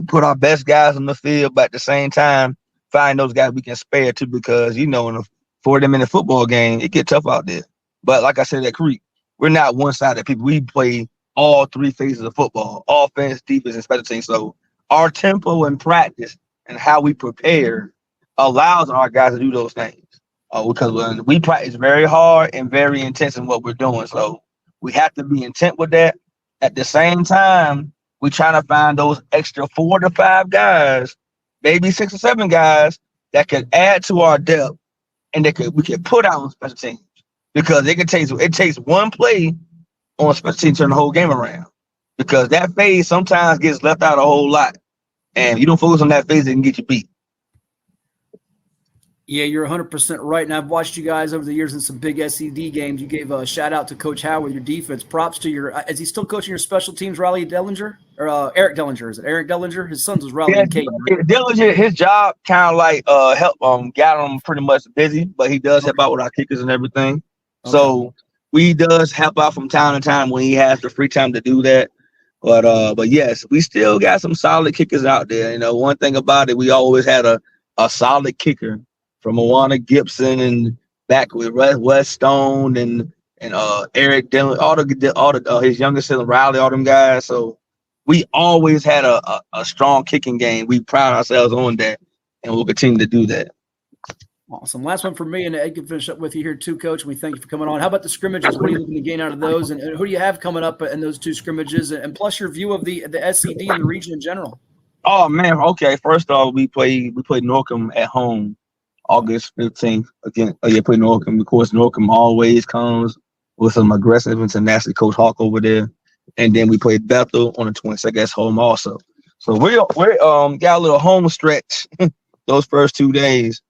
O: Put our best guys on the field, but at the same time, find those guys we can spare too, because in a 40-minute football game, it get tough out there. But like I said at Creek, we're not one-sided people. We play all three phases of football: offense, defense, and special teams. So our tempo and practice and how we prepare allows our guys to do those things. Because when we practice very hard and very intense in what we're doing. So we have to be intent with that. At the same time, we're trying to find those extra 4 to 5 guys, maybe 6 or 7 guys that could add to our depth and we could put out on special teams. Because it takes one play on a special team to turn the whole game around. Because that phase sometimes gets left out a whole lot. And you don't focus on that phase, it can get you beat.
B: Yeah, you're 100% right. And I've watched you guys over the years in some big SED games. You gave a shout out to Coach Howe with your defense. Props to is he still coaching your special teams, Riley Dellinger? Or Eric Dellinger? Is it Eric Dellinger? His sons was Riley and Kate. Right?
O: Dellinger, his job kind of like help got him pretty much busy, but he does help out with our kickers and everything. Okay. So he does help out from time to time when he has the free time to do that. But yes, we still got some solid kickers out there. One thing about it, we always had a solid kicker. From Awana Gibson and back with Wes Stone and Eric Dillon, all the his younger son Riley, all them guys. So we always had a strong kicking game. We pride ourselves on that, and we'll continue to do that.
B: Awesome. Last one for me, and Ed can finish up with you here too, Coach. And we thank you for coming on. How about the scrimmages? What are you looking to gain out of those, and who do you have coming up in those 2 scrimmages, and plus your view of the SED and the region in general?
O: Oh man, okay. First off, we play Norcom at home. August 15th again. Play Norcom. Of course, Norcom always comes with some aggressive and tenacity. Coach Hawk over there, and then we played Bethel on the 22nd. That's home also. So we're got a little home stretch those first 2 days.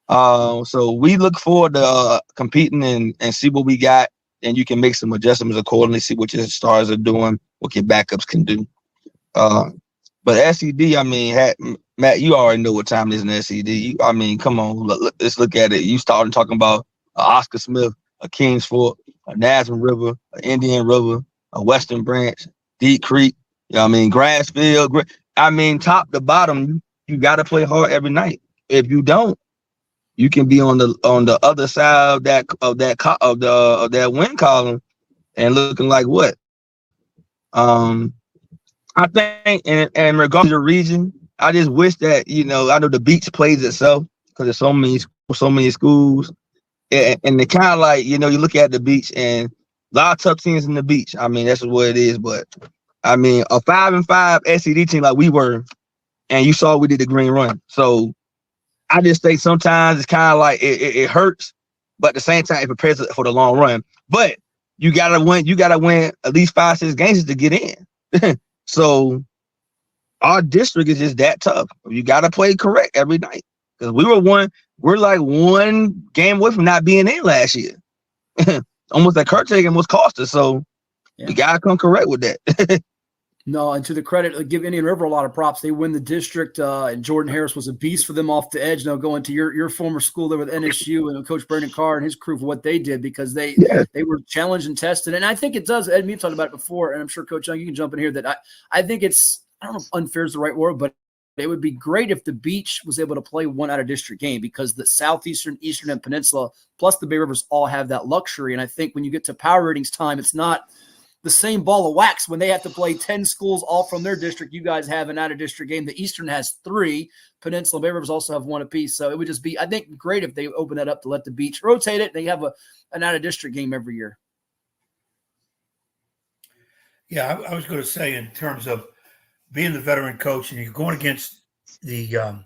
O: So we look forward to competing and see what we got, and you can make some adjustments accordingly. See what your stars are doing, what your backups can do. But SED, I mean, Matt, you already know what time it is in SED. I mean, come on, let's look at it. You started talking about Oscar Smith, a Kings Fork, a Nazarene River, an Indian River, a Western Branch, Deep Creek. Grassfield. I mean, top to bottom, you got to play hard every night. If you don't, you can be on the other side of that win column and looking like what? I think, in regards to the region, I just wish that, I know the beach plays itself because there's so many schools. And they kind of like, you look at the beach and a lot of tough teams in the beach. I mean, that's what it is. But, I mean, a 5-5 SED team like we were, and you saw we did the green run. So I just think sometimes it's kind of like it hurts, but at the same time, it prepares for the long run. But you got to win at least 5-6 games to get in. So our district is just that tough. You got to play correct every night because we're like one game away from not being in last year. Almost that Kurt taking was cost us. So we got to come correct with that.
B: No, and to the credit, give Indian River a lot of props. They win the district, and Jordan Harris was a beast for them off the edge. Now going to your former school there with NSU and Coach Brandon Carr and his crew for what they did because they were challenged and tested. And I think it does. Ed, me talked about it before, and I'm sure Coach Young, you can jump in here. That I think it's, I don't know if unfair is the right word, but it would be great if the beach was able to play one out of district game because the Southeastern, Eastern, and Peninsula plus the Bay Rivers all have that luxury. And I think when you get to power ratings time, it's not the same ball of wax when they have to play 10 schools all from their district. You guys have an out-of-district game. The Eastern has 3. Peninsula Bay Rivers also have 1 apiece. So it would just be, I think, great if they open that up to let the beach rotate it. They have an out-of-district game every year.
C: Yeah, I was going to say in terms of being the veteran coach and you're going against the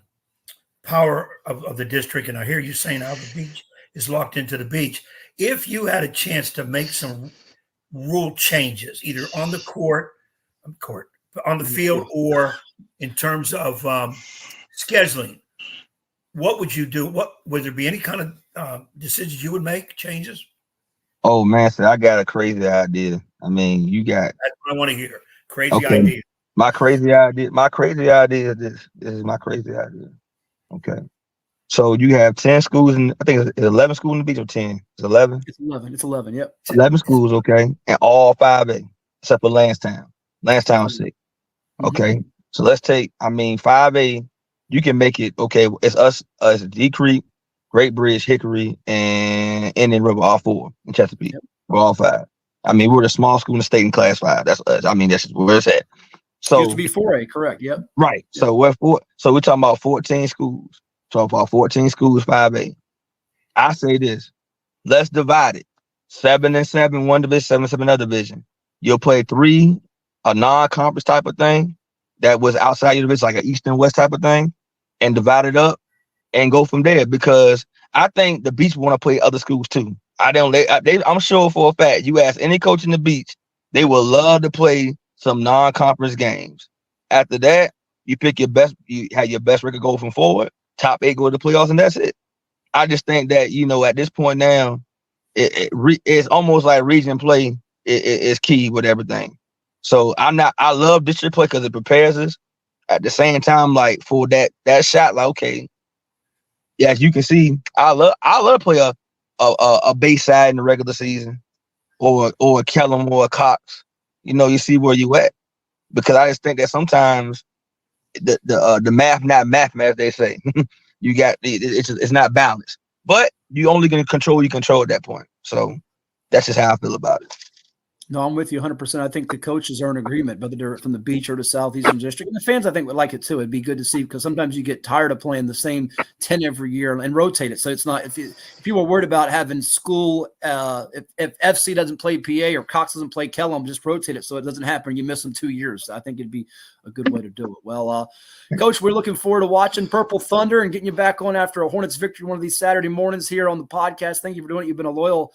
C: power of the district, and I hear you saying how the beach is locked into the beach. If you had a chance to make some rule changes, either on the court, on the field, or in terms of scheduling, what would you do? What would there be any kind of decisions you would make, changes?
O: Oh man, so I got a crazy idea. I mean, you got.
C: That's what I want to hear. Crazy idea.
O: My crazy idea is this. This is my crazy idea. Okay. So you have 10 schools, and I think it's 11 schools in the beach or 10. It's 11.
B: It's 11. It's 11. Yep.
O: 11 schools, okay, and all 5A except for Lansdowne. Lansdowne 6. Okay, so let's take. 5A. You can make it. Okay, it's us, D Creek, Great Bridge, Hickory, and Indian River, all 4 in Chesapeake. Yep. We're all 5. We're the small school in the state in Class 5. That's us. That's where it's at. So
B: used to be 4A, correct? Yep.
O: Right. Yep. So we're talking about 14 schools. So about 14 schools, 5A. I say this. Let's divide it. 7 and 7, one division, 7 and 7 another division. You'll play 3, a non-conference type of thing that was outside your division, like an East and West type of thing, and divide it up and go from there. Because I think the Beach want to play other schools too. I'm sure for a fact, you ask any coach in the Beach, they will love to play some non-conference games. After that, you pick your best. You have your best record go from forward. Top 8 go to the playoffs, and that's it. I just think that at this point now, it's almost like region play is key with everything. So I love district play because it prepares us. At the same time, like for that shot, like okay, yeah, as you can see, I love to play a Bayside in the regular season, or a Kellum or a Cox. You see where you at, because I just think that sometimes the math not math, as they say. You got it's not balanced, but you only going to control you control at that point. So that's just how I feel about it.
B: No, I'm with you 100%. I think the coaches are in agreement, whether they're from the Beach or the Southeastern District. And the fans, I think, would like it too. It'd be good to see, because sometimes you get tired of playing the same 10 every year and rotate it. So it's not, if you were worried about having school, if FC doesn't play PA or Cox doesn't play Kellum, just rotate it so it doesn't happen. You miss them 2 years. I think it'd be a good way to do it. Well, Coach, we're looking forward to watching Purple Thunder and getting you back on after a Hornets victory one of these Saturday mornings here on the podcast. Thank you for doing it. You've been a loyal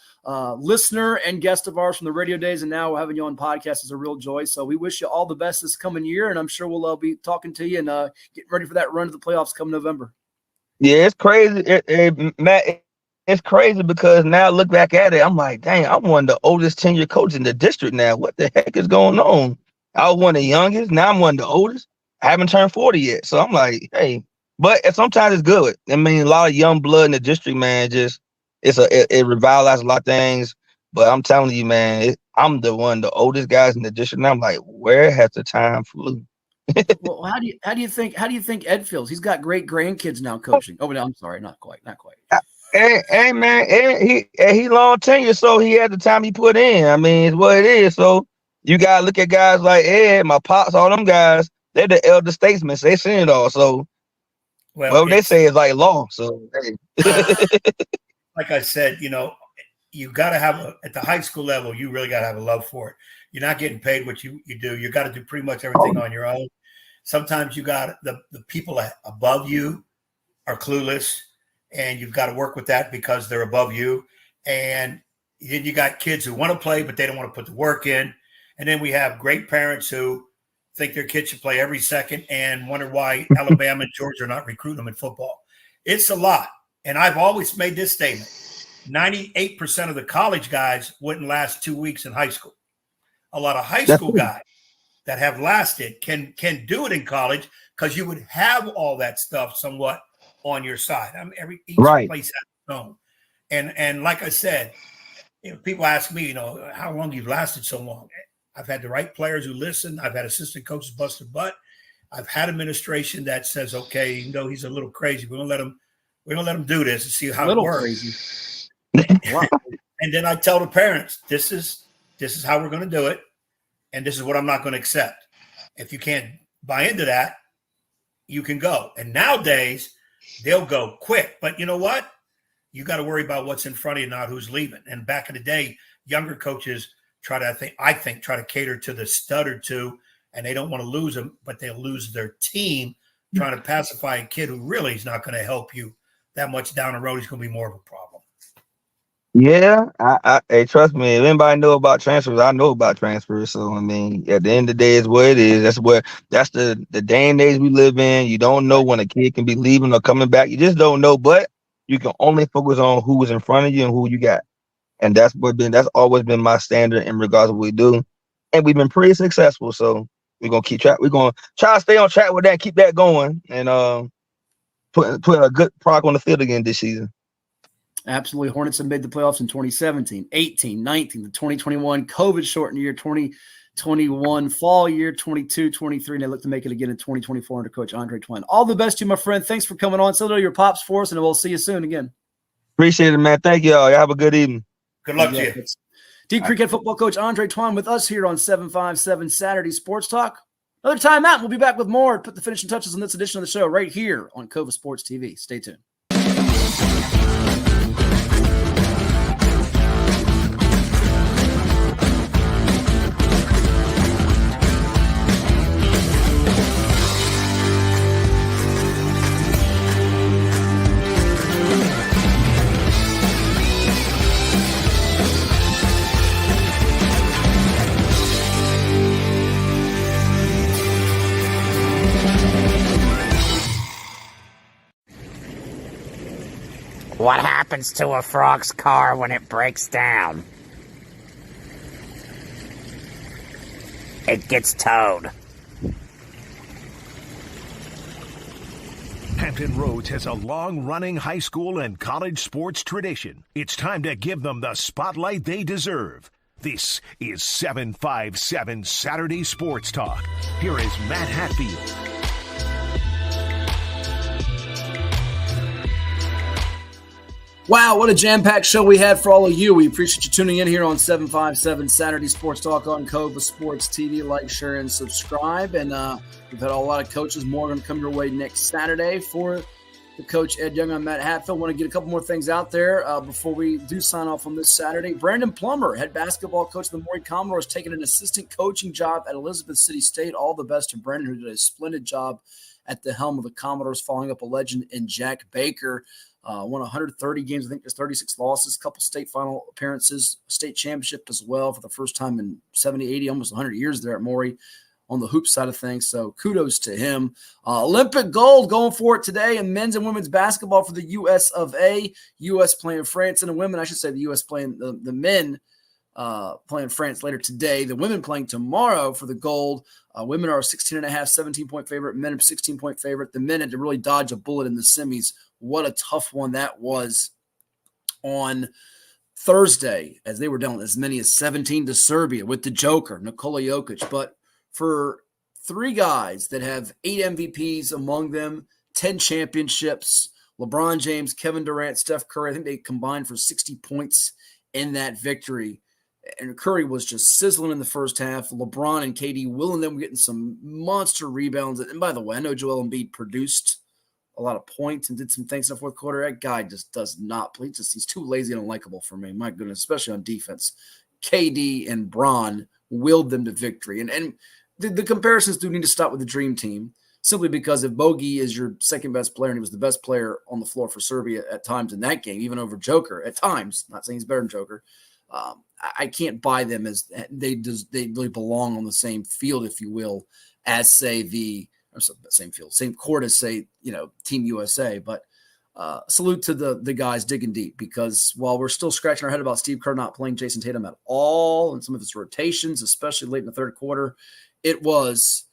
B: listener and guest of ours from the radio days, and now having you on podcast is a real joy. So we wish you all the best this coming year, and I'm sure we'll be talking to you and getting ready for that run to the playoffs come November.
O: Yeah, it's crazy, Matt. It's crazy because now look back at it, I'm like, dang, I'm one of the oldest tenured coaches in the district now. What the heck is going on? I was one of the youngest. Now I'm one of the oldest. I haven't turned 40 yet. So I'm like, hey, but sometimes it's good. A lot of young blood in the district, man, it revitalizes a lot of things. But I'm telling you, man, I'm the oldest guys in the district. And I'm like, where has the time flew?
B: Well, how do you think Ed feels? He's got great grandkids now coaching. Oh, no, I'm sorry, not quite.
O: Hey man, he long tenure, so he had the time he put in. It's what it is. So you gotta look at guys like Ed, my pops, all them guys. They're the elder statesmen. They seen it all. So well they say is like law. So hey.
C: Like I said, you got to have at the high school level, you really got to have a love for it. You're not getting paid what you do. You got to do pretty much everything on your own. Sometimes you got the people above you are clueless, and you've got to work with that because they're above you. And then you got kids who want to play, but they don't want to put the work in. And then we have great parents who think their kids should play every second and wonder why Alabama and Georgia are not recruiting them in football. It's a lot. And I've always made this statement. 98% of the college guys wouldn't last 2 weeks in high school. A lot of high school guys that have lasted can do it in college because you would have all that stuff somewhat on your side. Each place has its own. And like I said, people ask me, how long you've lasted so long. I've had the right players who listen. I've had assistant coaches bust their butt. I've had administration that says, okay, he's a little crazy. We don't let him do this and see how it works. Crazy. And then I tell the parents, this is how we're going to do it, and this is what I'm not going to accept. If you can't buy into that, you can go. And nowadays, they'll go quick. But you know what? You got to worry about what's in front of you, not who's leaving. And back in the day, younger coaches try to cater to the stutter too, and they don't want to lose them, but they'll lose their team trying to pacify a kid who really is not going to help you that much down the road. He's going to be more of a problem.
O: Yeah, hey, trust me. If anybody know about transfers, I know about transfers. So at the end of the day, it's what it is. That's the day and age we live in. You don't know when a kid can be leaving or coming back. You just don't know. But you can only focus on who is in front of you and who you got. And that's always been my standard in regards to what we do. And we've been pretty successful. So we're gonna keep track. We're gonna try to stay on track with that, keep that going. And put a good product on the field again this season.
B: Absolutely. Hornets have made the playoffs in 2017, 18, 19, the 2021 COVID shortened year, 2021 fall year, 22, 23, and they look to make it again in 2024 under Coach Andre Twine. All the best to you, my friend. Thanks for coming on. Celebrate your pops for us, and we'll see you soon again.
O: Appreciate it, man. Thank y'all. Y'all have a good evening.
C: Good luck to you.
B: Deep Creek head football coach Andre Twine with us here on 757 Saturday Sports Talk. Another timeout. We'll be back with more. Put the finishing touches on this edition of the show right here on Cova Sports TV. Stay tuned.
D: What happens to a frog's car when it breaks down? It gets towed.
A: Hampton Roads has a long-running high school and college sports tradition. It's time to give them the spotlight they deserve. This is 757 Saturday Sports Talk. Here is Matt Hatfield.
B: Wow, what a jam-packed show we had for all of you. We appreciate you tuning in here on 757 Saturday Sports Talk on Cova Sports TV. Like, share, and subscribe. And we've had a lot of coaches. More going to come your way next Saturday. For the coach, Ed Young, I'm Matt Hatfield. Want to get a couple more things out there before we do sign off on this Saturday. Brandon Plummer, head basketball coach of the Maury Commodores, taking an assistant coaching job at Elizabeth City State. All the best to Brandon, who did a splendid job at the helm of the Commodores, following up a legend in Jack Baker. Won 130 games. I think there's 36 losses, a couple state final appearances, state championship as well for the first time in 70, 80, almost 100 years there at Maury on the hoop side of things. So kudos to him. Olympic gold going for it today in men's and women's basketball for the U.S. of A. U.S. playing France, and the women, I should say the U.S. playing the men playing France later today. The women playing tomorrow for the gold. Women are a 16.5, 17-point favorite. Men are 16-point favorite. The men had to really dodge a bullet in the semis. What a tough one that was on Thursday, as they were down as many as 17 to Serbia with the Joker, Nikola Jokic. But for three guys that have 8 MVPs among them, 10 championships, LeBron James, Kevin Durant, Steph Curry, I think they combined for 60 points in that victory. And Curry was just sizzling in the first half. LeBron and KD, Will and them getting some monster rebounds. And by the way, I know Joel Embiid produced a lot of points and did some things in the fourth quarter. That guy just does not play. He's too lazy and unlikable for me. My goodness, especially on defense. KD and Bron willed them to victory. And the comparisons do need to stop with the Dream Team, simply because if Bogey is your second best player and he was the best player on the floor for Serbia at times in that game, even over Joker at times, not saying he's better than Joker, I can't buy them as they really belong on the same field, if you will, as say same field, same court as say, Team USA. But salute to the guys digging deep, because while we're still scratching our head about Steve Kerr not playing Jason Tatum at all and some of his rotations, especially late in the third quarter, it was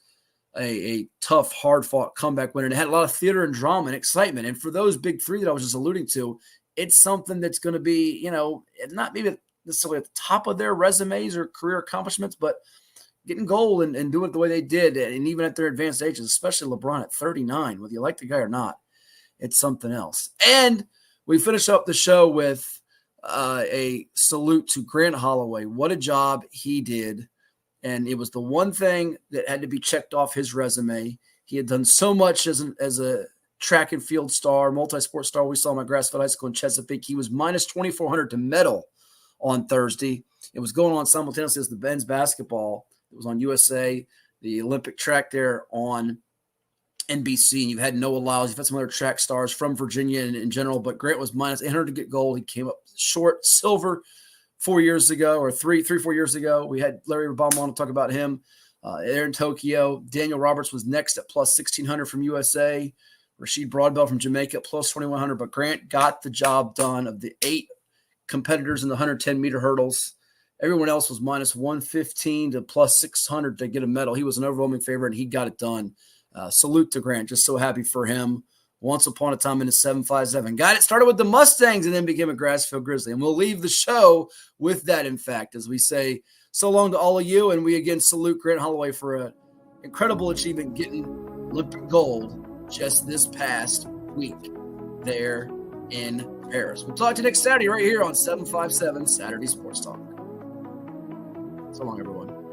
B: a tough, hard-fought comeback win, and it had a lot of theater and drama and excitement. And for those big three that I was just alluding to, it's something that's going to be, not maybe necessarily at the top of their resumes or career accomplishments, but getting gold and doing it the way they did, and even at their advanced ages, especially LeBron at 39, whether you like the guy or not, it's something else. And we finish up the show with a salute to Grant Holloway. What a job he did. And it was the one thing that had to be checked off his resume. He had done so much as a track and field star, multi-sport star. We saw him at Grassfield High School in Chesapeake. He was minus 2,400 to medal on Thursday. It was going on simultaneously as the men's basketball. It was on USA, the Olympic track there on NBC. And you've had Noah Lyles. You've had some other track stars from Virginia in general, but Grant was minus 800 to get gold. He came up short, silver 4 years ago, or 4 years ago. We had Larry Obama on to talk about him. There in Tokyo. Daniel Roberts was next at plus 1,600 from USA. Rasheed Broadbell from Jamaica at plus 2,100. But Grant got the job done. Of the 8 competitors in the 110-meter hurdles, everyone else was minus 115 to plus 600 to get a medal. He was an overwhelming favorite, and he got it done. Salute to Grant. Just so happy for him. once upon a time in the 757. Got it started with the Mustangs and then became a Grassfield Grizzly. And we'll leave the show with that, in fact, as we say so long to all of you. And we again salute Grant Holloway for an incredible achievement getting Olympic gold just this past week there in Paris. We'll talk to you next Saturday right here on 757 Saturday Sports Talk. So long, everyone.